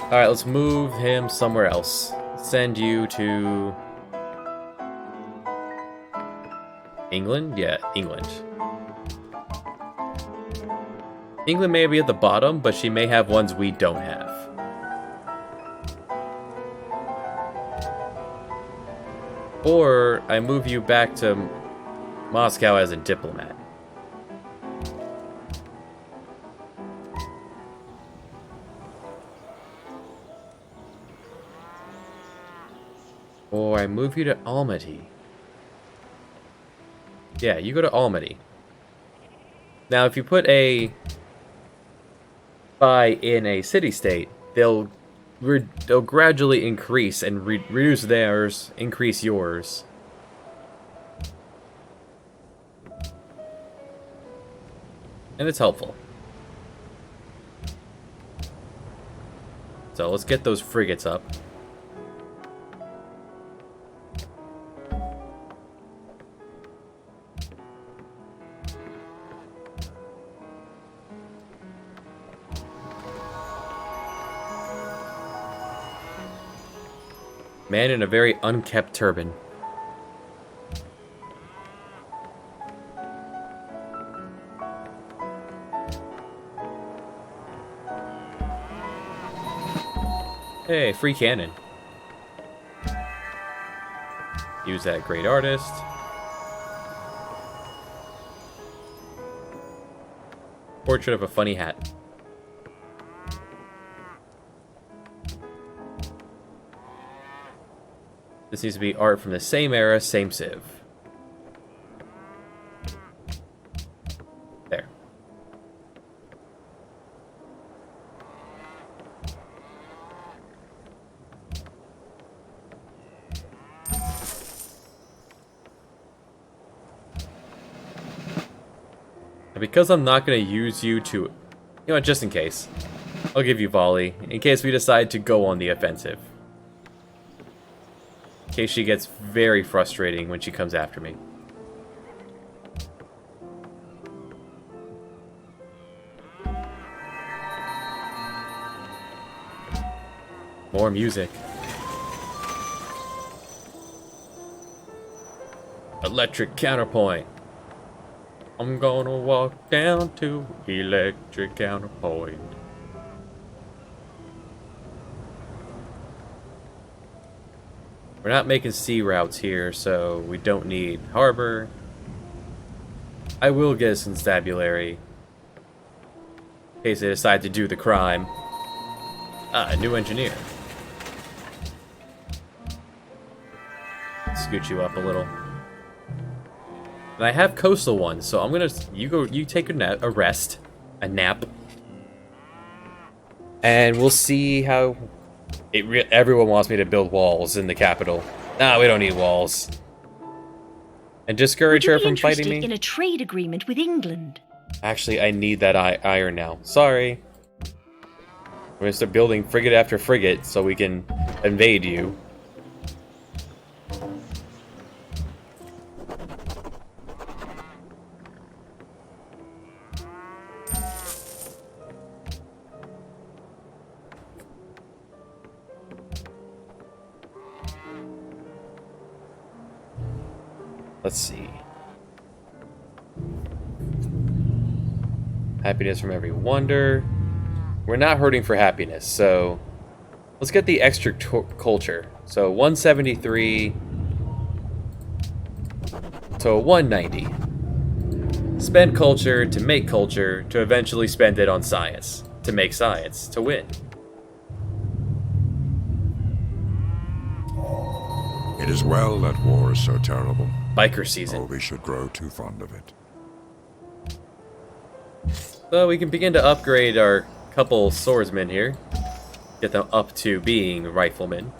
Alright, let's move him somewhere else. Send you to... England? Yeah, England. England may be at the bottom, but she may have ones we don't have. Or I move you back to Moscow as a diplomat. Or I move you to Almaty. Yeah, you go to Almaty. Now, if you put a spy in a city-state, they'll gradually increase and reduce theirs, increase yours. And it's helpful. So let's get those frigates up. Man in a very unkept turban. Hey, free cannon. Use that great artist. Portrait of a funny hat. This needs to be art from the same era, same civ. There. And because I'm not going to use you to... You know what, just in case. I'll give you volley, in case we decide to go on the offensive. In case she gets very frustrating when she comes after me. More music. Electric counterpoint. I'm gonna walk down to electric counterpoint. We're not making sea routes here, so we don't need harbor. I will get us constabulary. In case they decide to do the crime. Ah, a new engineer. Scoot you up a little. And I have coastal ones, so I'm gonna... You take a rest. A nap. And we'll see how... everyone wants me to build walls in the capital. Nah, we don't need walls. And discourage her from fighting me? In a trade agreement with England? Actually, I need that iron now. Sorry. We're gonna start building frigate after frigate so we can invade you. Let's see. Happiness from every wonder. We're not hurting for happiness, so let's get the extra culture. So 173 to 190. Spend culture to make culture to eventually spend it on science. To make science. To win. It is well that war is so terrible. Biker season. Oh, we should grow too fond of it. So we can begin to upgrade our couple swordsmen here. Get them up to being riflemen.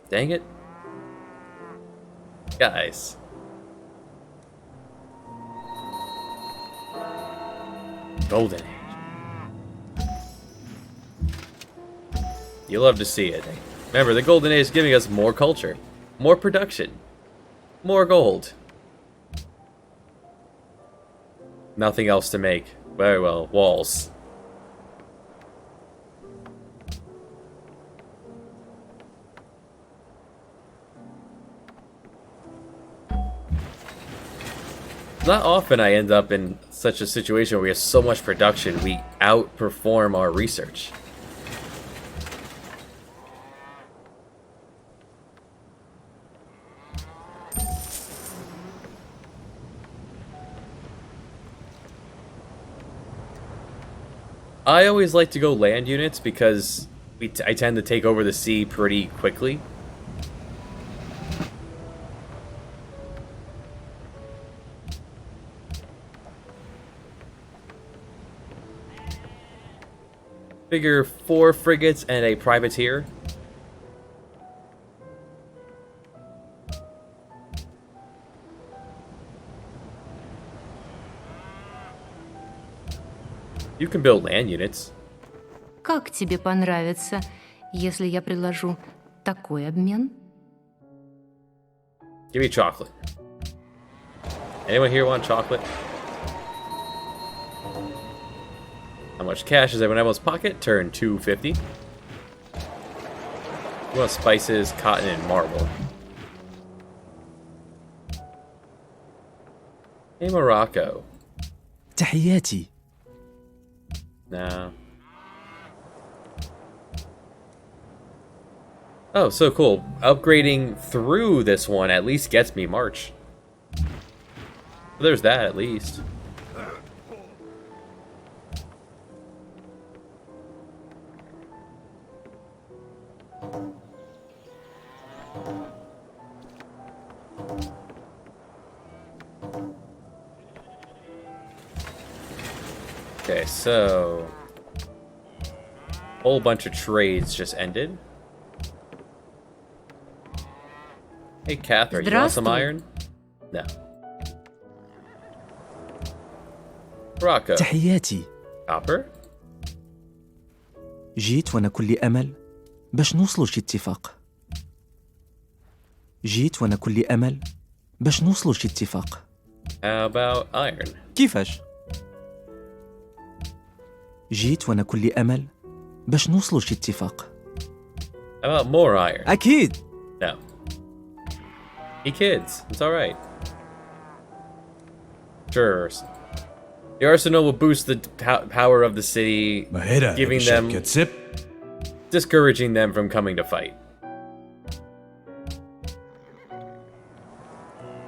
Dang it. Guys. Golden Age. You love to see it. Remember, the Golden Age is giving us more culture, more production, more gold. Nothing else to make. Very well, walls. Not often I end up in such a situation where we have so much production, we outperform our research. I always like to go land units because I tend to take over the sea pretty quickly. Figure 4 frigates and a privateer. You can build land units. Как тебе понравится, если я предложу такой обмен? Give me chocolate. Anyone here want chocolate? How much cash is everyone else's pocket? Turn 250. You want spices, cotton, and marble. Hey, Morocco. تحياتي. No. Oh, so cool. Upgrading through this one at least gets me March. Well, there's that at least. Okay, so whole bunch of trades just ended. Hey, Catherine, you want some Здравствуй. iron? No. Morocco. تحياتي. Copper? جيت وانا كل امل باش نوصلوا لشي اتفاق. جيت وانا كل امل باش نوصلوا لشي اتفاق. How about iron? كيفاش؟ جيت وانا كل امل باش نوصلوا لشي اتفاق. How about more iron? اكيد. No. Hey kids, it's alright. Sure. The arsenal will boost the power of the city, مهرة giving them, كتسب. discouraging them from coming to fight.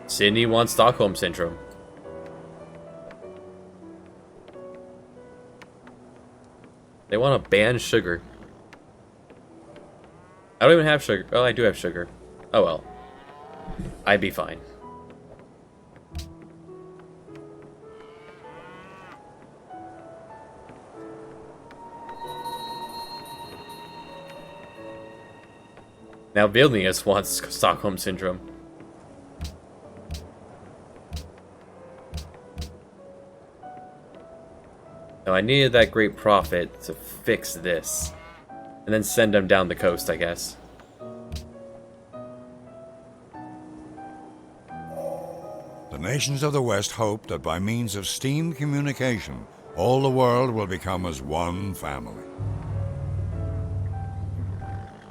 Sydney wants Stockholm Syndrome. They want to ban sugar. I don't even have sugar. Oh, I do have sugar. Oh well. I'd be fine. Now Vilnius wants Stockholm Syndrome. Now I needed that great prophet to fix this. And then send them down the coast, I guess. The nations of the West hope that by means of steam communication, all the world will become as one family.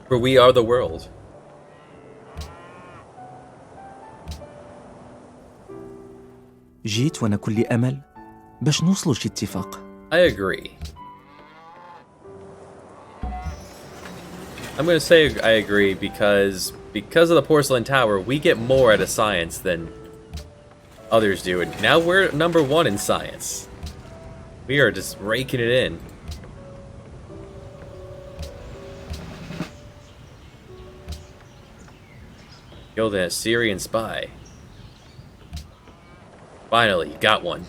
For we are the world. جيت وانا كل امل باش نوصلوا لشي اتفاق. I agree. I'm gonna say I agree because of the porcelain tower, we get more out of science than others do, and now we're number 1 in science. We are just raking it in. Killed an Assyrian spy. Finally, got one.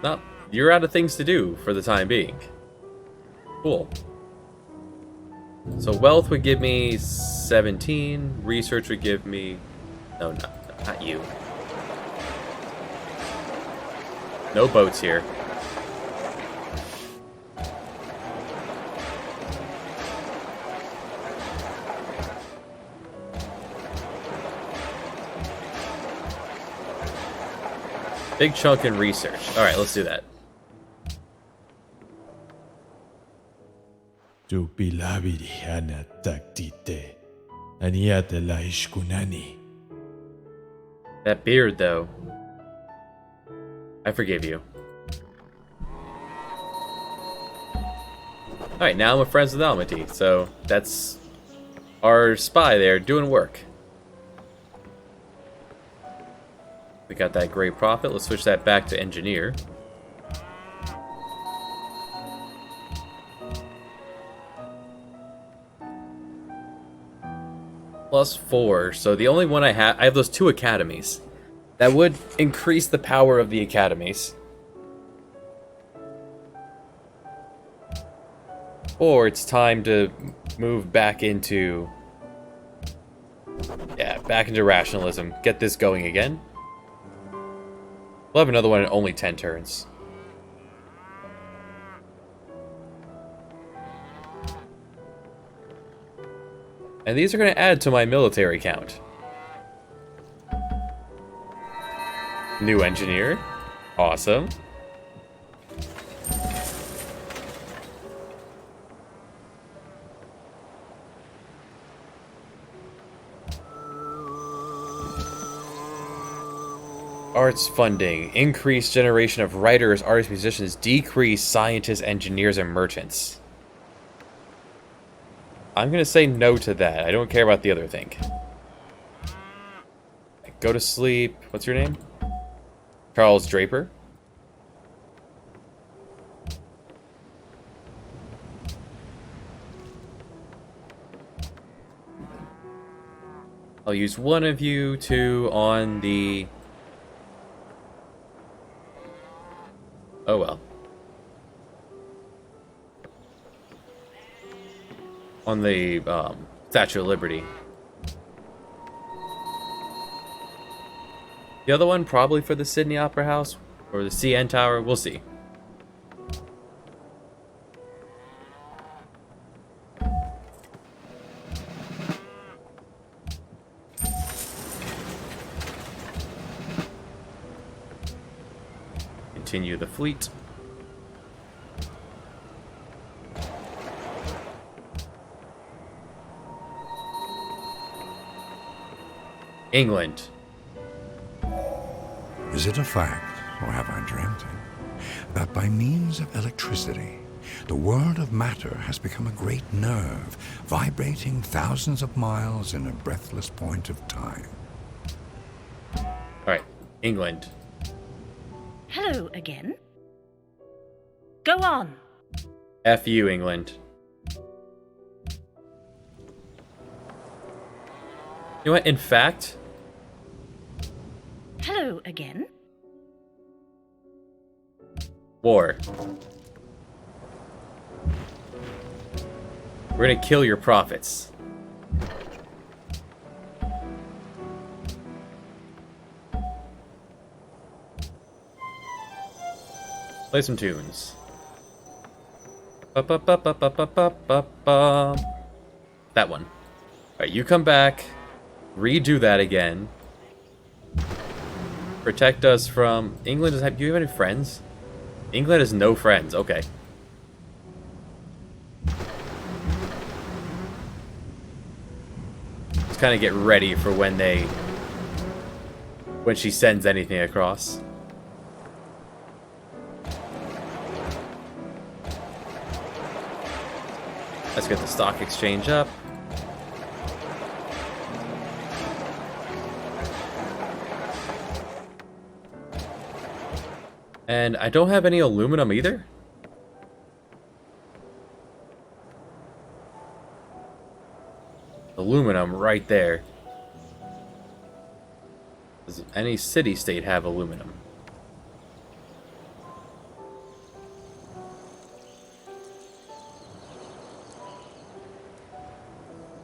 No, you're out of things to do for the time being. Cool. So wealth would give me 17. Research would give me... No, not you. No boats here. Big chunk in research. Alright, let's do that. Tu pilabiri ana taktite. Aniate la ishkunani. That beard, though. I forgive you. Alright, now I'm friends with Almaty, so that's our spy there doing work. We got that great profit. Let's switch that back to engineer. +4. So the only one I have those 2 academies. That would increase the power of the academies. Or it's time to move back into... Yeah, back into rationalism. Get this going again. We'll have another one in only 10 turns. And these are going to add to my military count. New engineer. Awesome. Arts funding. Increase generation of writers, artists, musicians. Decrease scientists, engineers, and merchants. I'm going to say no to that. I don't care about the other thing. Go to sleep. What's your name? Charles Draper. I'll use one of you two on the... Oh well. On the Statue of Liberty. The other one probably for the Sydney Opera House or the CN Tower. We'll see. Continue the fleet. England. Is it a fact, or have I dreamt it, that by means of electricity, the world of matter has become a great nerve, vibrating thousands of miles in a breathless point of time? Alright, England. Hello again. Go on. F you, England. You know what, in fact... Hello again. War. We're gonna kill your prophets. Play some tunes. Ba-ba-ba-ba-ba-ba-ba-ba. That one. Alright, you come back. Redo that again. Protect us from... England does have... Do you have any friends? England has no friends. Okay. Just kind of get ready for when they... When she sends anything across. Let's get the stock exchange up. And I don't have any aluminum either. Aluminum right there. Does any city-state have aluminum?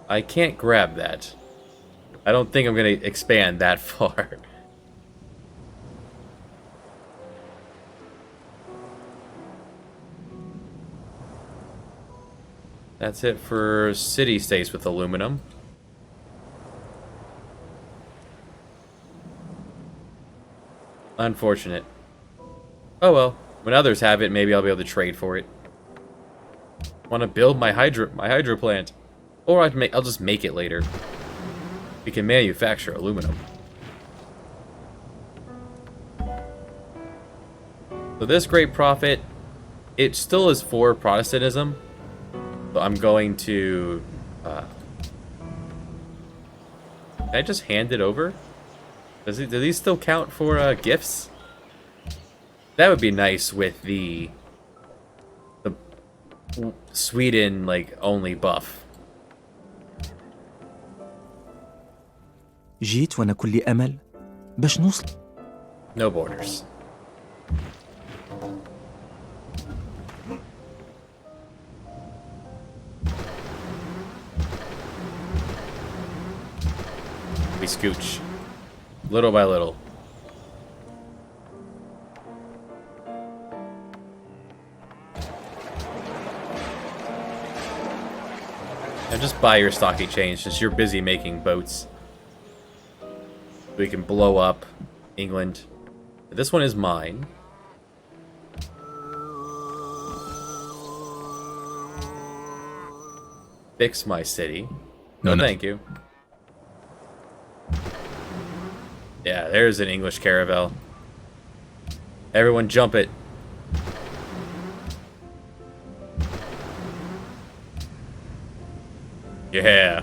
I can't grab that. I don't think I'm going to expand that far. That's it for city-states with aluminum. Unfortunate. Oh well. When others have it, maybe I'll be able to trade for it. Want to build my hydro plant. Or I'll just make it later. We can manufacture aluminum. So this great profit, it still is for Protestantism. So I'm going to... Can I just hand it over? Do these still count for gifts? That would be nice with the Sweden like only buff. جيت وأنا كلي أمل باش نوصل. No borders. We scooch. Little by little. Now just buy your stock exchange since you're busy making boats. We can blow up England. This one is mine. Fix my city. No, thank you. Yeah, there's an English caravel. Everyone jump it. Yeah.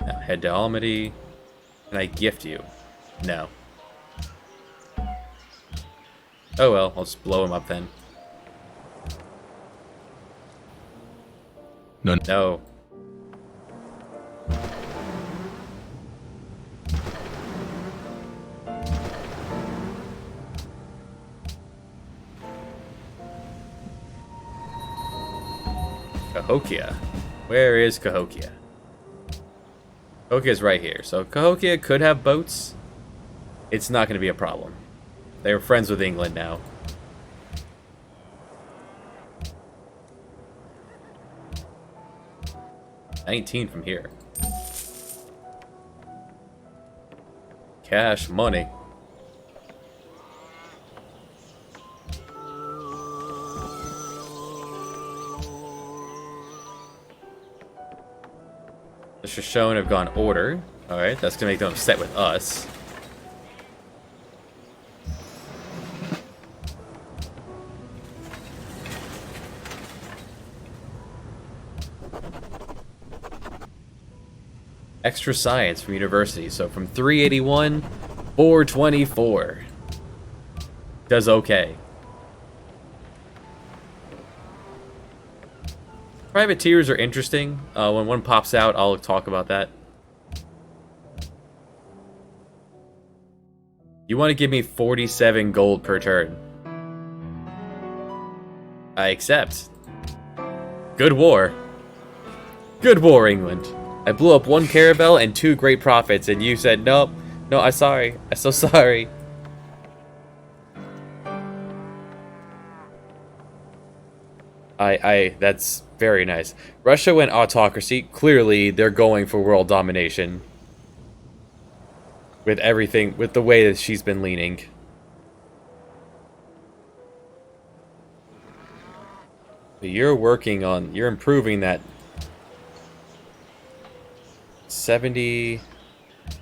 Now head to Almaty. Can I gift you? No. Oh well, I'll just blow him up then. No. No. Cahokia. Where is Cahokia? Cahokia's right here. So Cahokia could have boats. It's not going to be a problem. They're friends with England now. $19 from here. Cash money. The Shoshone have gone order. Alright, that's gonna make them upset with us. Extra science from university, so from 381, 424. Does okay. Privateers are interesting. When one pops out, I'll talk about that. You want to give me 47 gold per turn? I accept. Good war. Good war, England. I blew up 1 caravel and 2 great profits, and you said, nope, no, I'm sorry. I'm so sorry. That's very nice. Russia went autocracy. Clearly, they're going for world domination. With everything, with the way that she's been leaning. But you're improving that 70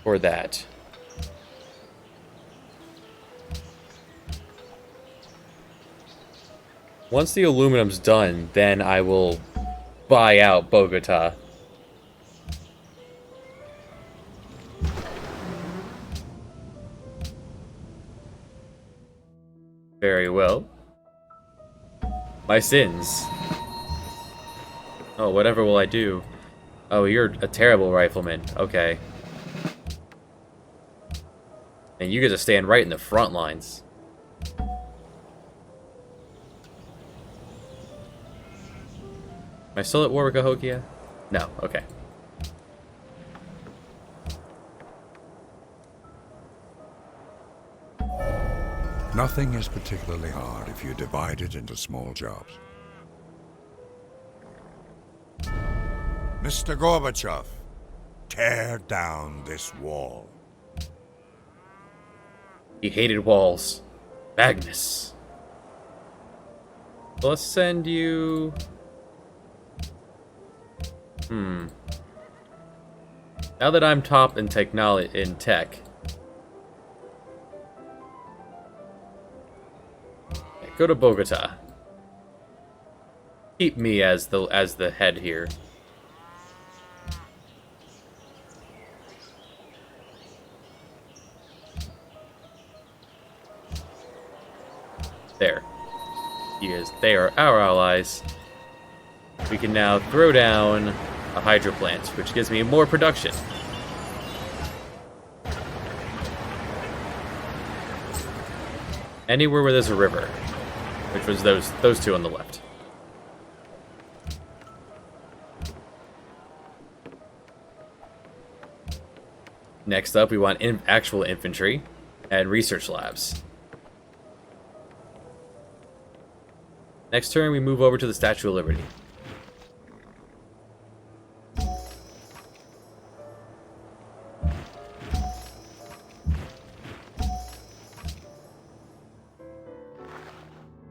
for that. Once the aluminum's done, then I will buy out Bogota. Very well. My sins. Oh, whatever will I do? Oh, you're a terrible rifleman. Okay. And you get to stand right in the front lines. Am I still at war with Cahokia? No, okay. Nothing is particularly hard if you divide it into small jobs. Mr. Gorbachev, tear down this wall. He hated walls. Magnus. Let's send you... Now that I'm top in technology, in tech, go to Bogota. Keep me as the head here. They are our allies. We can now throw down a hydro plant, which gives me more production. Anywhere where there's a river, which was those two on the left. Next up, we want actual infantry and research labs. Next turn, we move over to the Statue of Liberty.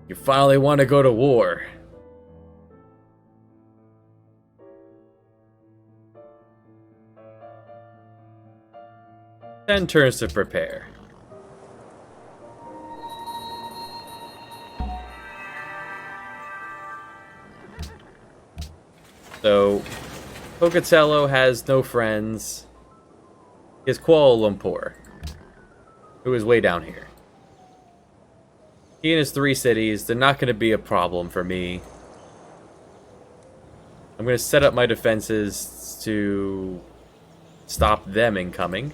You finally want to go to war. Ten turns to prepare. So, Pocatello has no friends. He has Kuala Lumpur, who is way down here. He and his 3 cities, they're not going to be a problem for me. I'm going to set up my defenses to stop them incoming.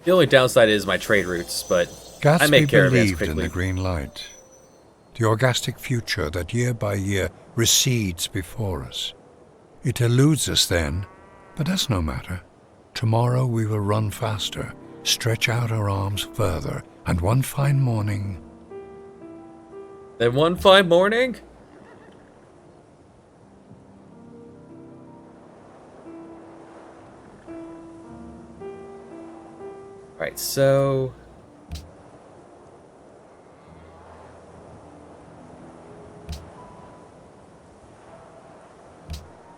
The only downside is my trade routes, but I make Gatsby caravans believed in quickly. the green light, the orgastic future that year by year recedes before us. It eludes us then, but that's no matter. Tomorrow we will run faster, stretch out our arms further, and one fine morning... Then one fine morning? Alright, so...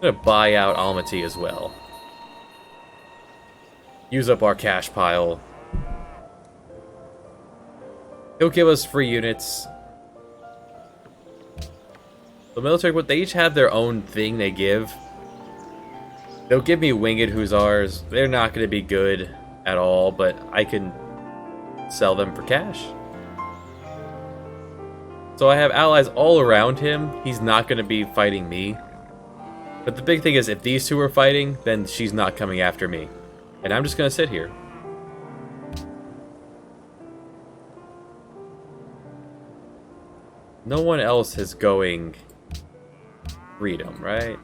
I'm gonna buy out Almaty as well. Use up our cash pile. He'll give us free units. The military, they each have their own thing they give. They'll give me winged hussars. They're not going to be good at all, but I can sell them for cash. So I have allies all around him. He's not going to be fighting me. But the big thing is, if these two are fighting, then she's not coming after me. And I'm just going to sit here. No one else is going freedom, right?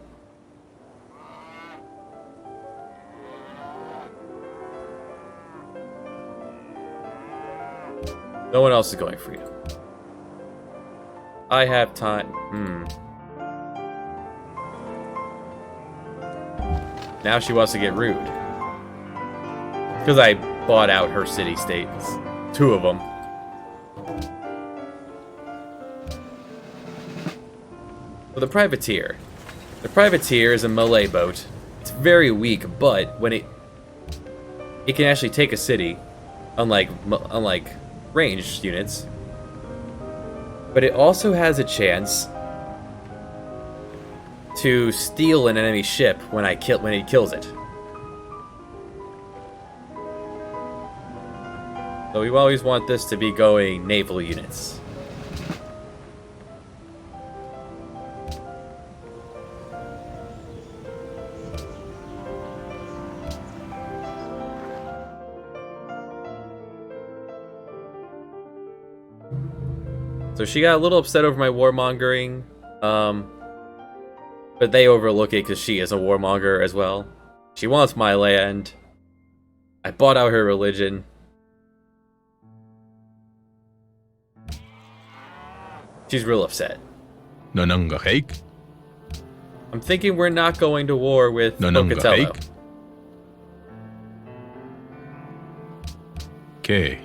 No one else is going freedom. I have time. Now she wants to get rude. Because I bought out her city-states. 2 of them. For the privateer. The privateer is a Malay boat. It's very weak, but when it can actually take a city, unlike ranged units. But it also has a chance to steal an enemy ship when it kills it. So we always want this to be going naval units. So she got a little upset over my warmongering, but they overlook it because she is a warmonger as well. She wants my land. I bought out her religion. She's real upset. Nanangahake? I'm thinking we're not going to war with Pocatello. Okay.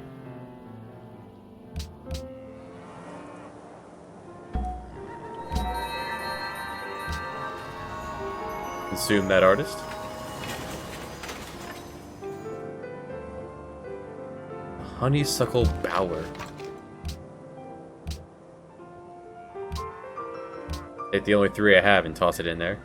Consume that artist. Honeysuckle Bower. Take the only 3 I have and toss it in there.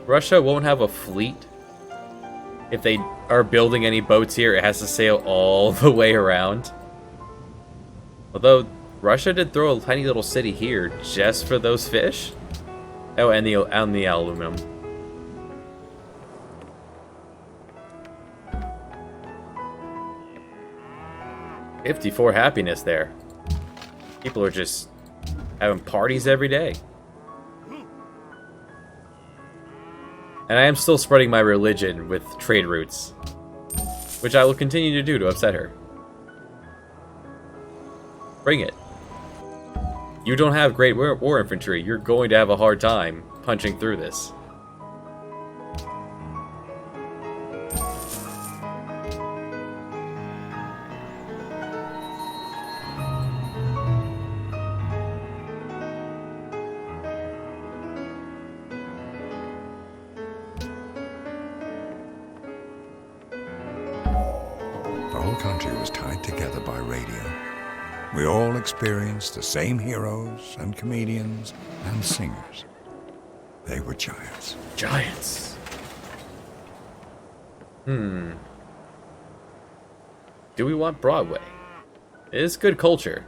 Russia won't have a fleet. If they are building any boats here, it has to sail all the way around. Although, Russia did throw a tiny little city here just for those fish. Oh, and the aluminum. $54 happiness there. People are just having parties every day. And I am still spreading my religion with trade routes, which I will continue to do to upset her. Bring it. You don't have great war infantry. You're going to have a hard time punching through this. The whole country was tied together by radio. We all experienced the same heroes and comedians and singers. They were giants. Giants. Do we want Broadway? It is good culture.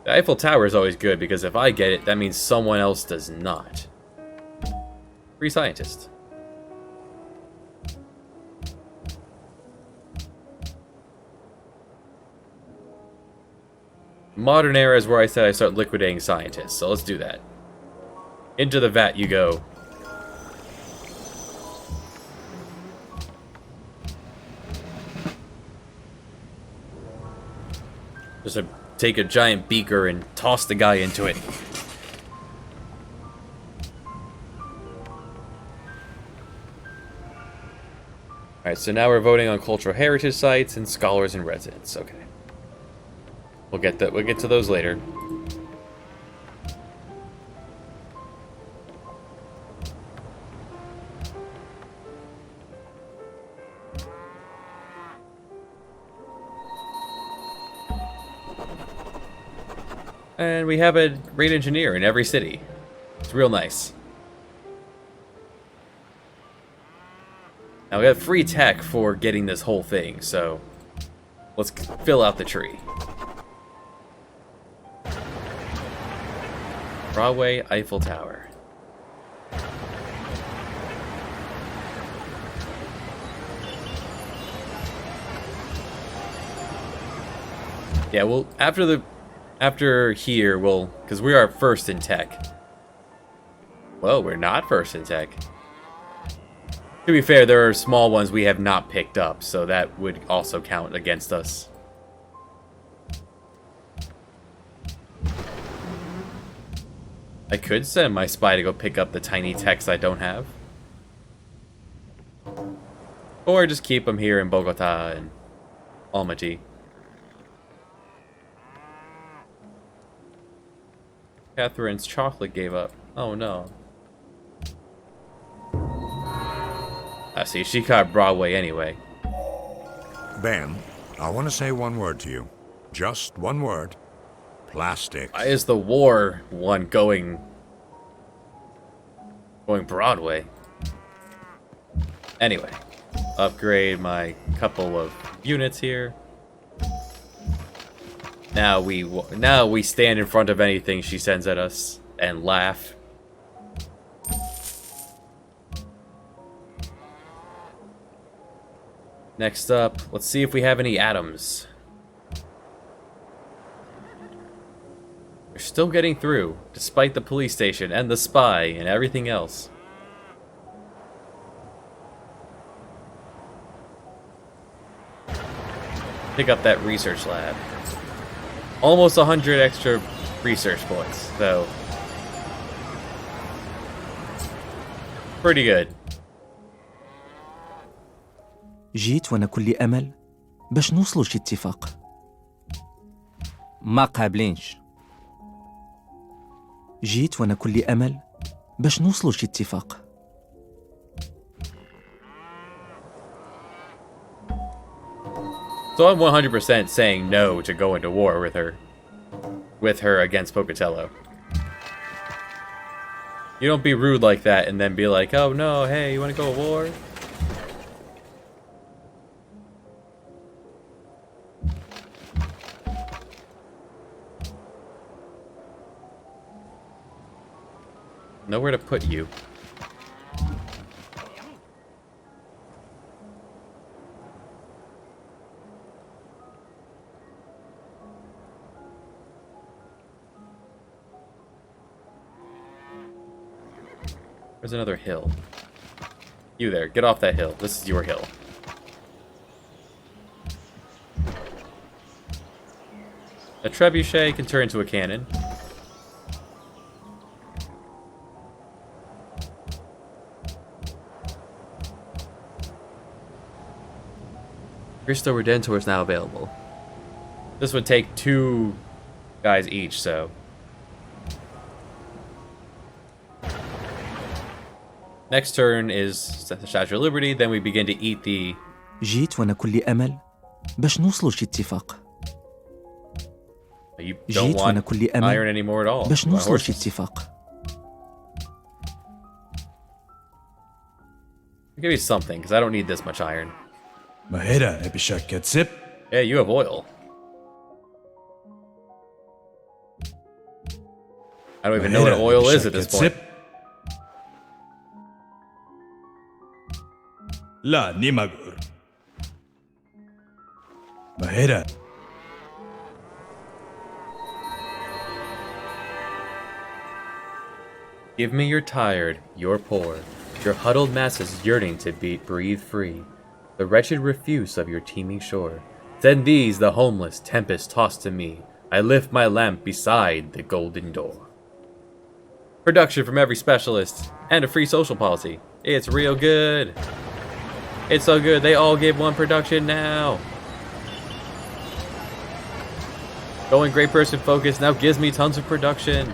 The Eiffel Tower is always good because if I get it, that means someone else does not. Free scientist. Modern era is where I said I start liquidating scientists, so let's do that. Into the vat you go. Just take a giant beaker and toss the guy into it. Alright, so now we're voting on cultural heritage sites and scholars and residents. Okay. We'll get to those later. And we have a great engineer in every city. It's real nice. Now we got free tech for getting this whole thing, so let's fill out the tree. Broadway, Eiffel Tower. Yeah, well, after here, because we are first in tech. Well, we're not first in tech. To be fair, there are small ones we have not picked up, so that would also count against us. I could send my spy to go pick up the tiny techs I don't have. Or just keep them here in Bogota and Almaty. Catherine's chocolate gave up. Oh no. I see, she caught Broadway anyway. Ben, I want to say one word to you. Just one word. Plastics. Why is the war one going Broadway? Anyway, upgrade my couple of units here. Now we stand in front of anything she sends at us and laugh. Next up, let's see if we have any atoms. We're still getting through, despite the police station and the spy and everything else. Pick up that research lab. Almost 100 extra research points, so pretty good. جيت وأنا كلي أمل باش نوصلوا لشي اتفاق. ما قابلينش. جيت وأنا كلي أمل باش نوصلوا لشي اتفاق. So I'm 100% saying no to go into war with her against Pocatello. You don't be rude like that and then be like, oh no, hey, you want to go to war? Nowhere to put you. There's another hill. You there, get off that hill. This is your hill. A trebuchet can turn into a cannon. Cristo Redentor is now available. This would take 2 guys each, so... Next turn is the Statue of Liberty, then we begin to eat the... جيت وأنا كلي أمل باش نوصلوا لشي اتفاق. You don't جيت وأنا want كلي iron أمل anymore at all. باش You want نوصلوا لشي horses. اتفاق. Give me something, because I don't need this much iron. مهيرة نبيشك كتسب. Yeah, you have oil. I don't even know what oil is at this point. لا نيماغور. مهيرة. Give me your tired, your poor, your huddled masses yearning to breathe free, the wretched refuse of your teeming shore. Send these, the homeless, tempest-tossed to me. I lift my lamp beside the golden door. Production from every specialist, and a free social policy. It's real good. It's so good, they all give 1 production now. Going great person focus now gives me tons of production.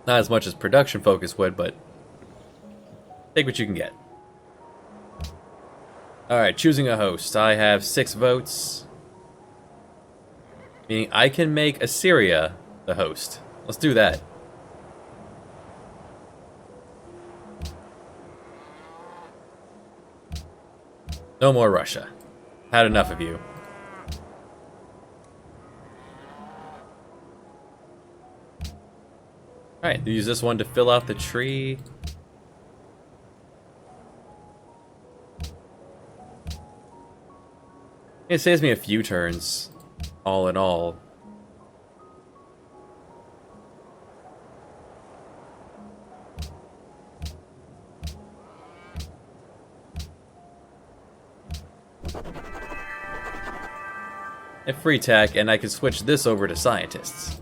Not as much as production focus would, but take what you can get. Alright, choosing a host. I have 6 votes. Meaning I can make Assyria the host. Let's do that. No more Russia. Had enough of you. Alright, use this one to fill out the tree. It saves me a few turns, all in all. And free tech, and I can switch this over to scientists.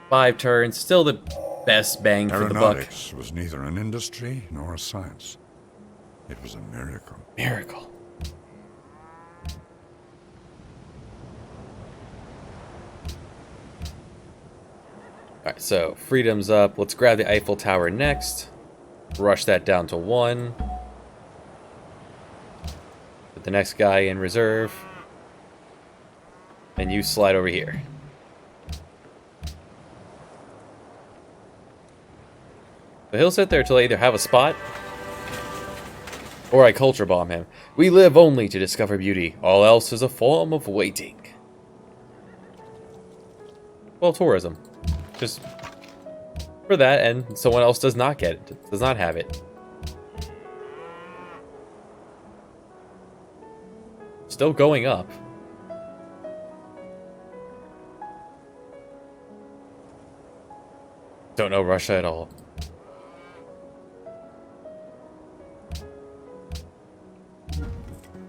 5 turns, still the best bang for the buck. Aeronautics was neither an industry nor a science. It was a miracle. Miracle. Alright, so freedom's up. Let's grab the Eiffel Tower next. Rush that down to 1. Put the next guy in reserve. And you slide over here. But he'll sit there till I either have a spot or I culture bomb him. We live only to discover beauty. All else is a form of waiting. Well, tourism. Just for that, and someone else does not get it. Does not have it. Still going up. Don't know Russia at all.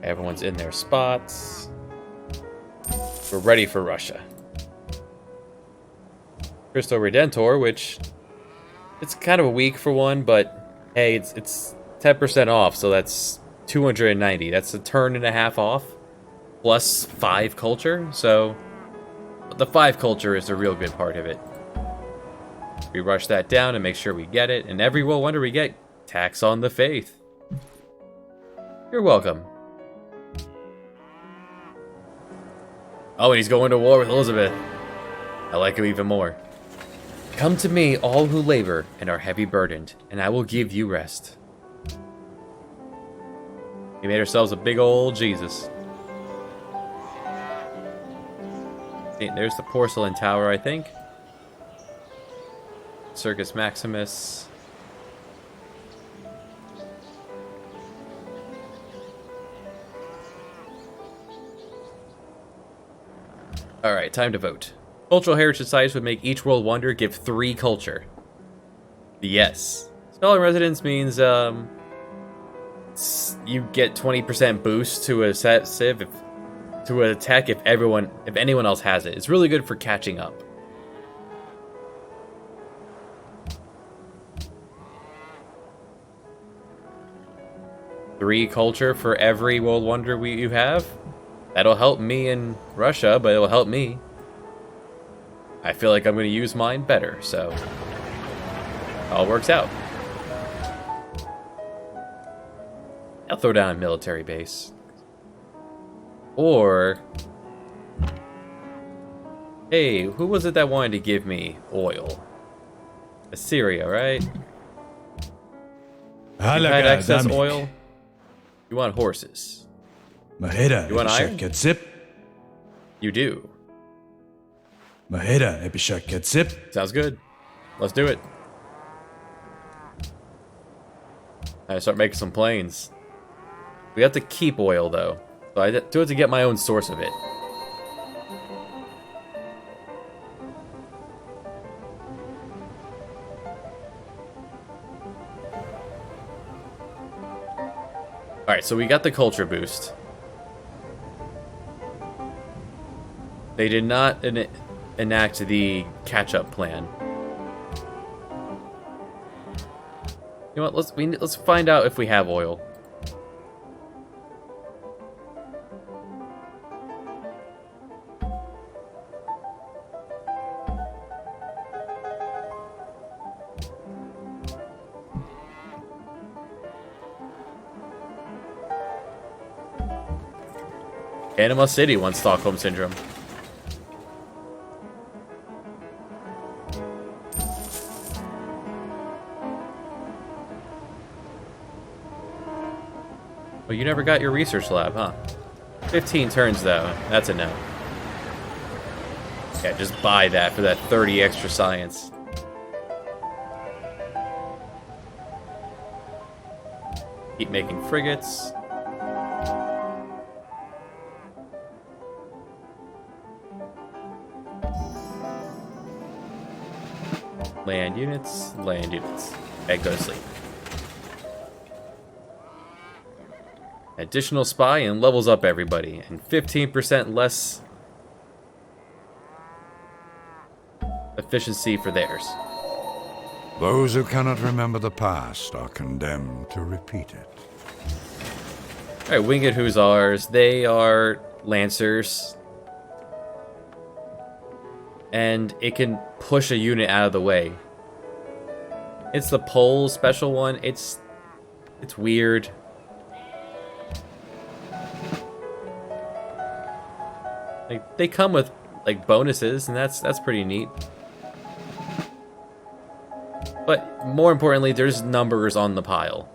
Everyone's in their spots. We're ready for Russia. Crystal Redentor, which it's kind of weak for one, but hey, it's 10% off, so that's 290. That's a turn and a half off, plus 5 culture. So the 5 culture is the real good part of it. We rush that down and make sure we get it, and every World Wonder we get, tax on the faith. You're welcome. Oh, and he's going to war with Elizabeth. I like him even more. Come to me, all who labor and are heavy burdened, and I will give you rest. We made ourselves a big old Jesus. See, there's the porcelain tower, I think. Circus Maximus. Alright, time to vote. Cultural heritage sites would make each world wonder give 3 culture. Yes. Scholar residence means you get 20% boost to a civ to an attack if anyone else has it. It's really good for catching up. Three culture for every world wonder you have. That'll help me in Russia, but it'll help me. I feel like I'm going to use mine better, so it all works out. I'll throw down a military base. Or, hey, who was it that wanted to give me oil? Assyria, right? You had excess oil? You want horses? Mahera, You want iron? Katzip. You do. Mahera, Ebishak Katzip. Sounds good. Let's do it. I start making some planes. We have to keep oil though, so I do it to get my own source of it. Alright, so we got the culture boost. They did not enact the catch-up plan. You know what? Let's find out if we have oil. Panama City wants Stockholm Syndrome. Well, you never got your research lab, huh? 15 turns, though. That's a no. Yeah, just buy that for that 30 extra science. Keep making frigates. Land units, land units. Okay, go to sleep. Additional spy and levels up everybody, and 15% less efficiency for theirs. Those who cannot remember the past are condemned to repeat it. Alright, Winged Hussars, they are Lancers. And it can push a unit out of the way. It's the pole special one. It's weird. Like they come with like bonuses, and that's pretty neat. But more importantly, there's numbers on the pile.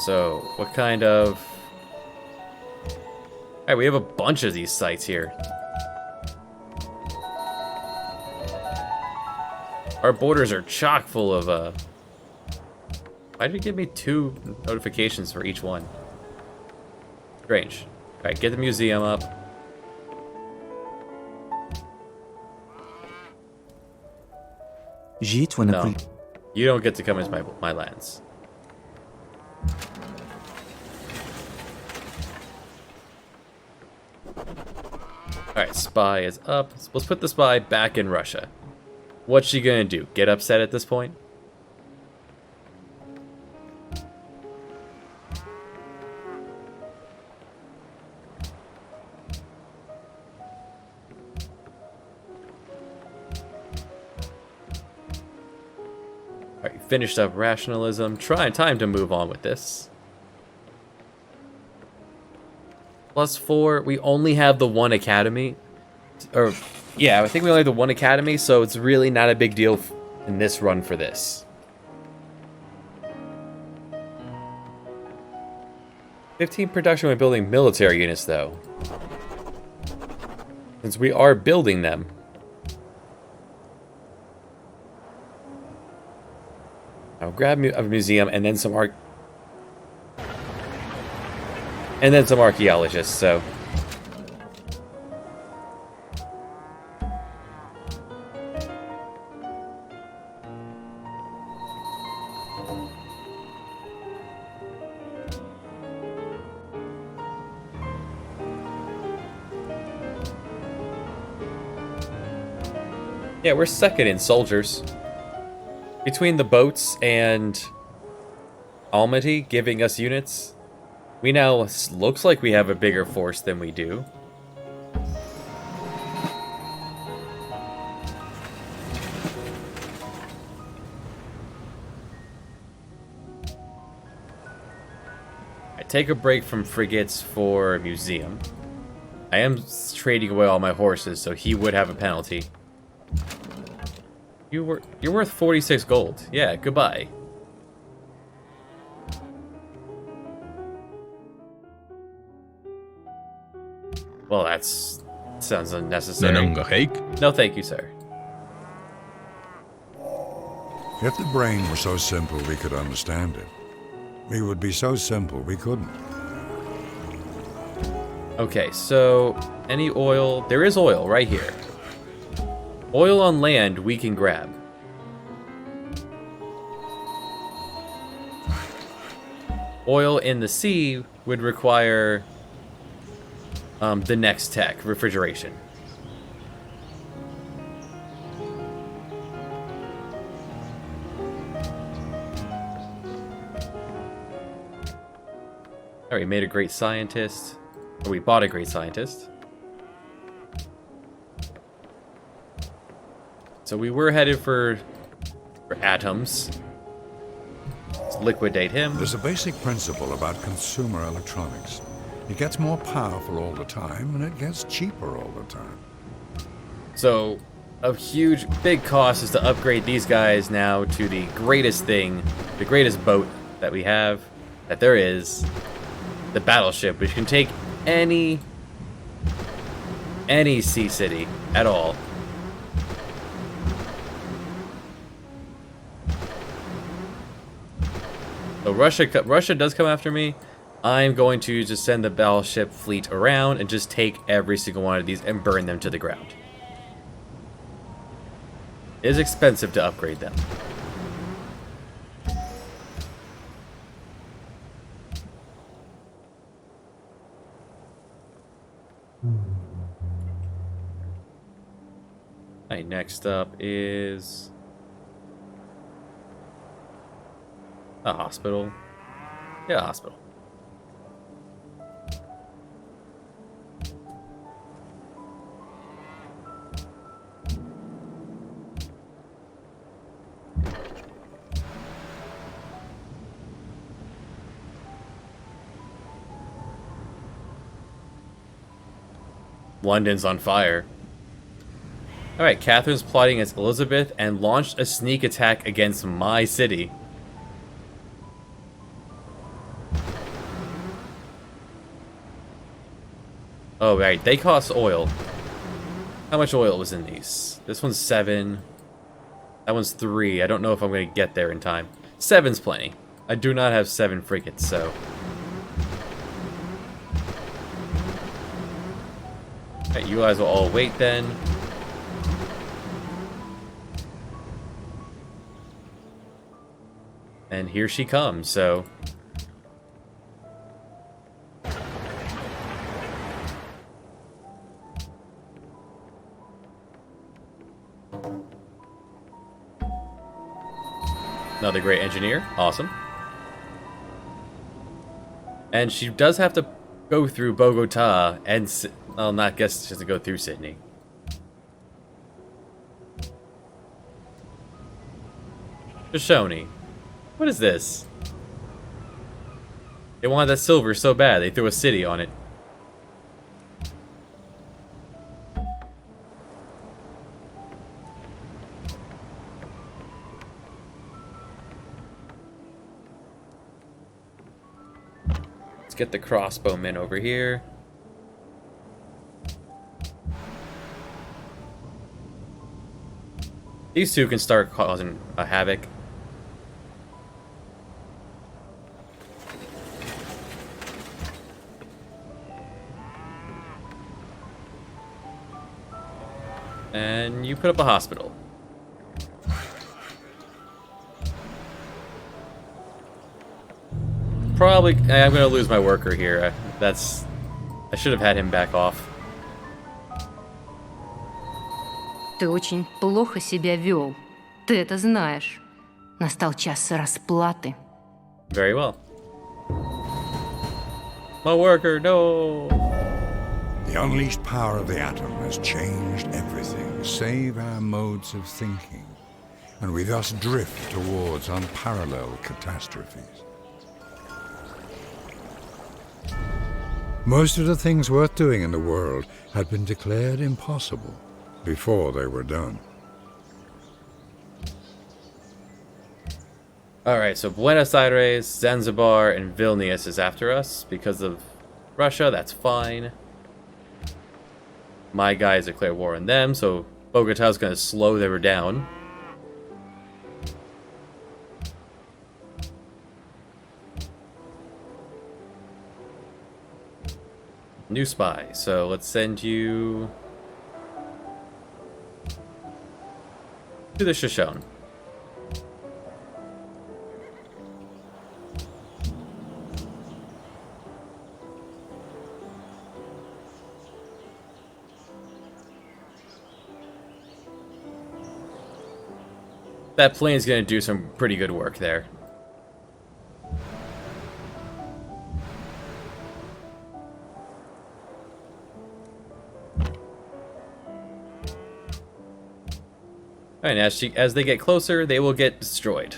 So, what kind of... Alright, we have a bunch of these sites here. Our borders are chock full of, Why did it give me 2 notifications for each one? Strange. Alright, get the museum up. جيت وأنا No. كل You don't get to come into my lands. Alright, spy is up. Let's put the spy back in Russia. What's she gonna do? Get upset at this point? Alright, finished up rationalism. Time to move on with this. +4, we only have the one academy. Or, yeah, I think we only have the one academy, so it's really not a big deal in this run for this. 15 production when building military units, though. Since we are building them. I'll grab a museum and then some archaeologists, so. Yeah, we're second in soldiers. Between the boats and Almaty giving us units, we now looks like we have a bigger force than we do. I take a break from frigates for a museum. I am trading away all my horses, so he would have a penalty. You're worth 46 gold. Yeah, goodbye. Well, sounds unnecessary. No, thank you, sir. If the brain were so simple we could understand it, we would be so simple we couldn't. Okay, so any oil? There is oil right here. Oil on land we can grab. Oil in the sea would require the next tech, refrigeration. Alright, we made a great scientist. Or we bought a great scientist. So we were headed for atoms. Let's liquidate him. There's a basic principle about consumer electronics. It gets more powerful all the time, and it gets cheaper all the time. So, a huge, big cost is to upgrade these guys now to the greatest thing, the greatest boat that we have, that there is, the battleship, which can take any sea city at all. So Russia does come after me. I'm going to just send the battleship fleet around and just take every single one of these and burn them to the ground. It is expensive to upgrade them. Alright, next up is a hospital. Yeah, a hospital. London's on fire. Alright, Catherine's plotting against Elizabeth and launched a sneak attack against my city. Oh, right, they cost oil. How much oil was in these? This one's 7. That one's 3. I don't know if I'm going to get there in time. 7's plenty. I do not have 7 frigates, so... Alright, you guys will all wait then. And here she comes, so... Another great engineer. Awesome. And she does have to go through Bogota and... Well, not guess she has to go through Sydney. Shoshone. What is this? They wanted that silver so bad, they threw a city on it. Let's get the crossbowmen over here. These two can start causing a havoc. And you put up a hospital. Probably, I'm gonna lose my worker here. I should have had him back off. Ты очень плохо себя вел. Ты это знаешь. Настал час расплаты. Very well. My worker, no! The unleashed power of the atom has changed everything, save our modes of thinking, and we thus drift towards unparalleled catastrophes. Most of the things worth doing in the world had been declared impossible before they were done. Alright, so Buenos Aires, Zanzibar, and Vilnius is after us because of Russia. That's fine. My guys declare war on them, so Bogota's gonna slow them down. New spy, so let's send you to the Shoshone. That plane's gonna do some pretty good work there. And as they get closer, they will get destroyed.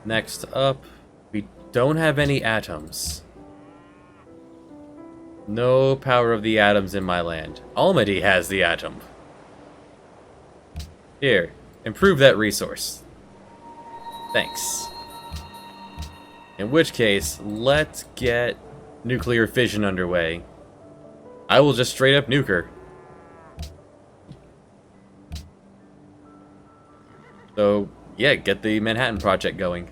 Next up, we don't have any atoms. No power of the atoms in my land. Almaty has the atom. Here, improve that resource. Thanks. In which case, let's get nuclear fission underway. I will just straight up nuke her. So, yeah, get the Manhattan Project going.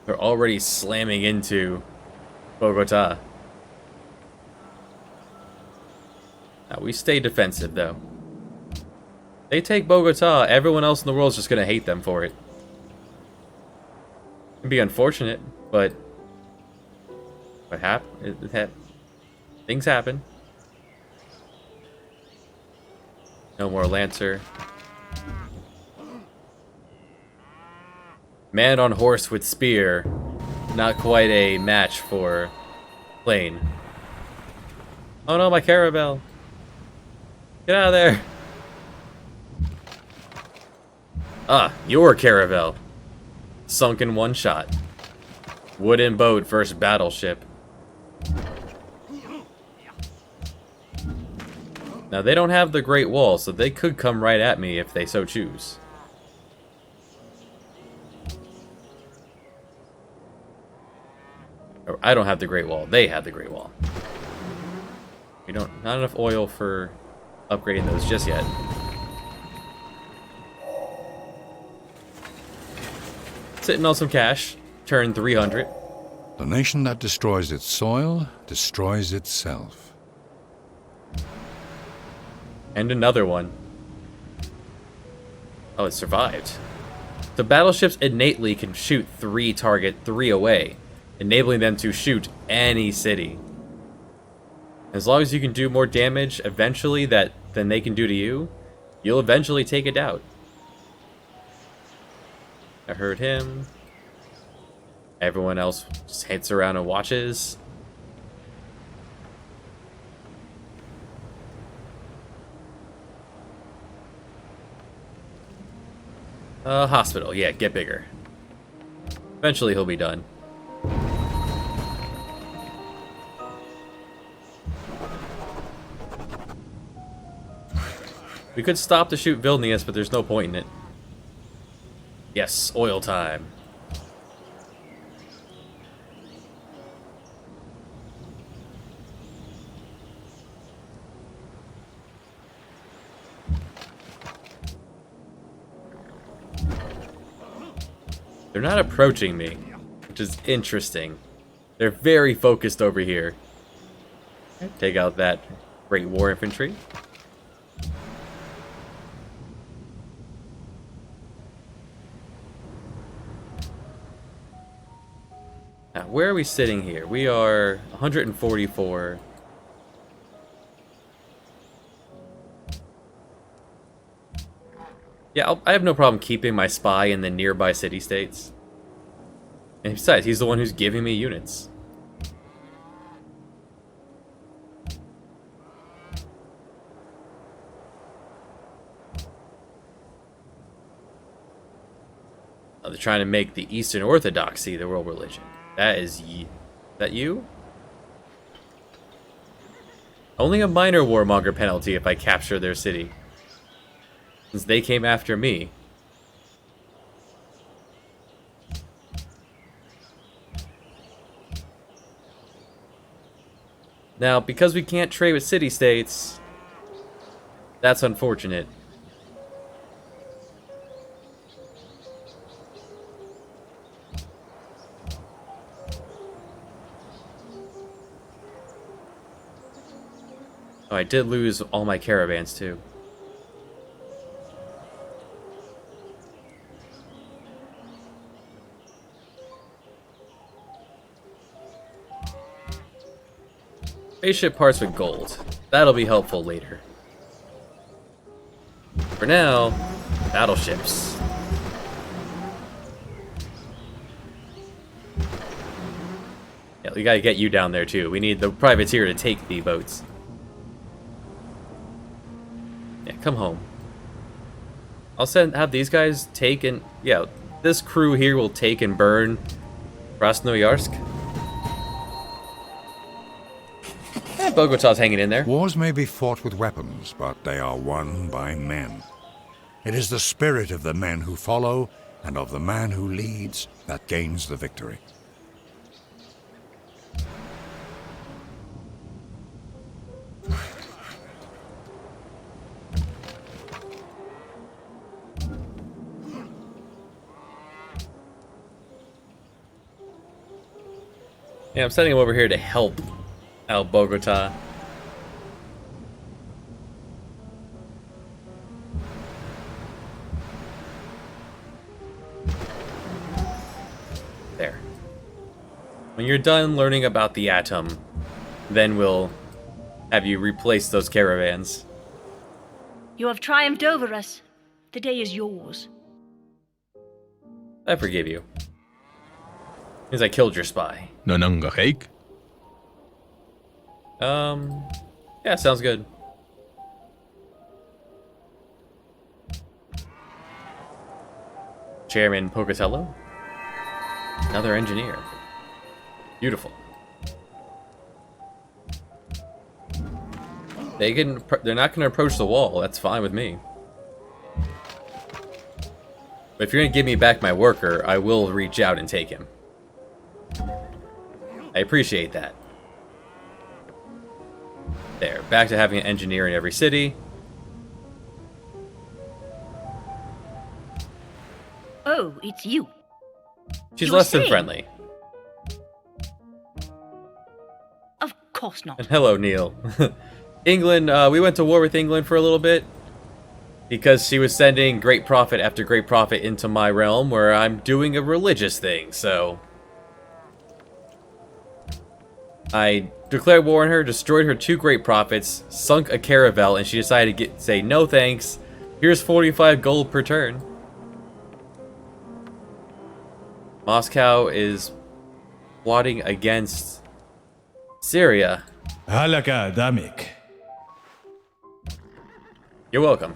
They're already slamming into Bogota. Now, we stay defensive, though. They take Bogota, everyone else in the world is just gonna hate them for it. It'd be unfortunate, but things happen. No more Lancer. Man on horse with spear, not quite a match for plane. Oh no, my caravel! Get out of there! Ah, your caravel. Sunk in one shot. Wooden boat versus battleship. Now, they don't have the Great Wall, so they could come right at me if they so choose. Or, I don't have the Great Wall. They have the Great Wall. We don't... Not enough oil for upgrading those just yet. sitting on some cash. Turn 300. The nation that destroys its soil destroys itself. And another one. Oh, it survived. The battleships innately can shoot 3 away, enabling them to shoot any city. As long as you can do more damage eventually than they can do to you, you'll eventually take it out. I heard him. Everyone else just hits around and watches. Hospital. Yeah, get bigger. Eventually he'll be done. We could stop to shoot Vilnius, but there's no point in it. Yes, oil time. They're not approaching me, which is interesting. They're very focused over here. Take out that Great War Infantry. Now, where are we sitting here? We are 144. Yeah, I have no problem keeping my spy in the nearby city-states. And besides, he's the one who's giving me units. Oh, they're trying to make the Eastern Orthodoxy the world religion. That is that you? Only a minor warmonger penalty if I capture their city. Since they came after me. Now, because we can't trade with city-states, that's unfortunate. Oh, I did lose all my caravans, too. Spaceship parts with gold. That'll be helpful later. For now, battleships. Yeah, we gotta get you down there too. We need the privateer to take the boats. Yeah, come home. I'll have these guys take and... Yeah, this crew here will take and burn Krasnoyarsk. Bogota's hanging in there. Wars may be fought with weapons, but they are won by men. It is the spirit of the men who follow and of the man who leads that gains the victory. Yeah, I'm sending him over here to help out Bogota. There. When you're done learning about the atom, then we'll have you replace those caravans. You have triumphed over us. The day is yours. I forgive you. Means I killed your spy. Nanangakake? Yeah, sounds good. Chairman Pocatello. Another engineer. Beautiful. They're not going to approach the wall. That's fine with me. But if you're going to give me back my worker, I will reach out and take him. I appreciate that. There, back to having an engineer in every city. Oh, it's you. She's You were less than saying? friendly. Of course not. And hello, Neil. England, we went to war with England for a little bit because she was sending great prophet after great prophet into my realm where I'm doing a religious thing, so I declared war on her, destroyed her 2 great prophets, sunk a caravel, and she decided to say no thanks. Here's 45 gold per turn. Moscow is plotting against Syria. Halaka damik. You're welcome.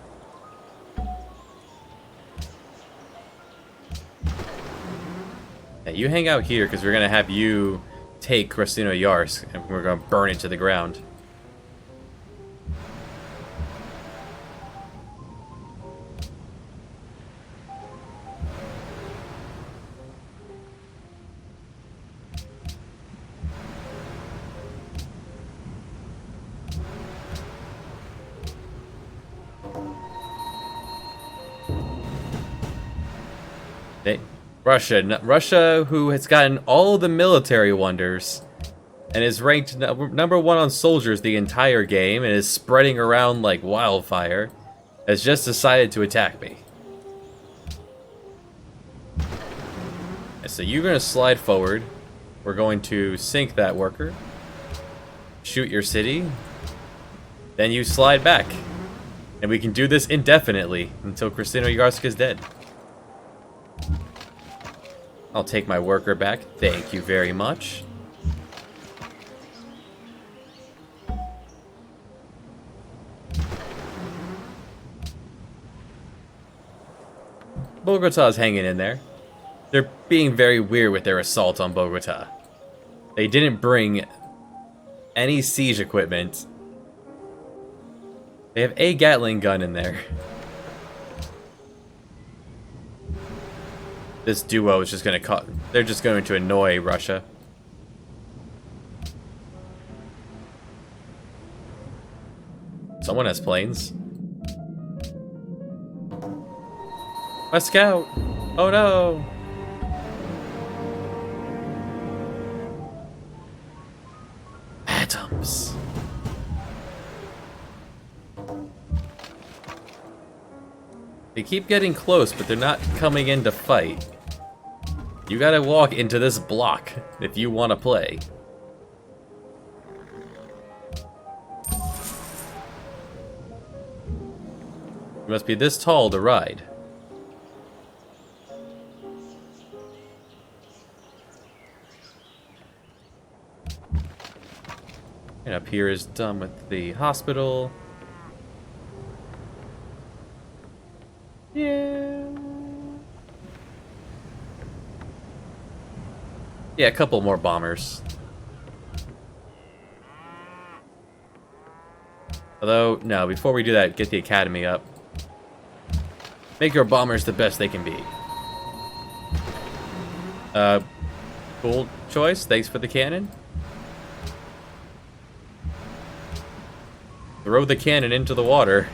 Yeah, you hang out here because we're going to have you take Krasnoyarsk and we're going to burn it to the ground. Russia, who has gotten all the military wonders and is ranked number 1 on soldiers the entire game and is spreading around like wildfire, has just decided to attack me. And so you're going to slide forward. We're going to sink that worker, shoot your city, then you slide back. And we can do this indefinitely until Krasnoyarsk is dead. I'll take my worker back. Thank you very much. Bogota's hanging in there. They're being very weird with their assault on Bogota. They didn't bring any siege equipment. They have a Gatling gun in there. This duo is just gonna they're just going to annoy Russia. Someone has planes. My scout! Oh no! Atoms. They keep getting close, but they're not coming in to fight. You gotta walk into this block if you want to play. You must be this tall to ride. And up here is done with the hospital. Yeah. Yeah, a couple more bombers. Although, no, before we do that, get the academy up. Make your bombers the best they can be. Cool choice. Thanks for the cannon. Throw the cannon into the water.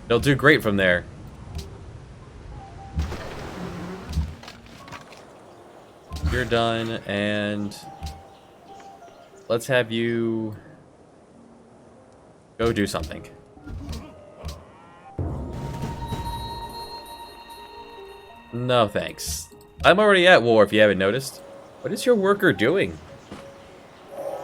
They'll do great from there. You're done, and let's have you go do something. No, thanks. I'm already at war, if you haven't noticed. What is your worker doing?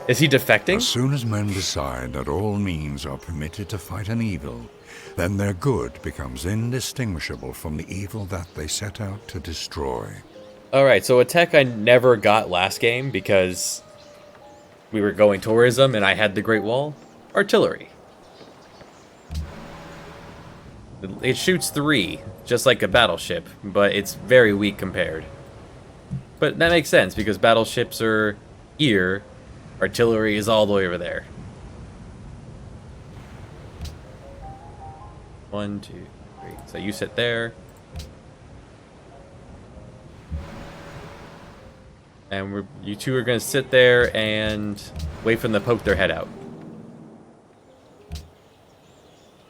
Is he defecting? As soon as men decide that all means are permitted to fight an evil, then their good becomes indistinguishable from the evil that they set out to destroy. Alright, so a tech I never got last game because we were going tourism and I had the Great Wall. Artillery. It shoots 3, just like a battleship, but it's very weak compared. But that makes sense because battleships are here, artillery is all the way over there. 1, 2, 3. So you sit there. And you two are going to sit there and wait for them to poke their head out.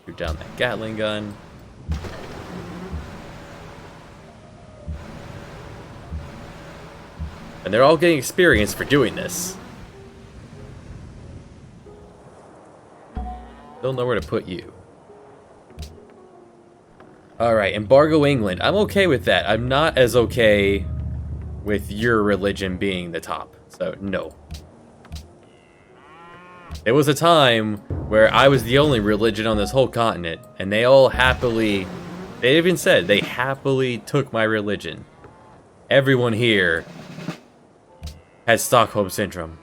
Shoot down that Gatling gun. And they're all getting experience for doing this. Don't know where to put you. Alright, embargo England. I'm okay with that. I'm not as okay with your religion being the top. So, no. There was a time where I was the only religion on this whole continent, and they all happily... They even said they happily took my religion. Everyone here has Stockholm Syndrome.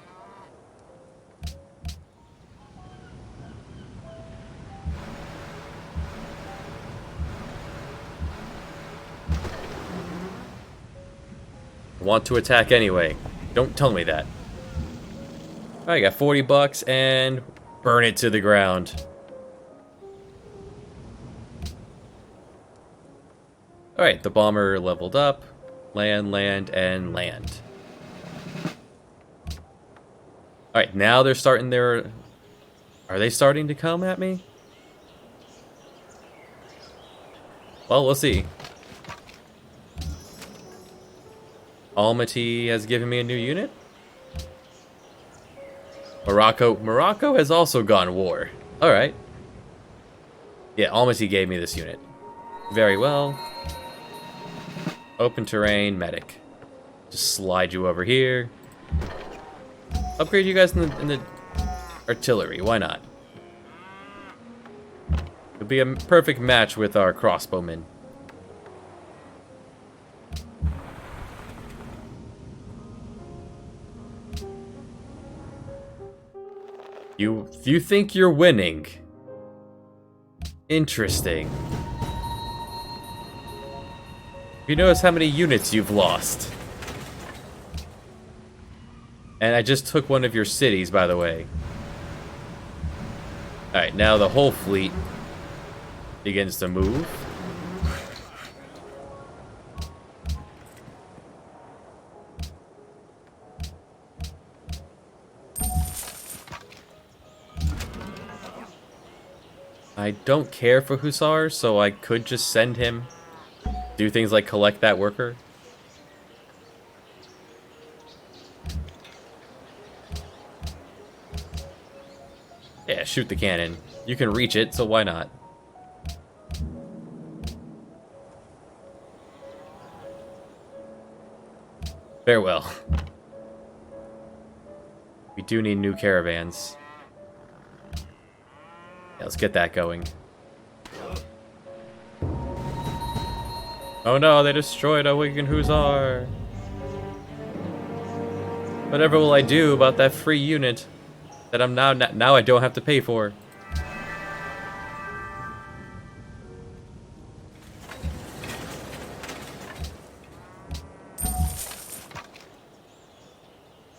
Want to attack anyway. Don't tell me that. I got 40 bucks and burn it to the ground. Alright, the bomber leveled up. Land, land, and land. Alright, now they're starting their... Are they starting to come at me? Well, we'll see. Almaty has given me a new unit. Morocco has also gone war. Alright. Yeah, Almaty gave me this unit. Very well. Open terrain, medic. Just slide you over here. Upgrade you guys in the artillery, why not? It'll be a perfect match with our crossbowmen. You think you're winning. Interesting. You notice how many units you've lost. And I just took one of your cities, by the way. Alright, now the whole fleet begins to move. I don't care for Hussars, so I could just send him. Do things like collect that worker. Yeah, shoot the cannon. You can reach it, so why not? Farewell. We do need new caravans. Yeah, let's get that going. Oh no, they destroyed a Wigan Hussar. Whatever will I do about that free unit that I'm now I don't have to pay for?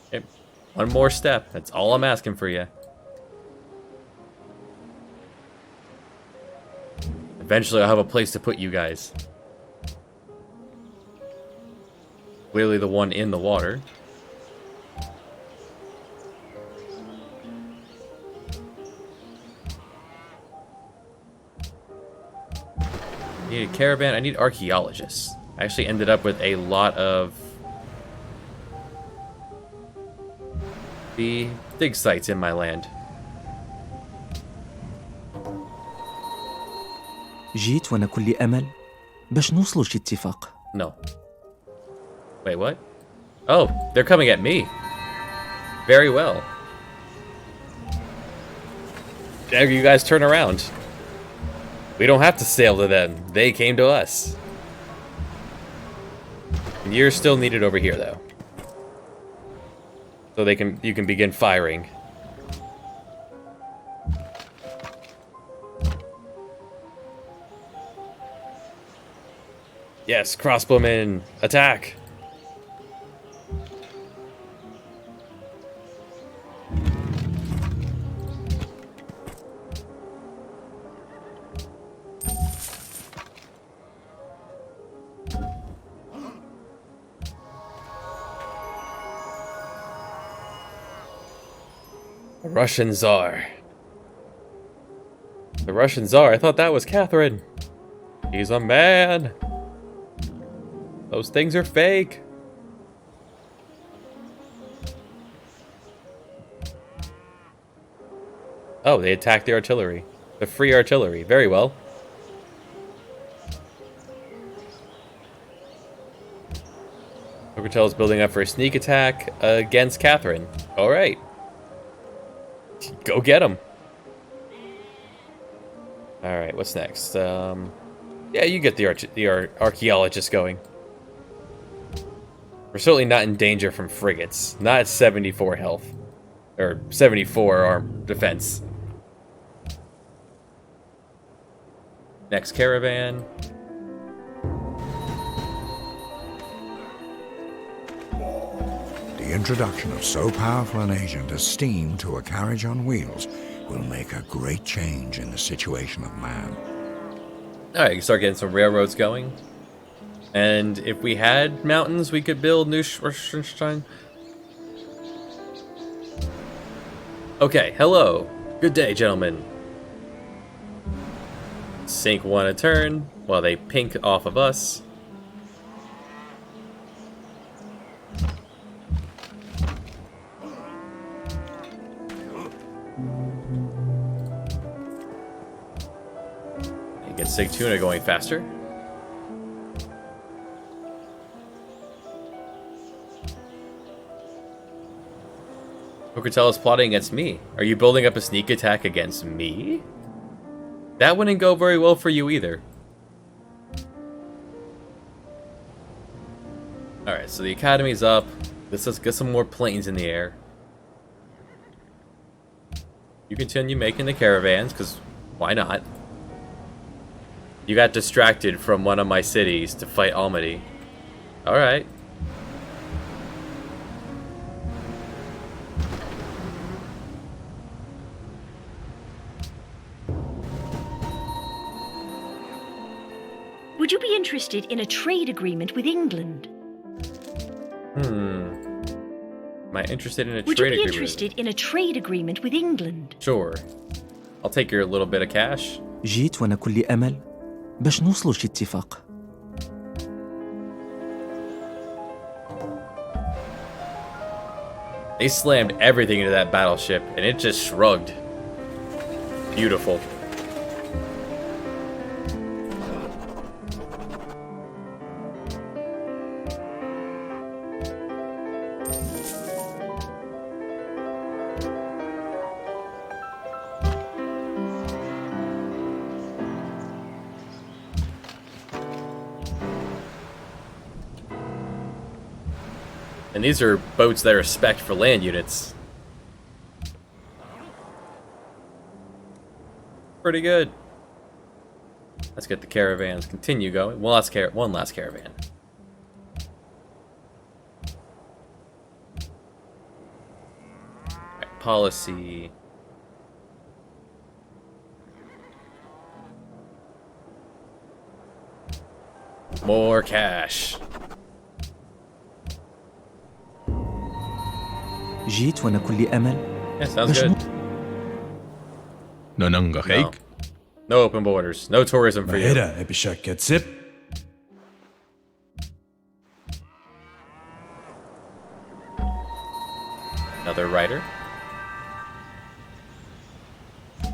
Okay, one more step. That's all I'm asking for you. Eventually I'll have a place to put you guys. Clearly the one in the water. I need a caravan. I need archaeologists. I actually ended up with a lot of the dig sites in my land. جيت وأنا كل أمل باش نوصلوا لشي اتفاق. No. Wait, what? Oh, they're coming at me. Very well. Now you guys turn around. We don't have to sail to them. They came to us. And you're still needed over here, though. So you can begin firing. Yes, crossbowmen, attack! The Russian Tsar. The Russian Tsar? I thought that was Catherine. He's a man. Those things are fake. Oh, they attacked the artillery. The free artillery. Very well. Hotel is building up for a sneak attack against Catherine. All right. Go get him. All right, what's next? Yeah, you get the archaeologist going. We're certainly not in danger from frigates. Not at 74 health. Or 74 arm defense. Next caravan. The introduction of so powerful an agent as steam to a carriage on wheels will make a great change in the situation of man. Alright, you can start getting some railroads going. And if we had mountains, we could build Neuschwanstein. Okay, hello. Good day, gentlemen. Sink one a turn while they pink off of us. And get Sig Tuna going faster. Hokutel is plotting against me. Are you building up a sneak attack against me? That wouldn't go very well for you either. Alright, so the academy's up. Let's get some more planes in the air. You continue making the caravans, because why not? You got distracted from one of my cities to fight Almaty. Alright. Would you be interested in a trade agreement with England? Am I interested in a Would trade you be agreement? interested in a trade agreement with England? Sure. I'll take your little bit of cash. جيت وأنا كل أمل باش نوصلوا شي اتفاق. They slammed everything into that battleship, and it just shrugged. Beautiful. And these are boats that are spec'd for land units. Pretty good. Let's get the caravans continue going. One last caravan. Right, policy. More cash. جيت وأنا كل أمل Yeah, sounds باش good. نونانغا خيك No open borders. No tourism for you. مهرة بشك كتسب Another rider. Is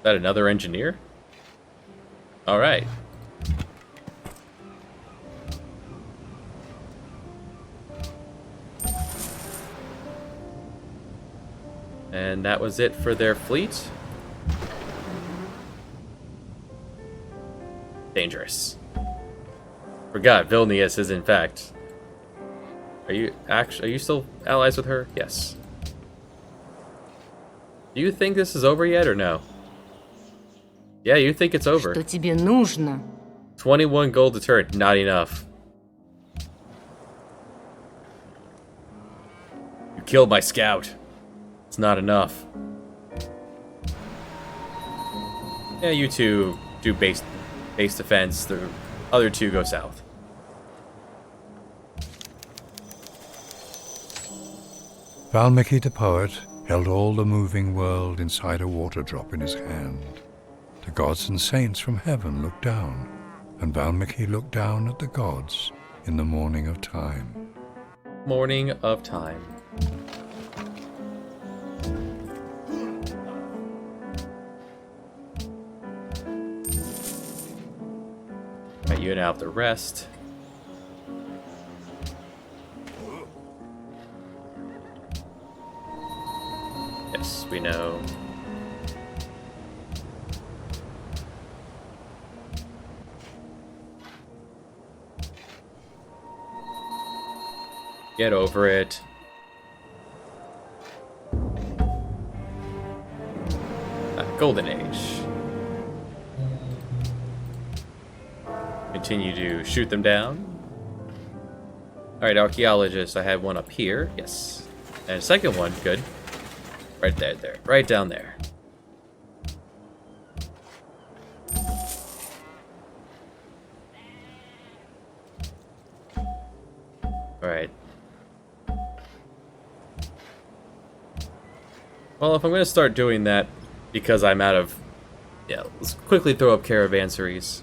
that another engineer? All right. And that was it for their fleet. Dangerous. Forgot Vilnius is in fact. Are you still allies with her? Yes. Do you think this is over yet or no? Yeah, you think it's over. Что тебе нужно? 21 gold deterrent, not enough. You killed my scout. It's not enough. Yeah, you two do base defense. The other two go south. Valmiki the poet held all the moving world inside a water drop in his hand. The gods and saints from heaven looked down, and Valmiki looked down at the gods in the morning of time. Morning of time. You now have the rest. Yes, we know. Get over it. Golden Age. Continue to shoot them down. Alright, archaeologist. I have one up here. Yes. And a second one. Good. Right there. Right down there. Alright. Well, if I'm going to start doing that because I'm out of... Yeah, let's quickly throw up caravansaries.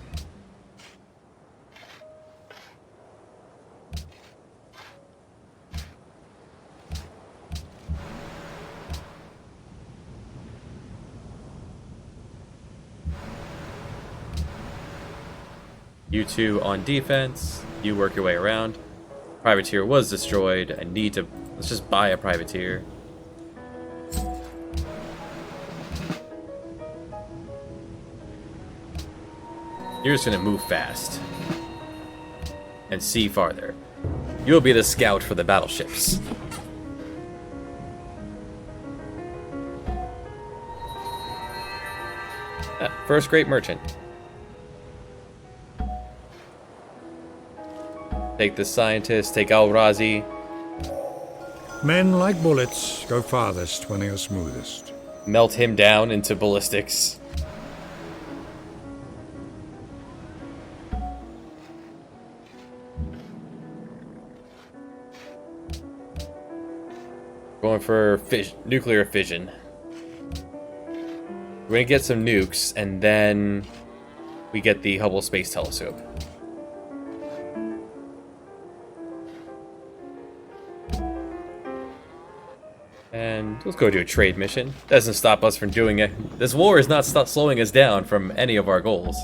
You two on defense. You work your way around. Privateer was destroyed. I need to... Let's just buy a privateer. You're just gonna move fast. And see farther. You'll be the scout for the battleships. First great merchant. Take the scientist, take Al-Razi. Men, like bullets, go farthest when they are smoothest. Melt him down into ballistics. Going for nuclear fission. We're gonna get some nukes, and then we get the Hubble Space Telescope. And let's go do a trade mission. Doesn't stop us from doing it. This war is not slowing us down from any of our goals.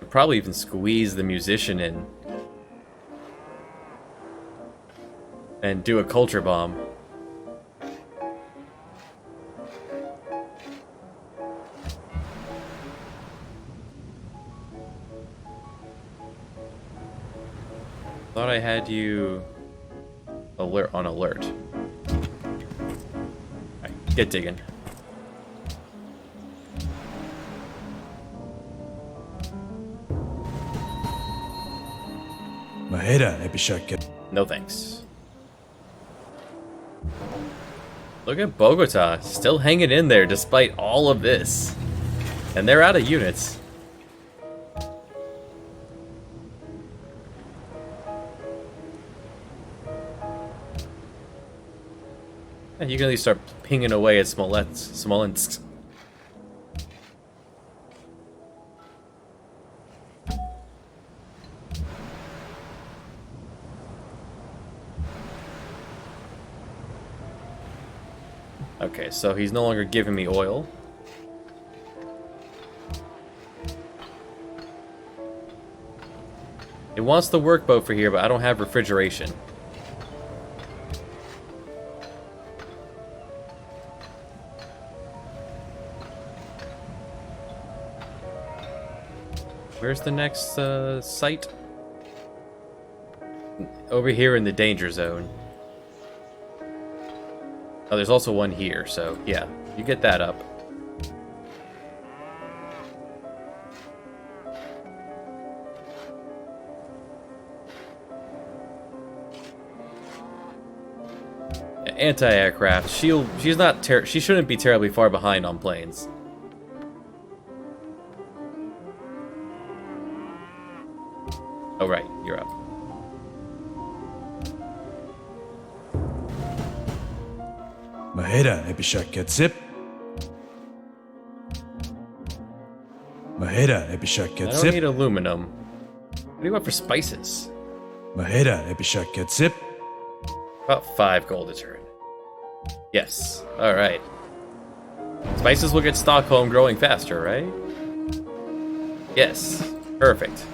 We'll probably even squeeze the musician in. And do a culture bomb. Thought I had you on alert. Alright, get digging. No thanks. Look at Bogota, still hanging in there despite all of this. And they're out of units. You can at least start pinging away at Smolensk. Okay, so he's no longer giving me oil. It wants the workboat for here, but I don't have refrigeration. Where's the next site? Over here in the danger zone. Oh, there's also one here, so yeah, you get that up. Anti-aircraft. She's not she shouldn't be terribly far behind on planes. Oh right, you're up. Mahera ebishak zip. Mahera ebishak I don't zip. need aluminum. What do you want for spices? Mahera ebishak zip. About 5 gold a turn. Yes. Alright. Spices will get Stockholm growing faster, right? Yes. Perfect.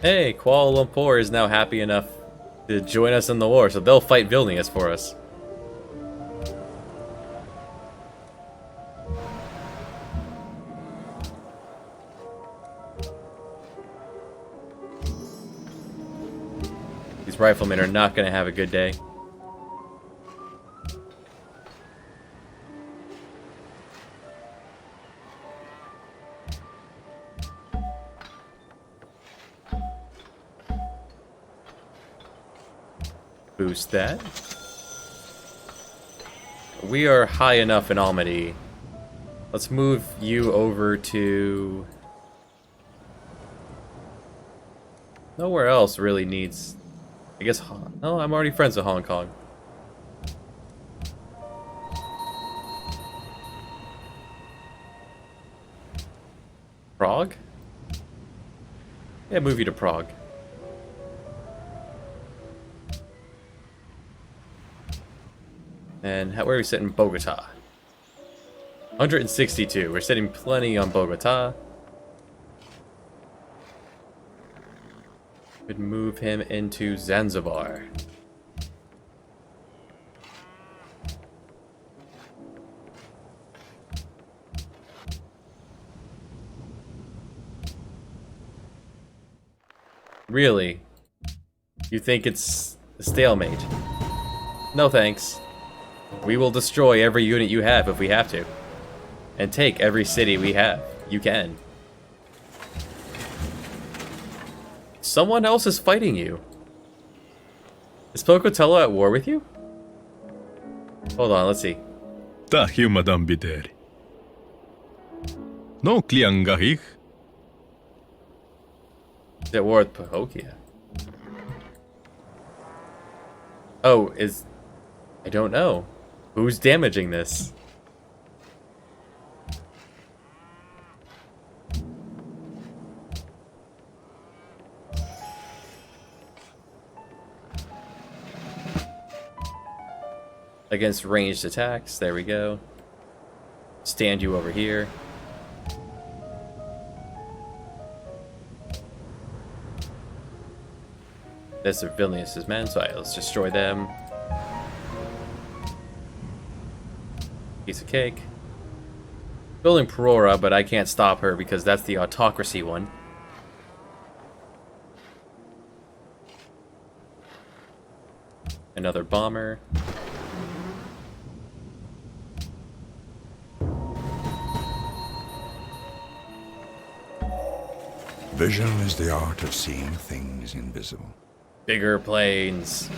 Hey, Kuala Lumpur is now happy enough to join us in the war, so they'll fight Vilnius for us. These riflemen are not going to have a good day. Boost that. We are high enough in Almaty. Let's move you over to... Nowhere else really needs... I guess... No, I'm already friends with Hong Kong. Prague? Yeah, move you to Prague. And where are we sitting? Bogota. 162. We're sitting plenty on Bogota. Could move him into Zanzibar. Really? You think it's a stalemate? No thanks. We will destroy every unit you have if we have to. And take every city we have. You can. Someone else is fighting you. Is Pocatello at war with you? Hold on, let's see. Tahio madam bideri. No kliangahich. Is at war with Cahokia? Oh, is... I don't know. Who's damaging this? Against ranged attacks, there we go. Stand you over here. This are Vilnius's men, so let's destroy them. Piece of cake. Building Perora, but I can't stop her because that's the autocracy one. Another bomber. Vision is the art of seeing things invisible. Bigger planes.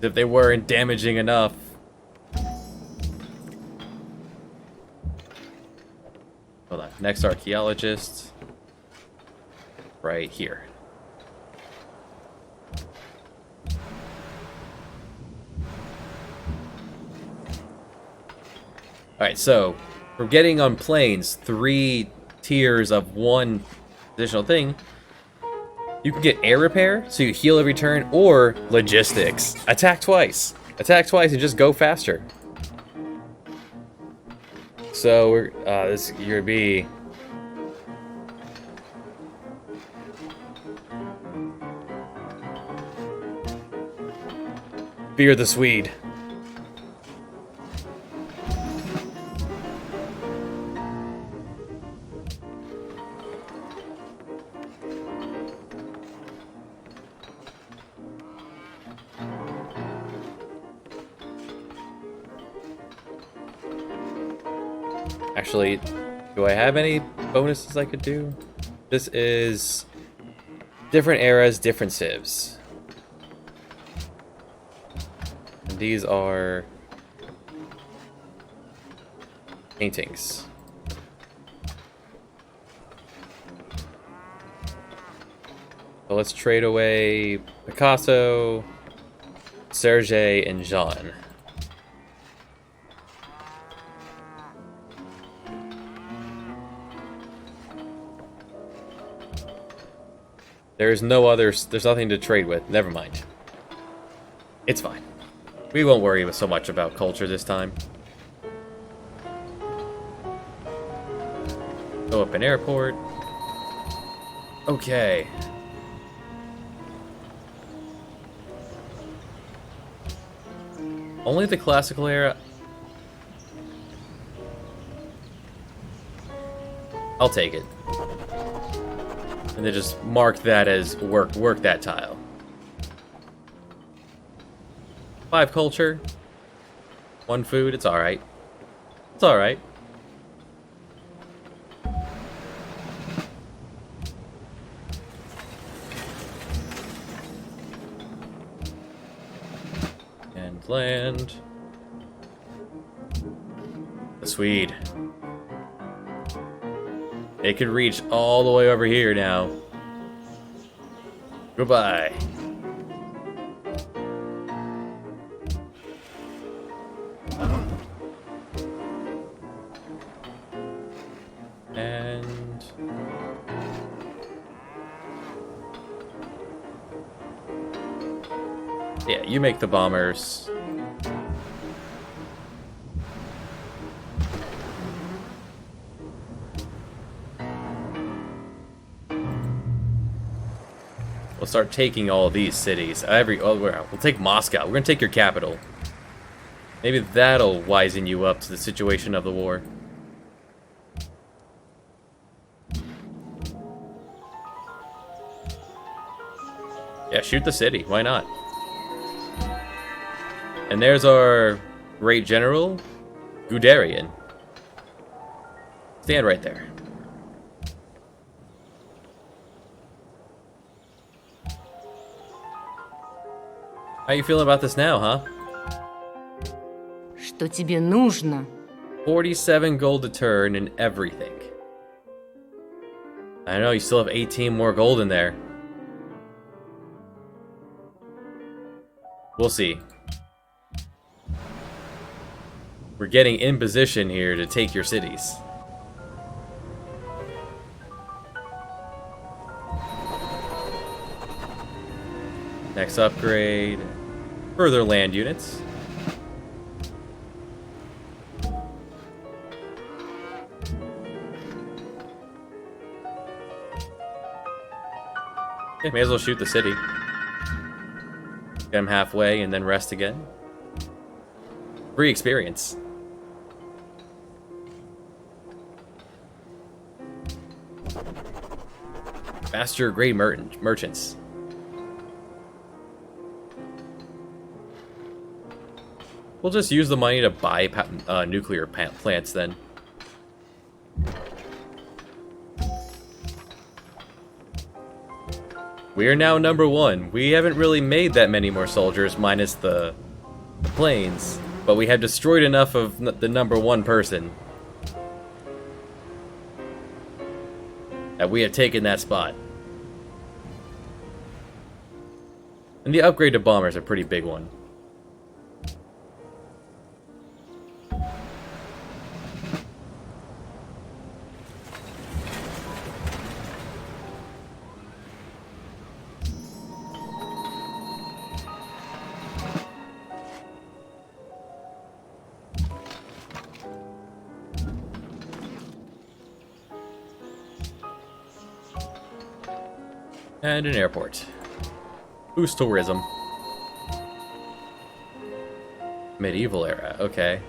If they weren't damaging enough. Hold on. Next archaeologist. Right here. Alright, so we're getting on planes 3 tiers of one additional thing. You can get air repair, so you heal every turn, or logistics. Attack twice. Attack twice and just go faster. So we're this is gonna be Fear the Swede. Actually, do I have any bonuses I could do? This is different eras, different civs. And these are paintings. So let's trade away Picasso, Serge, and Jean. There's no others. There's nothing to trade with. Never mind. It's fine. We won't worry so much about culture this time. Go up an airport. Okay. Only the classical era. I'll take it. And then just mark that as work that tile. 5 culture. 1 food, it's alright. It's alright. And land. The Swede. It could reach all the way over here now. Goodbye. And yeah, you make the bombers. We'll start taking all of these cities. We'll take Moscow. We're gonna take your capital. Maybe that'll wisen you up to the situation of the war. Yeah, shoot the city. Why not? And there's our great general, Guderian. Stand right there. How you feeling about this now, huh? Что тебе нужно? 47 gold to turn and everything. I know, you still have 18 more gold in there. We'll see. We're getting in position here to take your cities. Next upgrade. Further land units. Okay, may as well shoot the city. Get them halfway and then rest again. Free experience. Faster grade merchants. We'll just use the money to buy nuclear plants then. We are now number 1. We haven't really made that many more soldiers, minus the planes, but we have destroyed enough of the number 1 person that we have taken that spot. And the upgrade to bombers is a pretty big one. And an airport. Boost tourism. Medieval era, okay.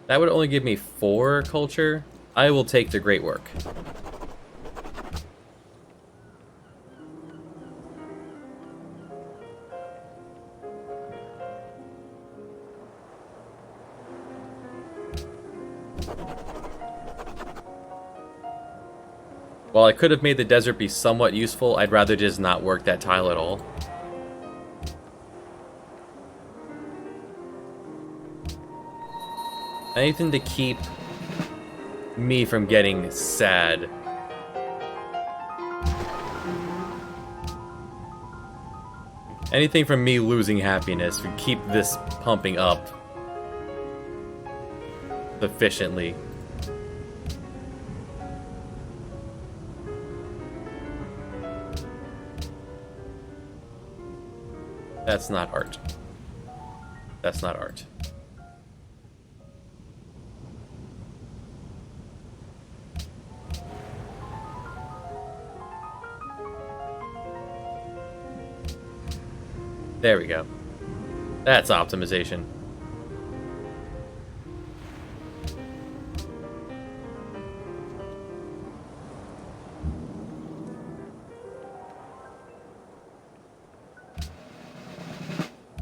That would only give me 4 culture. I will take the great work. While I could have made the desert be somewhat useful, I'd rather just not work that tile at all. Anything to keep me from getting sad. Anything from me losing happiness would keep this pumping up sufficiently. That's not art. That's not art. There we go. That's optimization.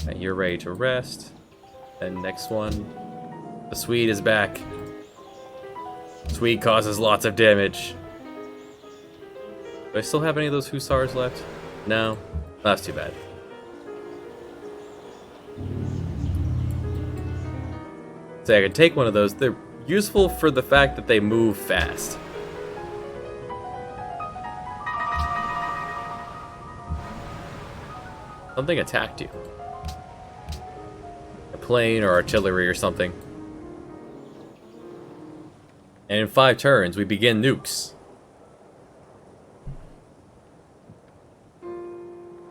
And you're ready to rest. And next one. The Swede is back. Swede causes lots of damage. Do I still have any of those Hussars left? No? That's too bad. Say I could take one of those. They're useful for the fact that they move fast. Something attacked you. A plane or artillery or something. And in 5 turns, we begin nukes.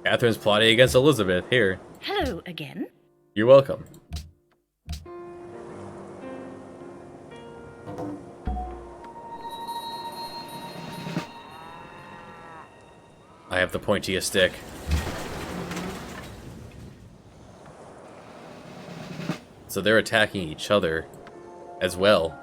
Catherine's plotting against Elizabeth. Here. Hello again. You're welcome. I have the pointiest stick. So they're attacking each other as well.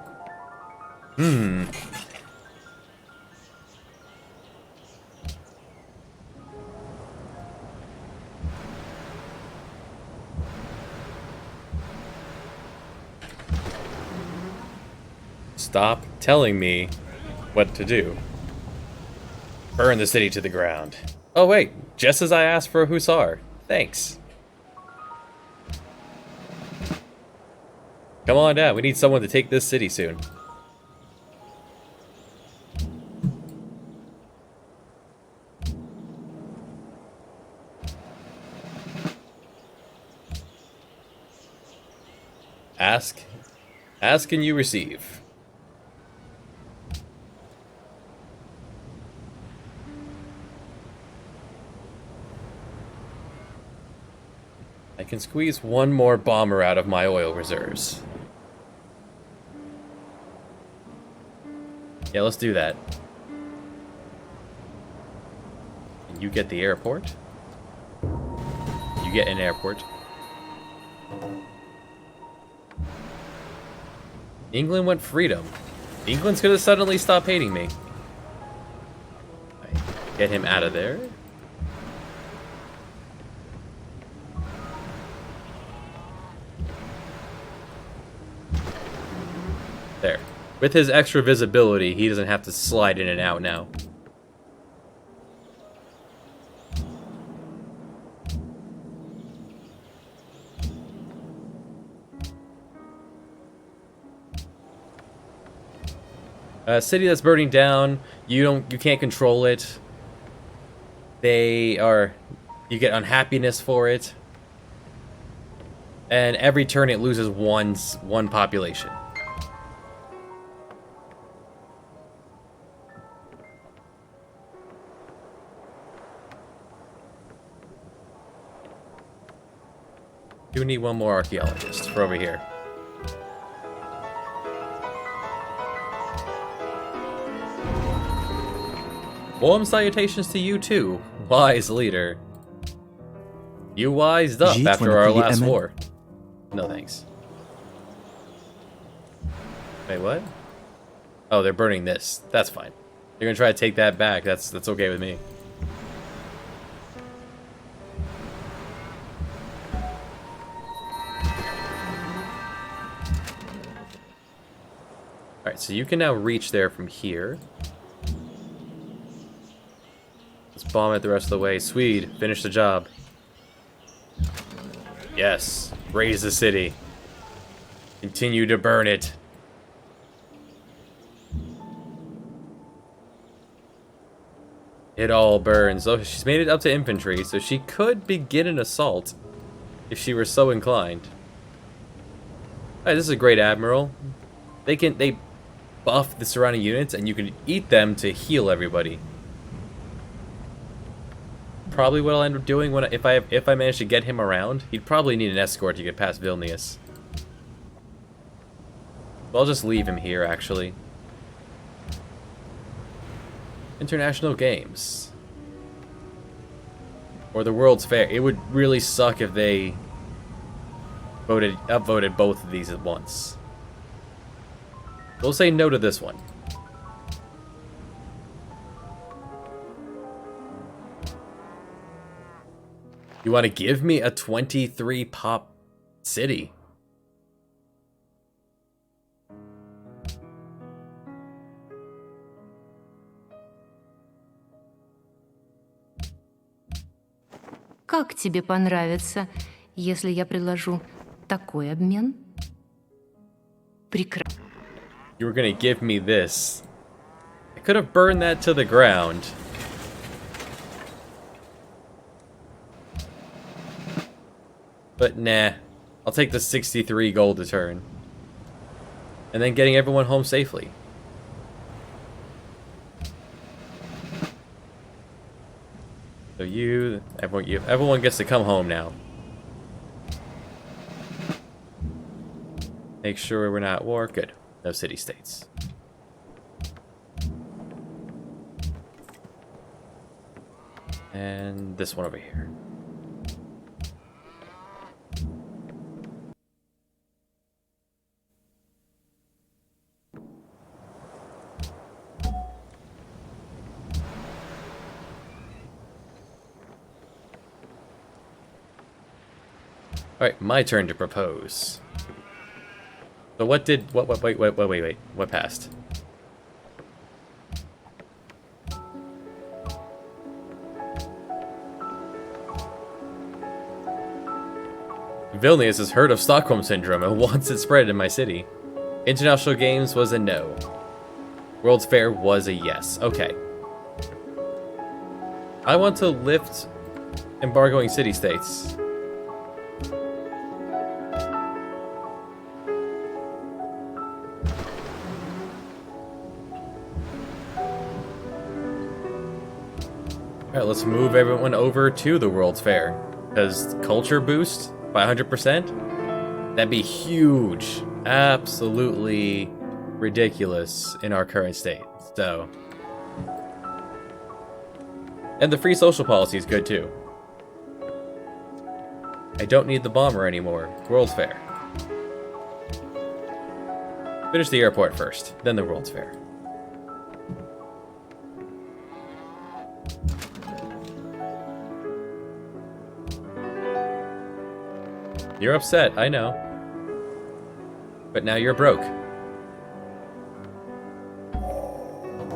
Stop telling me what to do. Burn the city to the ground. Oh wait, just as I asked for a hussar. Thanks. Come on down, we need someone to take this city soon. Ask and you receive. I can squeeze one more bomber out of my oil reserves. Yeah, let's do that. And you get the airport. You get an airport. England went freedom. England's gonna suddenly stop hating me. Get him out of there. There. With his extra visibility, he doesn't have to slide in and out now. A city that's burning down, you can't control it. You get unhappiness for it. And every turn it loses one population. Do need one more archaeologist for over here. Warm salutations to you too, wise leader. You wised up after our last war. No thanks. Wait, what? Oh, they're burning this. That's fine. They're gonna try to take that back. That's okay with me. Alright, so you can now reach there from here. Let's bomb it the rest of the way. Swede, finish the job. Yes, raise the city. Continue to burn it. It all burns. Oh, she's made it up to infantry, so she could begin an assault if she were so inclined. Alright, this is a great admiral. They buff the surrounding units, and you can eat them to heal everybody. probably what I'll end up doing when if I manage to get him around. He'd probably need an escort to get past Vilnius. So I'll just leave him here, actually. International Games. Or the World's Fair. It would really suck if they upvoted both of these at once. We'll say no to this one. You want to give me a 23 pop city? Как тебе понравится, если я предложу такой обмен? Прекрасно. You were gonna give me this. I could have burned that to the ground. But nah. I'll take the 63 gold a turn. And then getting everyone home safely. So everyone gets to come home now. Make sure we're not at war. Good. No city-states. And this one over here. Alright, my turn to propose. So what wait, what passed? Vilnius has heard of Stockholm Syndrome and wants it spread in my city. International Games was a no. World's Fair was a yes. Okay. I want to lift embargoing city-states. Alright, let's move everyone over to the World's Fair. Because culture boost by 100%? That'd be huge. Absolutely ridiculous in our current state. So. And the free social policy is good too. I don't need the bomber anymore. World's Fair. Finish the airport first, then the World's Fair. You're upset, I know. But now you're broke.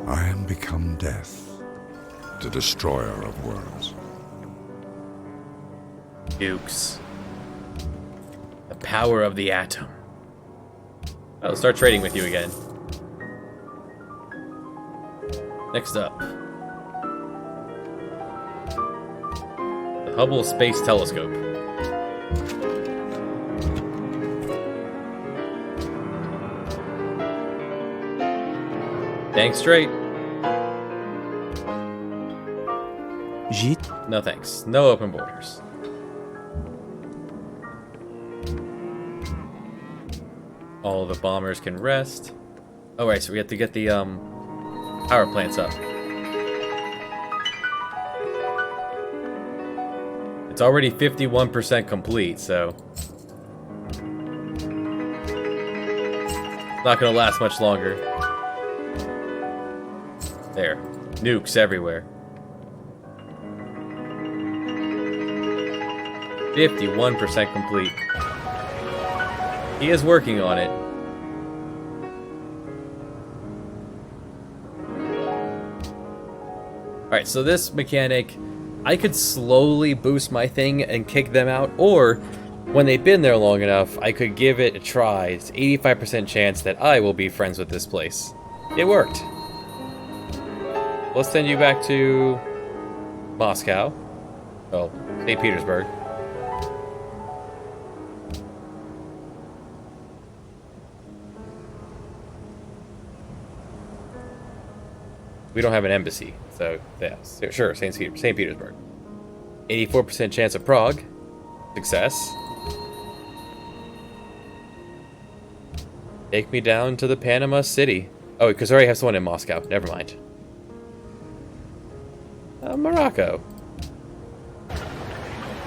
I am become death, the destroyer of worlds. Dukes. The power of the atom. I'll start trading with you again. Next up. The Hubble Space Telescope. Dang straight. جيت No thanks. No open borders. All the bombers can rest. Oh right, so we have to get the power plants up. It's already 51% complete, so it's not gonna last much longer. There. Nukes everywhere. 51% complete. He is working on it. Alright, so this mechanic, I could slowly boost my thing and kick them out, or when they've been there long enough, I could give it a try. It's 85% chance that I will be friends with this place. It worked. Let's send you back to Moscow. Oh, St. Petersburg. We don't have an embassy, so yeah, sure, St. Petersburg. 84% chance of Prague. Success. Take me down to the Panama City. Oh, because I already have someone in Moscow. Never mind. Morocco.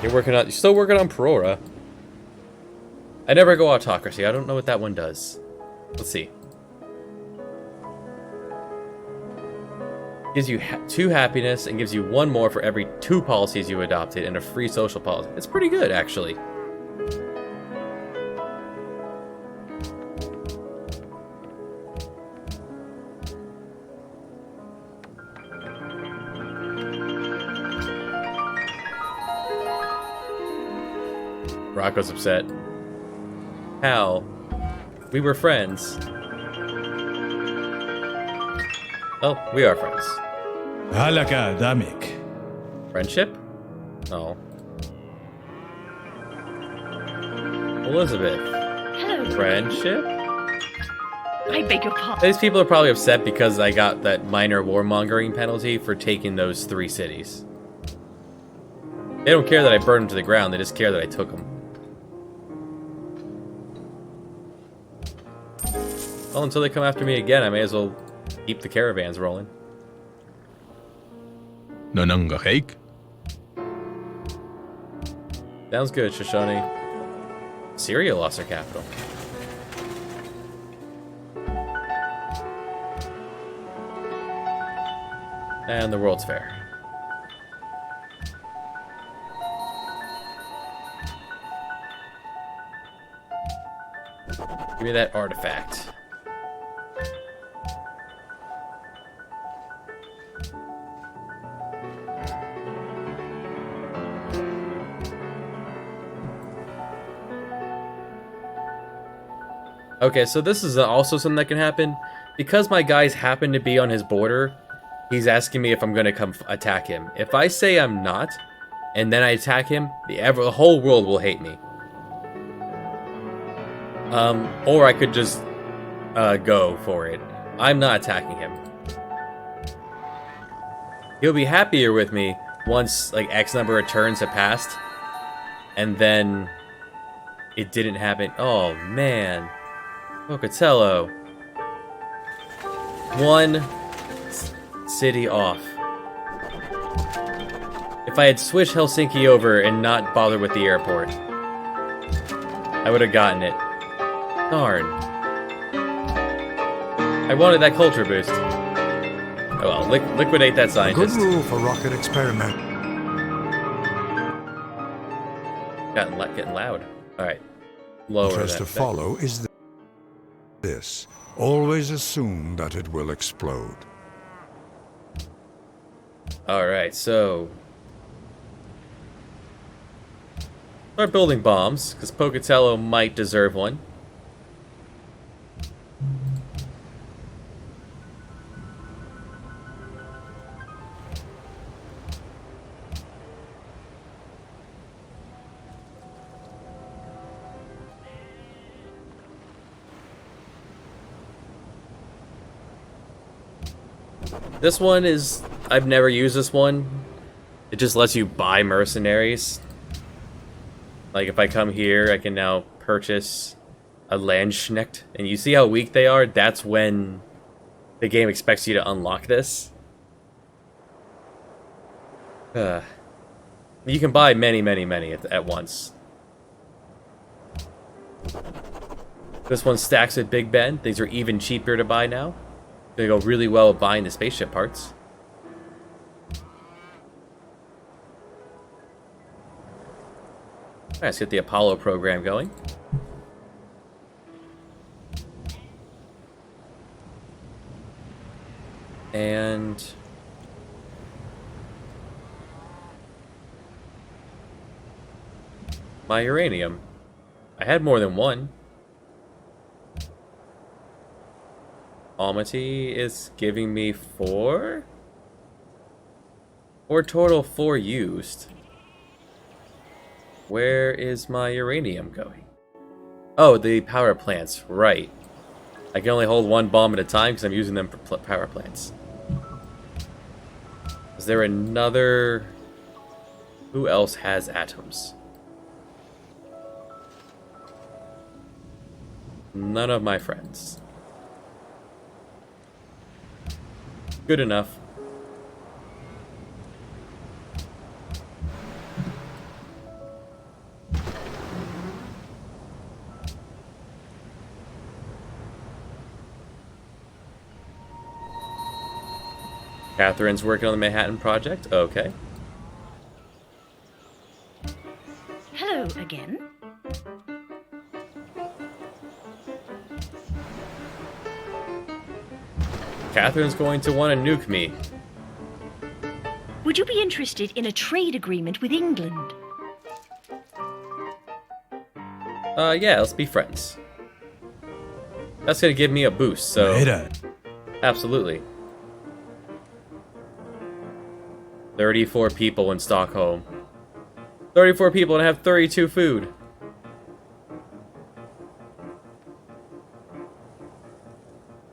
You're still working on Perora. I never go autocracy. I don't know what that one does. Let's see. Gives you 2 happiness and gives you 1 more for every 2 policies you adopted and a free social policy. It's pretty good, actually. Rocco's upset. Hal, we were friends. Oh, we are friends. Halaka Damik. Friendship? Oh. Elizabeth. Hello. Friendship? I beg your pardon. These people are probably upset because I got that minor warmongering penalty for taking those 3 cities. They don't care that I burned them to the ground, they just care that I took them. Well, until they come after me again, I may as well keep the caravans rolling. Nananga Hake. Sounds good, Shoshone. Syria lost their capital. And the World's Fair. Give me that artifact. Okay, so this is also something that can happen. Because my guys happen to be on his border, he's asking me if I'm going to come attack him. If I say I'm not, and then I attack him, the whole world will hate me. Or I could just go for it. I'm not attacking him. He'll be happier with me once like X number of turns have passed, and then it didn't happen. Oh man. Pocatello. 1 city off. If I had switched Helsinki over and not bothered with the airport, I would have gotten it. Darn. I wanted that culture boost. Oh well, liquidate that scientist. Good rule for rocket experiment. Getting loud. Alright. Lower First that. to follow is this. Always assume that it will explode. Alright, so... start building bombs, because Pocatello might deserve one. This one is... I've never used this one. It just lets you buy mercenaries. Like, if I come here, I can now purchase a Landsknecht. And you see how weak they are? That's when the game expects you to unlock this. You can buy many, many, many at once. This one stacks with Big Ben. These are even cheaper to buy now. They go really well with buying the spaceship parts. Alright, let's get the Apollo program going. And... my uranium. I had more than one. Almaty is giving me 4? Or total 4 used. Where is my uranium going? Oh, the power plants, right. I can only hold 1 bomb at a time because I'm using them for power plants. Is there another Who else has atoms? None of my friends. Good enough. Catherine's working on the Manhattan Project. Okay. Hello again. Catherine's going to want to nuke me. Would you be interested in a trade agreement with England? Yeah, let's be friends. That's gonna give me a boost, so Mira, absolutely. 34 people in Stockholm. 34 people and I have 32 food.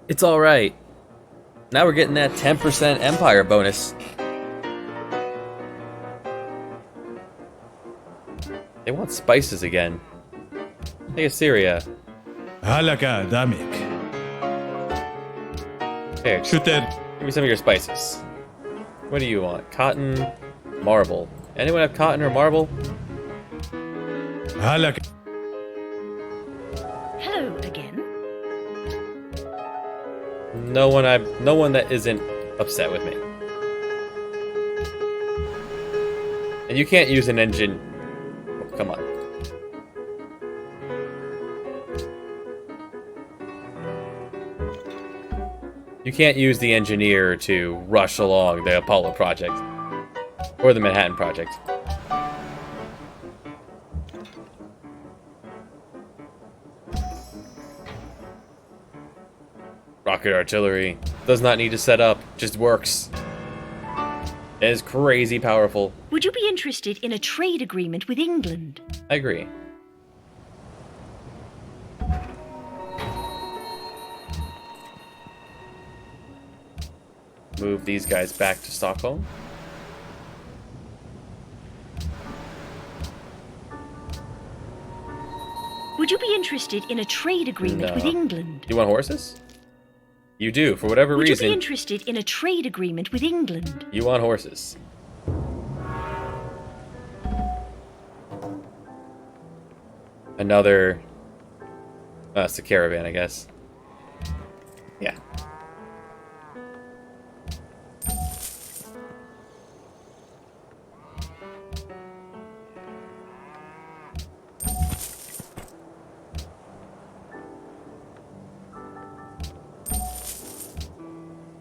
It's alright. Now we're getting that 10% Empire bonus. They want spices again. Take Assyria. halaka damik. Here, Shooter, give me some of your spices. What do you want? Cotton, marble. Anyone have cotton or marble? halaka. Hello again. No one that isn't upset with me. And you can't use an engine. Oh, come on. You can't use the engineer to rush along the Apollo project. Or the Manhattan Project. Rocket artillery. Does not need to set up. Just works. It is crazy powerful. Would you be interested in a trade agreement with England? I agree. Move these guys back to Stockholm. Would you be interested in a trade agreement with No. England? You want horses? You do, for whatever Would you reason. be interested in a trade agreement with England? You want horses. Another... it's a caravan, I guess. Yeah.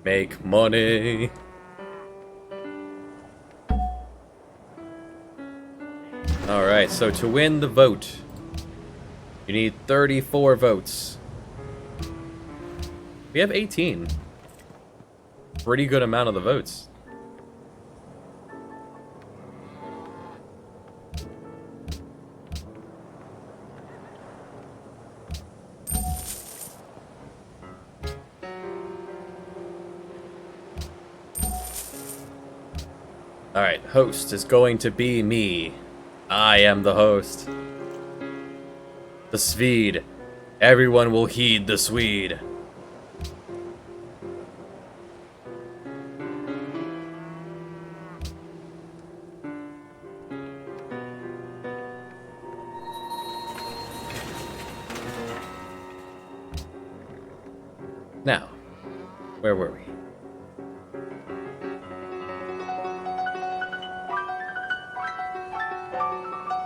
Make money. Alright, so to win the vote, you need 34 votes. We have 18. Pretty good amount of the votes. Alright, host is going to be me. I am the host. The Swede. Everyone will heed the Swede. Now, where were we?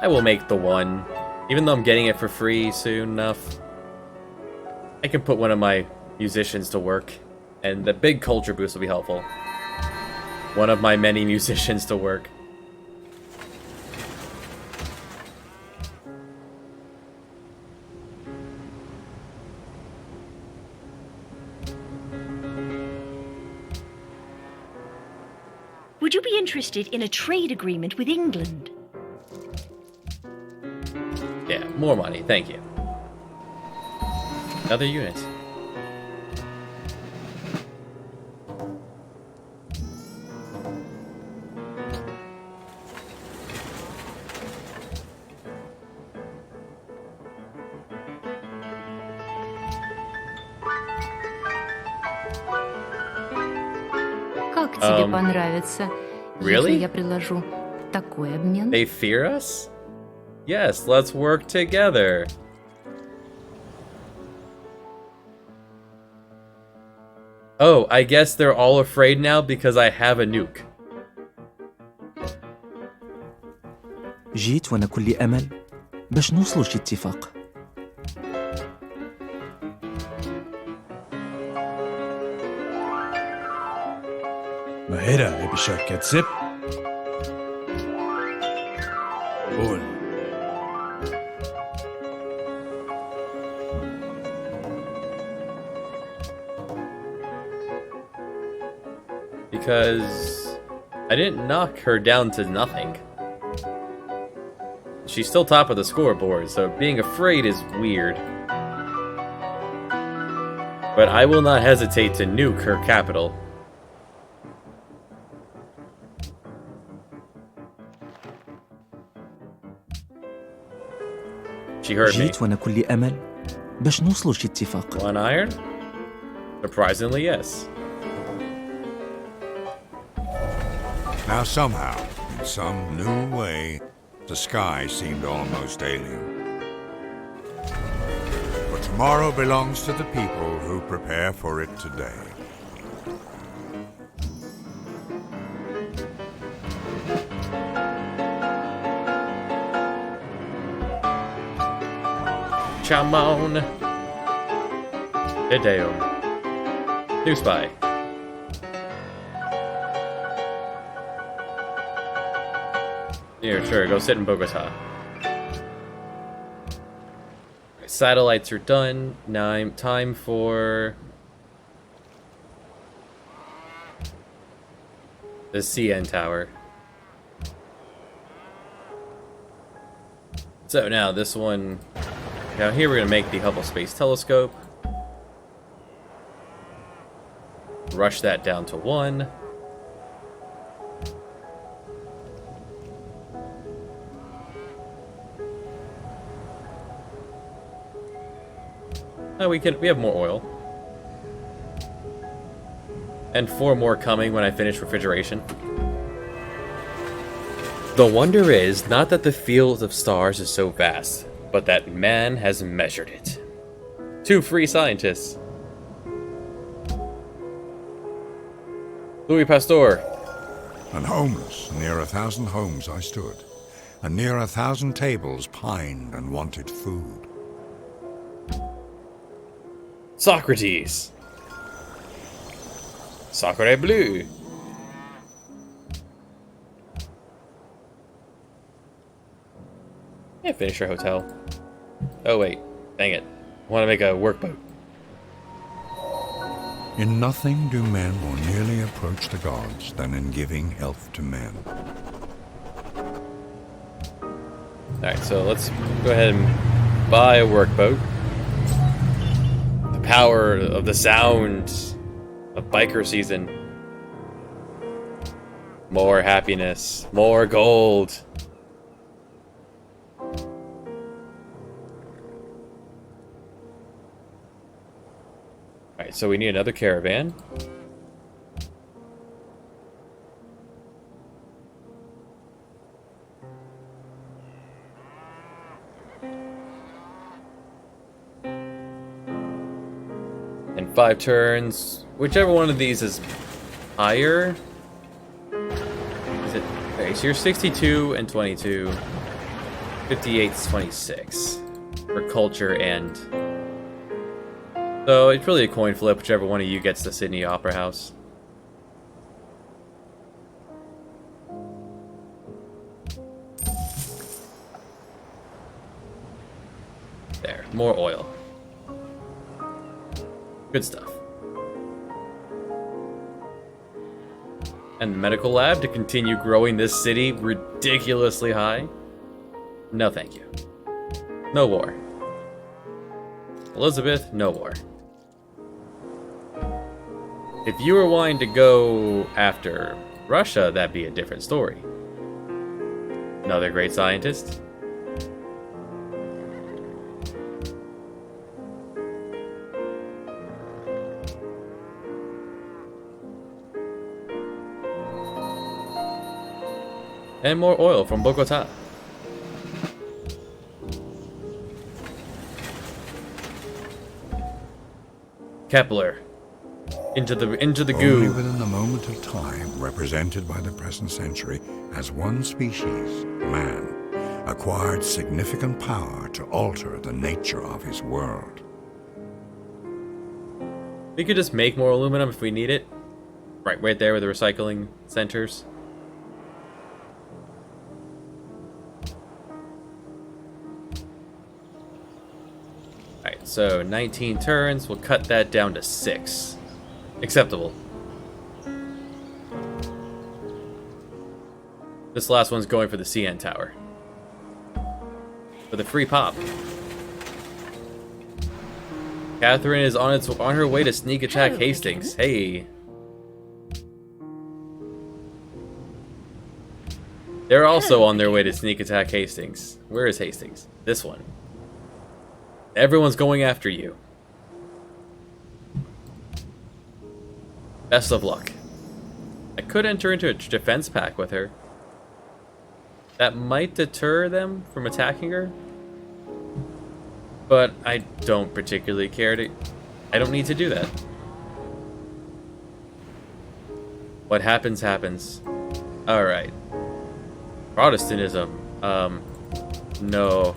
I will make the one. Even though I'm getting it for free soon enough, I can put one of my musicians to work, and the big culture boost will be helpful. One of my many musicians to work. Would you be interested in a trade agreement with England? Yeah, more money, thank you. Another unit. тебе понравится, really? если я предложу такой обмен. They fear us? Yes, let's work together. Oh, I guess they're all afraid now because I have a nuke. جيت وأنا كل أمل باش نوصلوا شي اتفاق. مهرة بشكل كتسب قول Because I didn't knock her down to nothing. She's still top of the scoreboard, so being afraid is weird. But I will not hesitate to nuke her capital. She heard me. جيت وأنا كل أمل باش نوصلوا شي اتفاق. One iron? Surprisingly, yes. Now somehow, in some new way, the sky seemed almost alien. But tomorrow belongs to the people who prepare for it today. Chamon. Hideo. New spy. Yeah, sure, go sit in Bogota. Satellites are done. Now time for the CN tower. So now this one, now here we're gonna make the Hubble Space Telescope. Rush that down to 1. Oh, we have more oil. And 4 more coming when I finish refrigeration. The wonder is not that the field of stars is so vast, but that man has measured it. 2 free scientists. Louis Pasteur. And homeless, near 1,000 homes I stood, and near 1,000 tables pined and wanted food. Socrates. Sacre bleu. Yeah, finish your hotel. Oh wait, dang it. I want to make a workboat. In nothing do men more nearly approach the gods than in giving health to men. Alright, so let's go ahead and buy a workboat. The power of the sound of biker season. More happiness. More gold. Alright, so we need another caravan. And 5 turns. Whichever one of these is higher. Is it? Okay, so you're 62 and 22. 58 is 26. For culture and... So it's really a coin flip, whichever one of you gets the Sydney Opera House. There, more oil. Good stuff. And the medical lab to continue growing this city ridiculously high? No thank you. No war. Elizabeth, no war. If you were wanting to go after Russia, that'd be a different story. Another great scientist. And more oil from Bogota. Kepler. Into the Only goo. within the moment of time represented by the present century has one species, man, acquired significant power to alter the nature of his world. We could just make more aluminum if we need it. Right there with the recycling centers. Alright, so 19 turns. We'll cut that down to 6. Acceptable. This last one's going for the CN tower. For the free pop. Catherine is on her way to sneak attack Hello Hastings. again. Hey. They're also on their way to sneak attack Hastings. Where is Hastings? This one. Everyone's going after you. Best of luck. I could enter into a defense pact with her. That might deter them from attacking her. But I don't particularly care to... I don't need to do that. What happens, happens. Alright. Protestantism. No.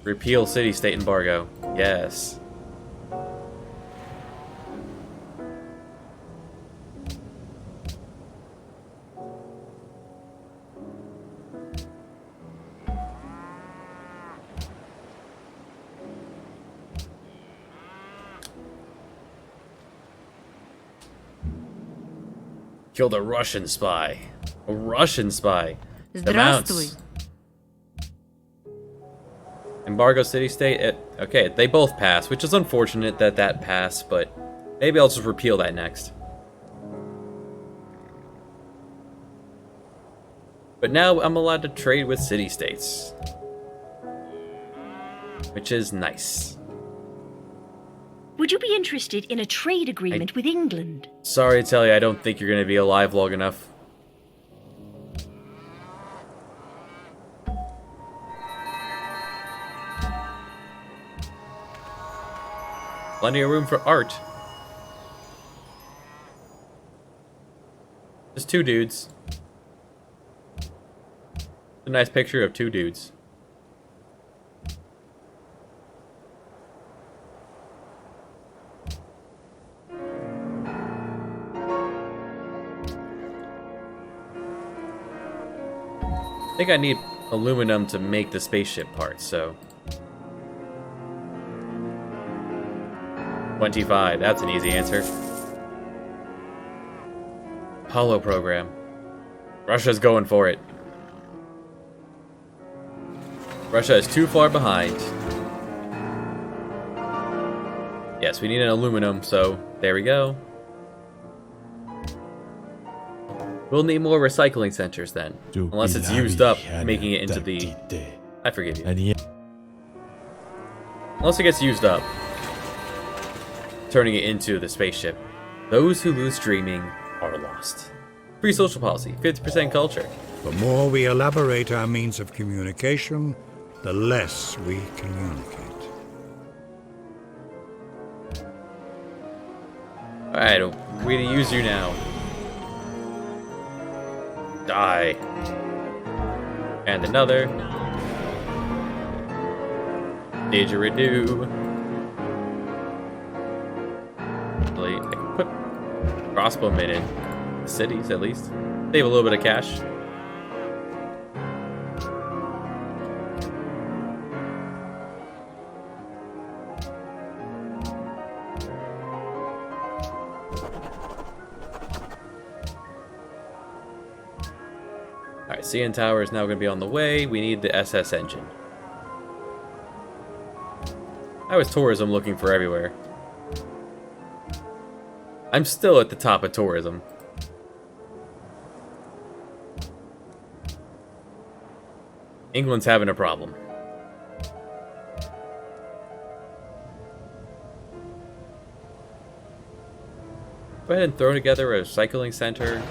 Repeal city-state embargo. Yes. Killed a Russian spy. A Russian spy. The mounts. Здравствуй. Embargo city-state. Okay, they both pass, which is unfortunate that that passed, but maybe I'll just repeal that next. But now I'm allowed to trade with city-states. Which is nice. Would you be interested in a trade agreement with England? Sorry to tell you, I don't think you're going to be alive long enough. Plenty of room for art. Just two dudes. A nice picture of two dudes. I think I need aluminum to make the spaceship parts, so... 25, that's an easy answer. Apollo program. Russia's going for it. Russia is too far behind. Yes, we need an aluminum, so there we go. We'll need more recycling centers then. Unless it's used up, making it into the... I forgive you. Unless it gets used up, turning it into the spaceship. Those who lose dreaming are lost. Free social policy, 50% culture. The more we elaborate our means of communication, the less we communicate. Alright, we're gonna use you now. Die. And another. Didgeridoo. I can put crossbowmen in cities at least. Save a little bit of cash. Alright, CN Tower is now going to be on the way. We need the SS engine. How is tourism looking for everywhere? I'm still at the top of tourism. England's having a problem. Go ahead and throw together a recycling center.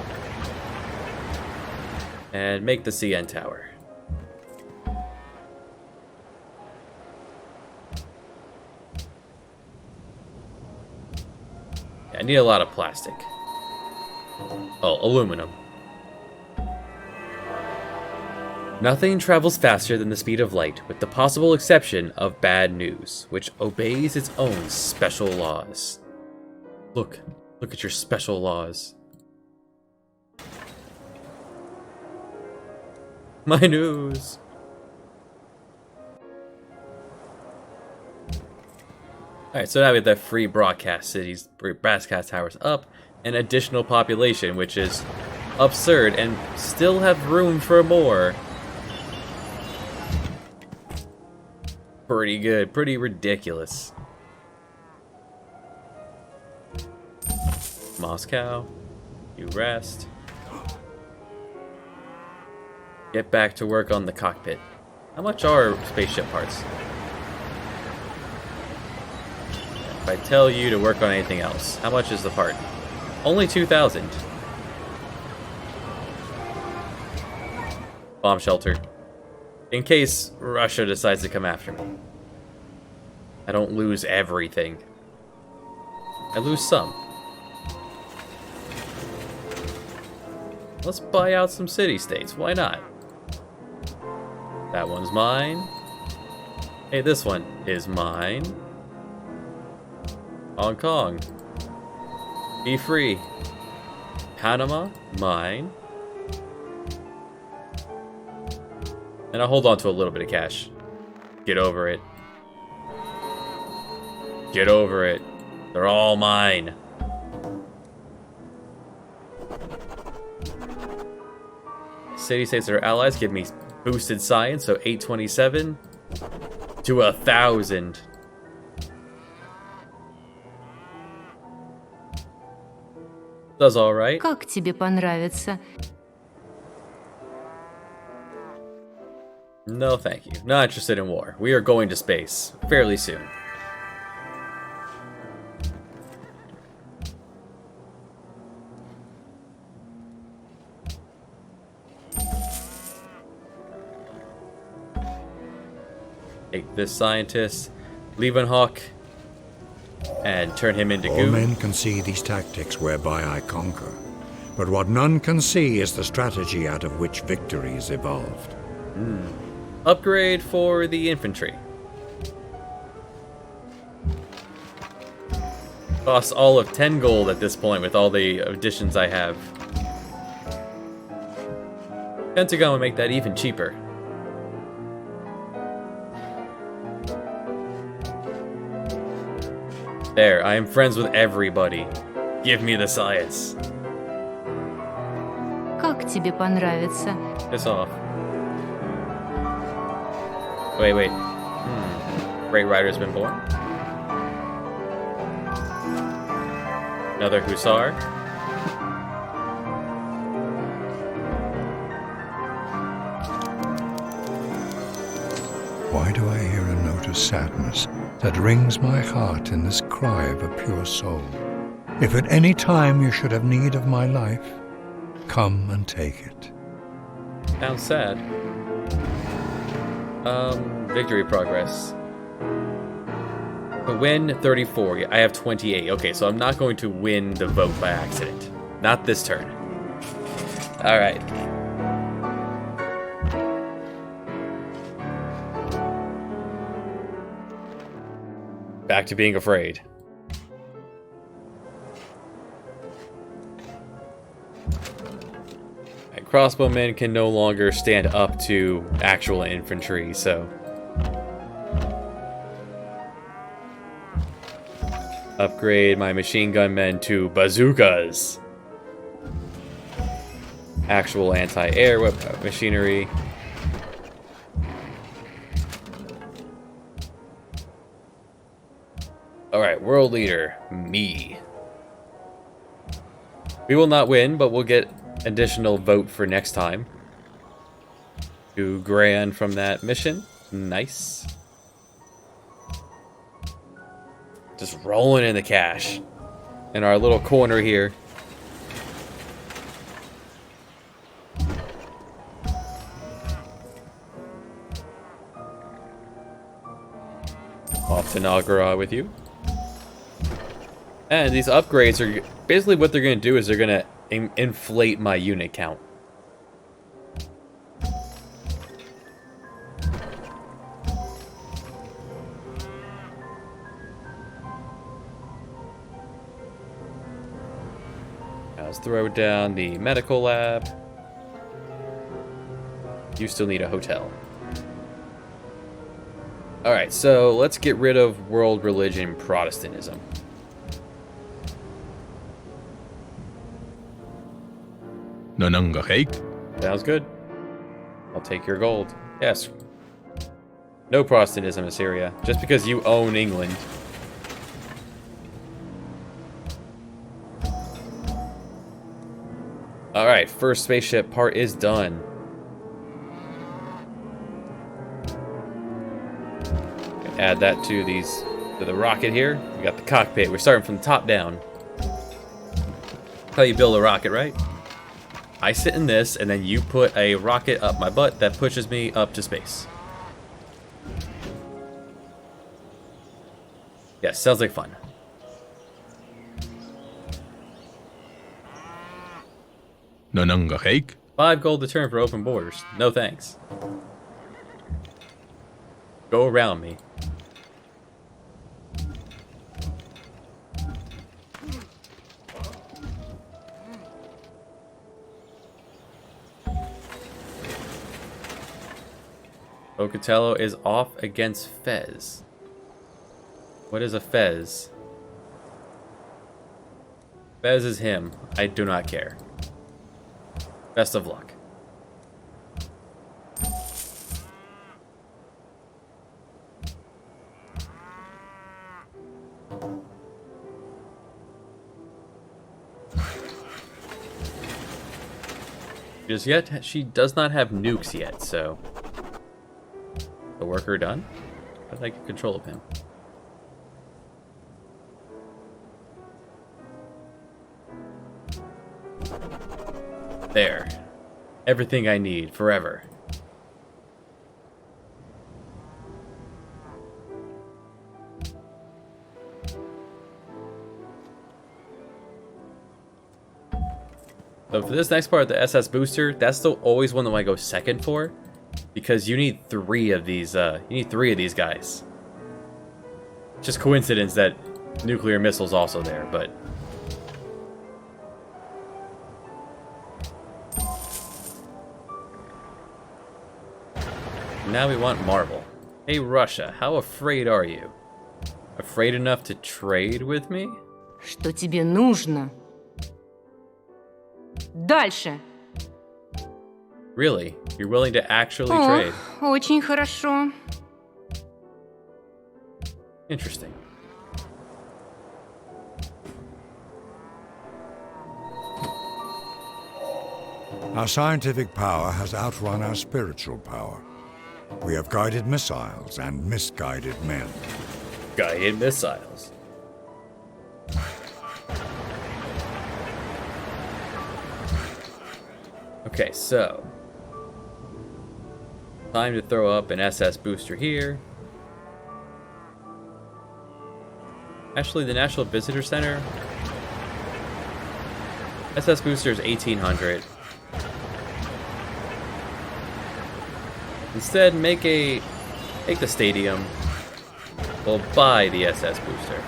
And make the CN tower. I need a lot of plastic. Oh, aluminum. Nothing travels faster than the speed of light, with the possible exception of bad news, which obeys its own special laws. Look at your special laws. My news! Alright, so now we have the free broadcast cities, broadcast towers up, and additional population, which is absurd, and still have room for more. Pretty good, pretty ridiculous. Moscow, you rest. Get back to work on the cockpit. How much are spaceship parts? If I tell you to work on anything else, how much is the part? Only 2,000. Bomb shelter. In case Russia decides to come after me. I don't lose everything. I lose some. Let's buy out some city-states. Why not? That one's mine. Hey, this one is mine. Hong Kong. Be free. Panama, mine. And I'll hold on to a little bit of cash. Get over it. Get over it. They're all mine. City-states that are allies give me boosted science, so 827 to 1,000. Does all right. Как тебе понравится? No, thank you. Not interested in war. We are going to space fairly soon. Take this scientist, Leeuwenhoek, and turn him into All goo. men can see these tactics whereby I conquer, but what none can see is the strategy out of which victory is evolved. Upgrade for the infantry. Costs all of 10 gold at this point with all the additions I have. Pentagon would make that even cheaper. There, I am friends with everybody. Give me the science. Как тебе понравится? Piss off. Wait. Great Rider's been born. Another Hussar. Why do I hear a note of sadness that wrings my heart in this cry of a pure soul? If at any time you should have need of my life, come and take it. Sounds sad. Victory progress. To win 34. I have 28. Okay, so I'm not going to win the vote by accident. Not this turn. Alright. Back to being afraid. Crossbowmen can no longer stand up to actual infantry, so... Upgrade my machine gun men to bazookas. Actual anti-air machinery. Alright, world leader, me. We will not win, but we'll get additional vote for next time. 2 grand from that mission. Nice. Just rolling in the cash. In our little corner here. Off to Nagara with you. And these upgrades are basically what they're going to do is they're going to inflate my unit count. Now let's throw down the medical lab. You still need a hotel. Alright, so let's get rid of world religion Protestantism. Sounds good. I'll take your gold. Yes. No Protestantism in Syria, just because you own England. Alright, first spaceship part is done. Add that to the rocket here. We got the cockpit. We're starting from the top down. How you build a rocket, right? I sit in this, and then you put a rocket up my butt that pushes me up to space. Yes, sounds like fun. Nanangahake? 5 gold to turn for open borders. No thanks. Go around me. Ocatello is off against Fez. What is a Fez? Fez is him. I do not care. Best of luck. Just yet, she does not have nukes yet, so... The worker done? I'd like control of him. There. Everything I need, forever. So for this next part, the SS booster, that's the always one that I go second for. Because you need 3 of these, guys. Just coincidence that nuclear missile's also there, but... Now we want Marvel. Hey Russia, how afraid are you? Afraid enough to trade with me? Что тебе нужно? Дальше. Really? You're willing to actually О, trade? очень хорошо. Interesting. Our scientific power has outrun our spiritual power. We have guided missiles and misguided men. Guided missiles. Okay, so... Time to throw up an SS booster here. Actually, the National Visitor Center... SS booster is 1800. Instead, make the stadium. We'll buy the SS booster.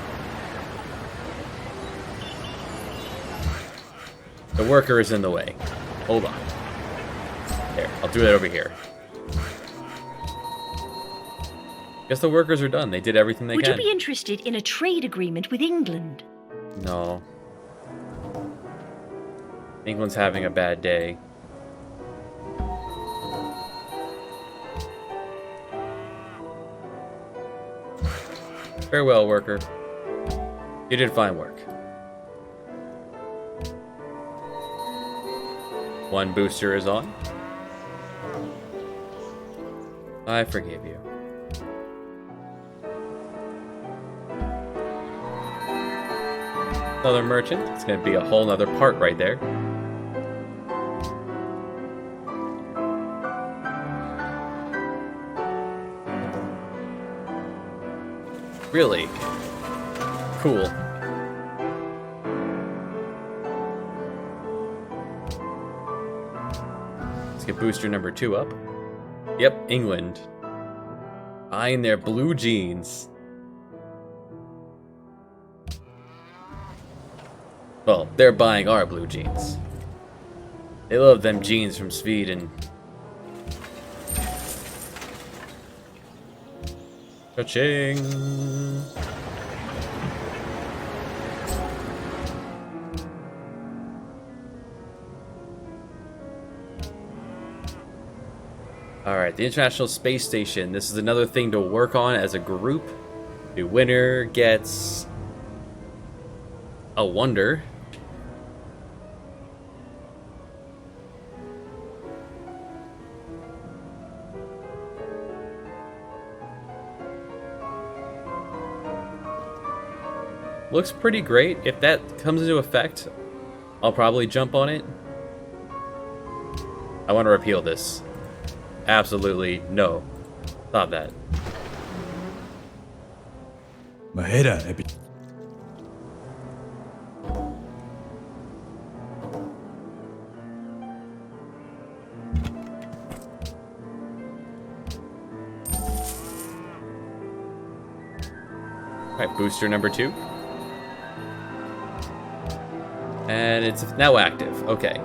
The worker is in the way. Hold on. There, I'll do that over here. Guess the workers are done. They did everything they Would can. you be interested in a trade agreement with England? No. England's having a bad day. Farewell, worker. You did fine work. 1 booster is on. I forgive you. Another merchant. It's going to be a whole nother part right there. Really? Cool. Let's get booster number 2 up. Yep, England. Buying their blue jeans. Well, they're buying our blue jeans. They love them jeans from Sweden. Cha-ching! Alright, the International Space Station. This is another thing to work on as a group. The winner gets a wonder. Looks pretty great. If that comes into effect, I'll probably jump on it. I want to repeal this. Absolutely no. Stop that. Mahera epi. Alright, booster number 2. And it's now active. Okay.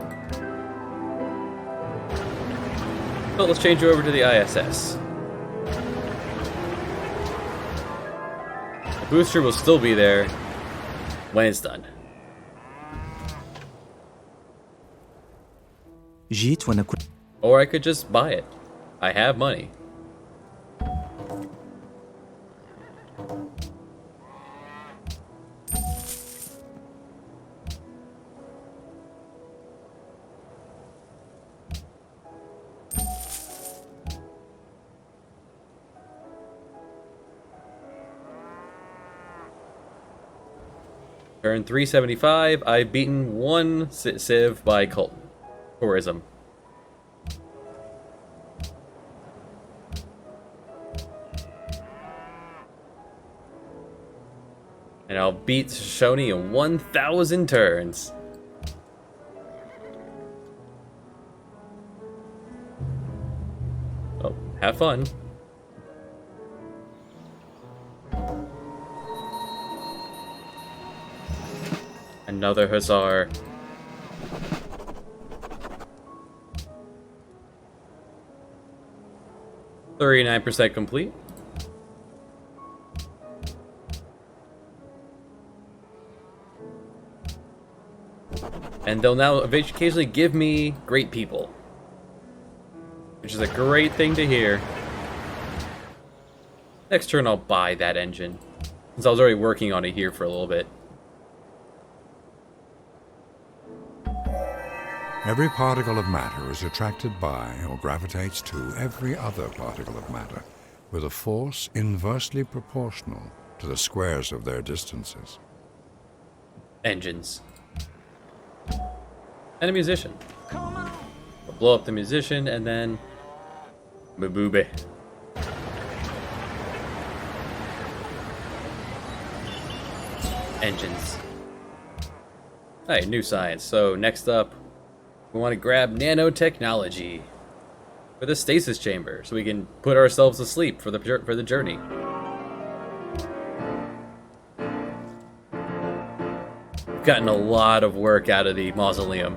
So let's change you over to the ISS. The booster will still be there when it's done. جيت وأنا كنت Or I could just buy it. I have money. Turn 375. I've beaten 1 civ by cult tourism. And I'll beat Shoshone in 1,000 turns. Oh, have fun. Another hussar. %39 complete. And they'll now occasionally give me great people, which is a great thing to hear. Next turn I'll buy that engine, since I was already working on it here for a little bit. Every particle of matter is attracted by or gravitates to every other particle of matter with a force inversely proportional to the squares of their distances. Engines. And a musician. We'll blow up the musician and then... Maboobe. Engines. Alright, new science. So next up, we want to grab nanotechnology for the stasis chamber, so we can put ourselves to sleep for the journey. We've gotten a lot of work out of the mausoleum.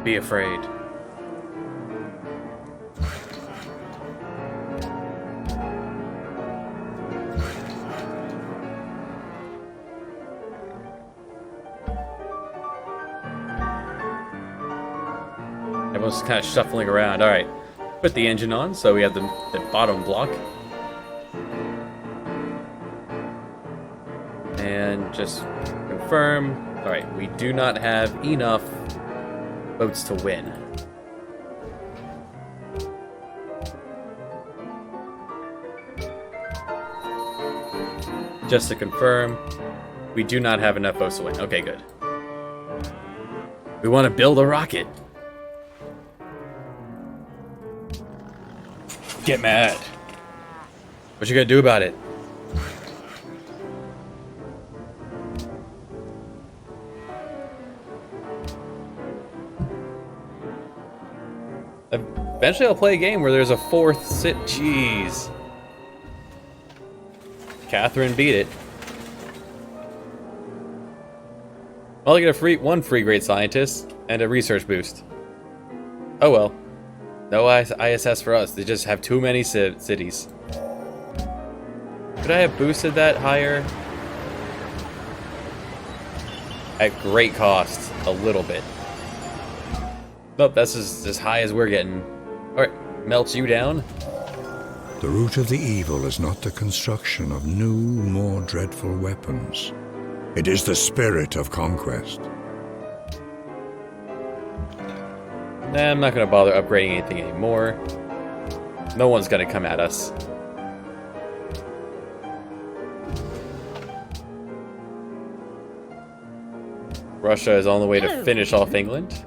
Be afraid. Everyone's kind of shuffling around. Alright, put the engine on, so we have the bottom block. And just confirm. Alright, we do not have enough votes to win. Just to confirm, we do not have enough votes to win. Okay, good. We want to build a rocket. Get mad. What you gonna do about it? Eventually I'll play a game where there's a fourth sit. Jeez. Catherine beat it. I'll get one free great scientist and a research boost. Oh well. No ISS for us. They just have too many cities. Could I have boosted that higher? At great cost. A little bit. Nope, that's as high as we're getting. Alright, melts you down. The root of the evil is not the construction of new, more dreadful weapons. It is the spirit of conquest. Nah, I'm not gonna bother upgrading anything anymore. No one's gonna come at us. Russia is on the way to finish off England.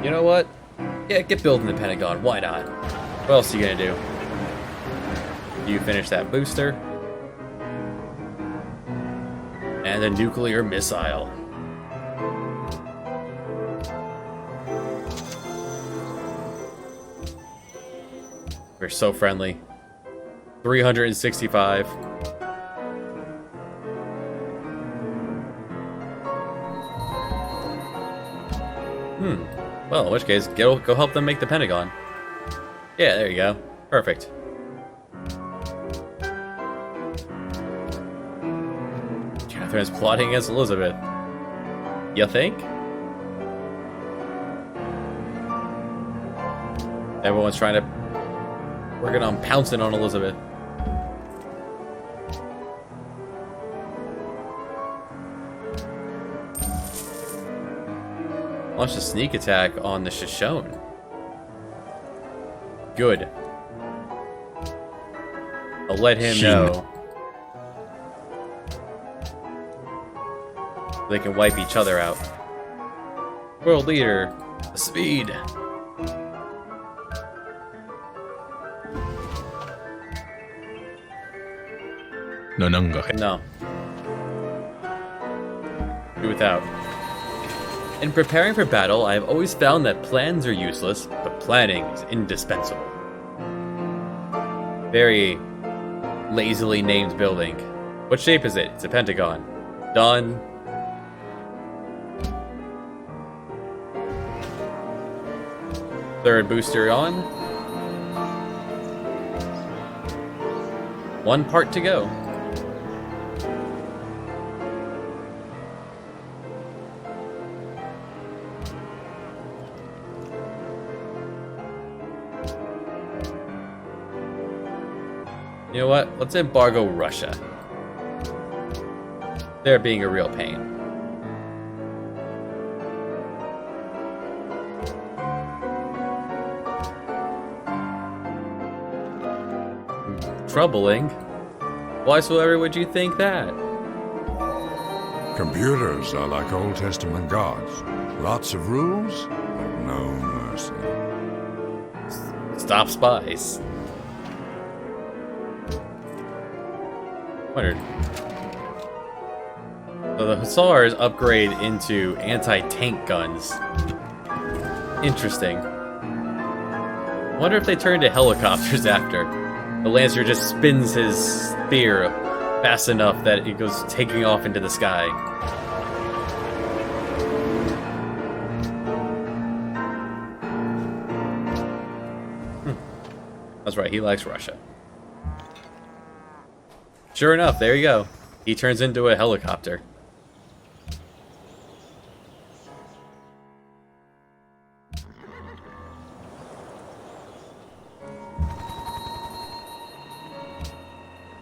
You know what? Yeah, get building the Pentagon. Why not? What else are you gonna do? You finish that booster. And a nuclear missile. We're so friendly. 365. Well, in which case, go help them make the Pentagon. Yeah, there you go. Perfect. Catherine's plotting against Elizabeth. You think? Everyone's trying to... working on pouncing on Elizabeth. Launched a sneak attack on the Shoshone. Good. I'll let him know. They can wipe each other out. World leader, the Swede. No. Do without. In preparing for battle, I have always found that plans are useless, but planning is indispensable. Very lazily named building. What shape is it? It's a pentagon. Done. Third booster on. One part to go. You know what? Let's embargo Russia. They're being a real pain. Troubling? Whysoever would you think that? Computers are like Old Testament gods. Lots of rules, but no mercy. Stop spies. Wondered. So the Hussars upgrade into anti-tank guns. Interesting. Wonder if they turn to helicopters after. The Lancer just spins his spear fast enough that it goes taking off into the sky. That's right, he likes Russia. Sure enough, there you go. He turns into a helicopter.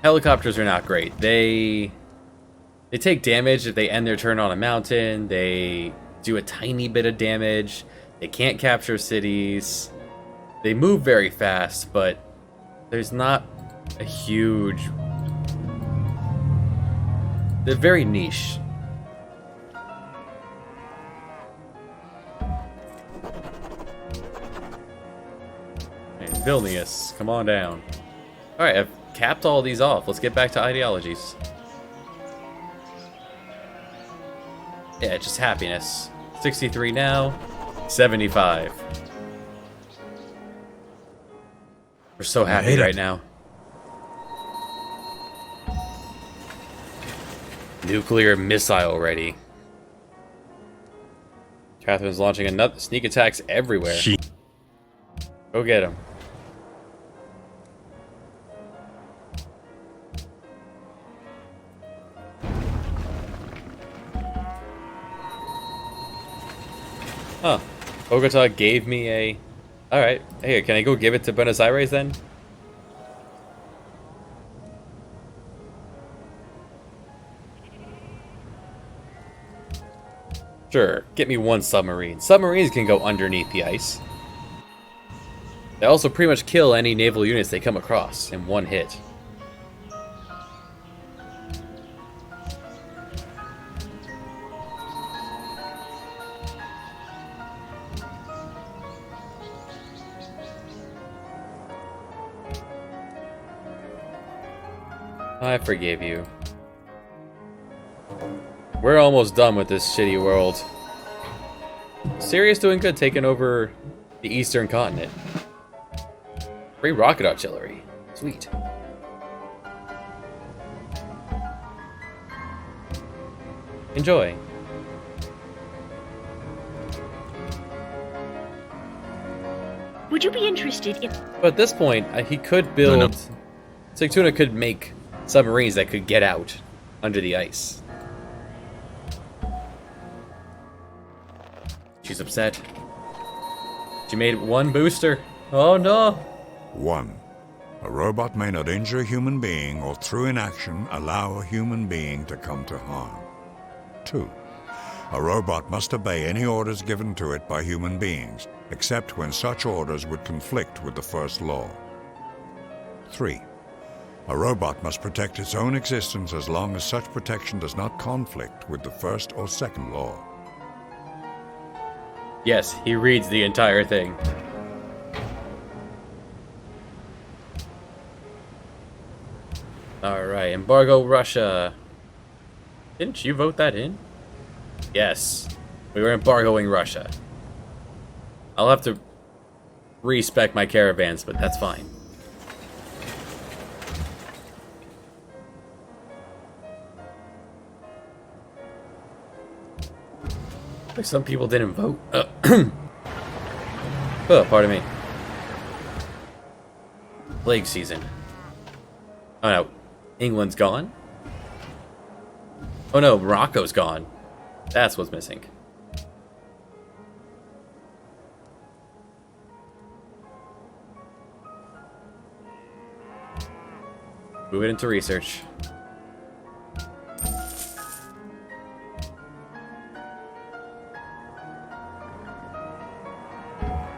Helicopters are not great. They take damage if they end their turn on a mountain. They do a tiny bit of damage. They can't capture cities. They move very fast, but there's not a huge... They're very niche. Vilnius, come on down. Alright, I've capped all these off. Let's get back to ideologies. Yeah, just happiness. 63 now, 75. We're so happy Made it. right now. Nuclear missile ready. Catherine's launching another sneak attacks everywhere. Go get him. Huh. Bogota gave me a... Alright. Hey, can I go give it to Buenos Aires then? Sure. Get me one submarine. Submarines can go underneath the ice. They also pretty much kill any naval units they come across in one hit. I forgave you. We're almost done with this shitty world. Syria's doing good taking over the eastern continent. Free rocket artillery. Sweet. Enjoy. Would you be interested in... But at this point, he could build... Sigtuna could make submarines that could get out under the ice. She's upset. She made one booster. Oh no! 1. A robot may not injure a human being or through inaction allow a human being to come to harm. 2. A robot must obey any orders given to it by human beings, except when such orders would conflict with the first law. 3. A robot must protect its own existence as long as such protection does not conflict with the first or second law. Yes, he reads the entire thing. Alright, embargo Russia. Didn't you vote that in? Yes. We were embargoing Russia. I'll have to respec my caravans, but that's fine. Like some people didn't vote. Oh, pardon me. Plague season. Oh no, England's gone? Oh no, Morocco's gone. That's what's missing. Move it into research.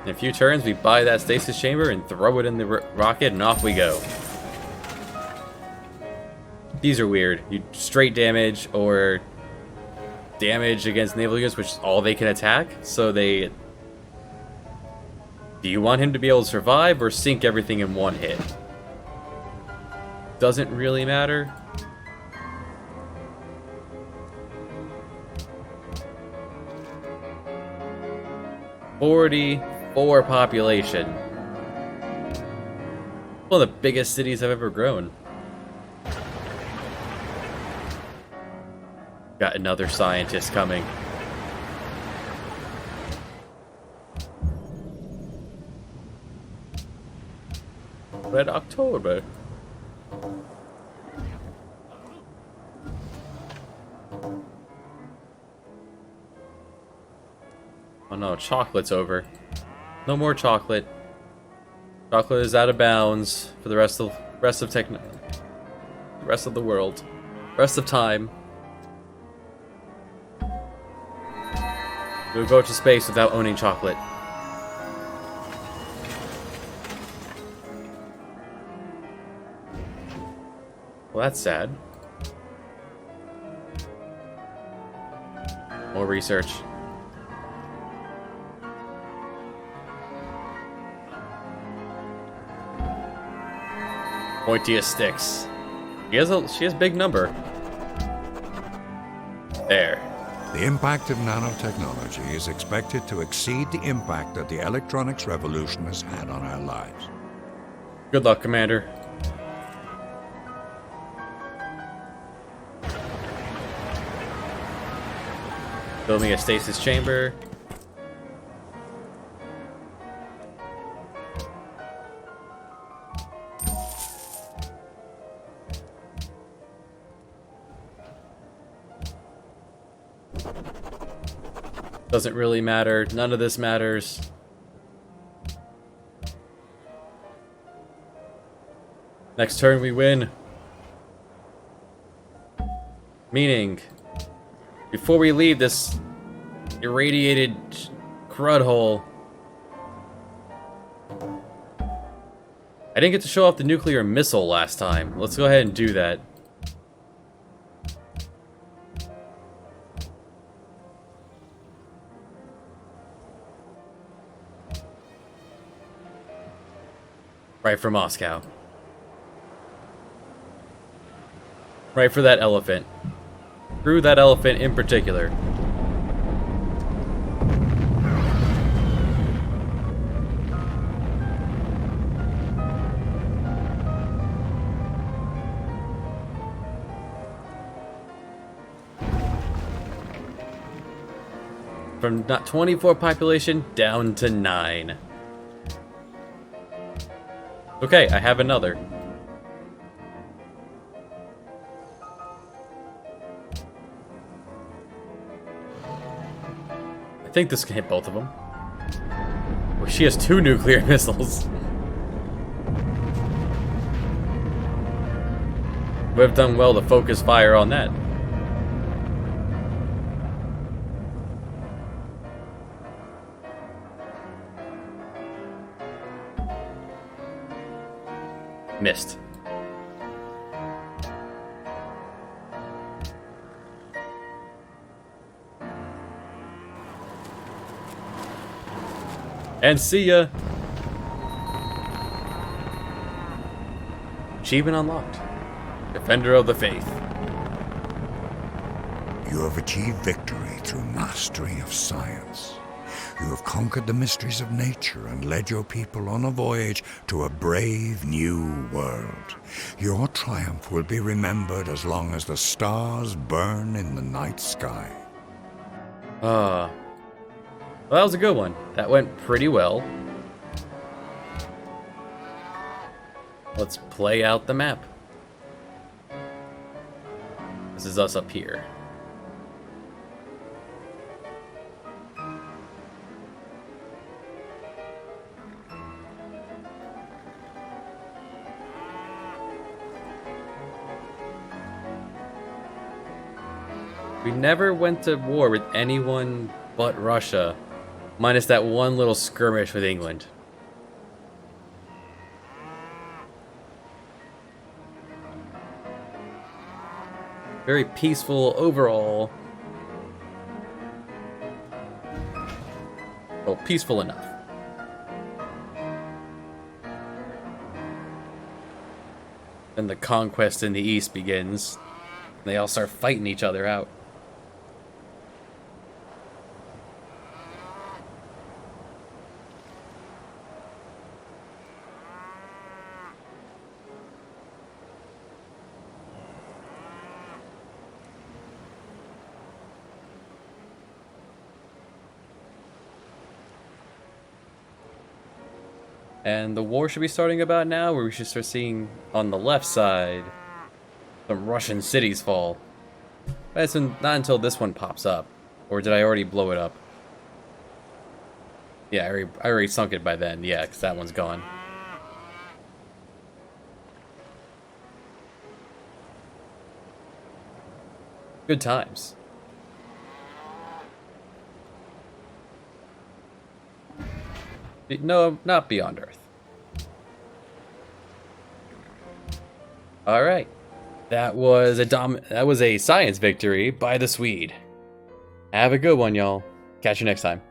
In a few turns, we buy that stasis chamber and throw it in the rocket, and off we go. These are weird. You straight damage or damage against naval units, which is all they can attack. So they... Do you want him to be able to survive or sink everything in one hit? Doesn't really matter. $44 population. One of the biggest cities I've ever grown. Got another scientist coming. Red October. Oh no, chocolate's over. No more chocolate. Chocolate is out of bounds for the rest of the world. Rest of time. We'll go to space without owning chocolate. Well, that's sad. More research. Pointiest sticks. She has big number. There. The impact of nanotechnology is expected to exceed the impact that the electronics revolution has had on our lives. Good luck, Commander. Build me a stasis chamber. Doesn't really matter. None of this matters. Next turn we win. Meaning, before we leave this irradiated crud hole, I didn't get to show off the nuclear missile last time. Let's go ahead and do that. Right for Moscow. Right for that elephant. Screw that elephant in particular. From not 24 population down to 9. Okay, I have another. I think this can hit both of them. Oh, she has 2 nuclear missiles. Would have done well to focus fire on that. Missed. And see ya. Achievement unlocked. Defender of the Faith. You have achieved victory through mastery of science. You have conquered the mysteries of nature and led your people on a voyage to a brave new world. Your triumph will be remembered as long as the stars burn in the night sky. Well, that was a good one. That went pretty well. Let's play out the map. This is us up here. We never went to war with anyone but Russia, minus that one little skirmish with England. Very peaceful overall. Well, peaceful enough. Then the conquest in the east begins. They all start fighting each other out. And the war should be starting about now, where we should start seeing on the left side some Russian cities fall. But it's not until this one pops up. Or did I already blow it up? Yeah, I already sunk it by then. Yeah, because that one's gone. Good times. No, not beyond Earth. All right, that was a science victory by the Swede. Have a good one, y'all. Catch you next time.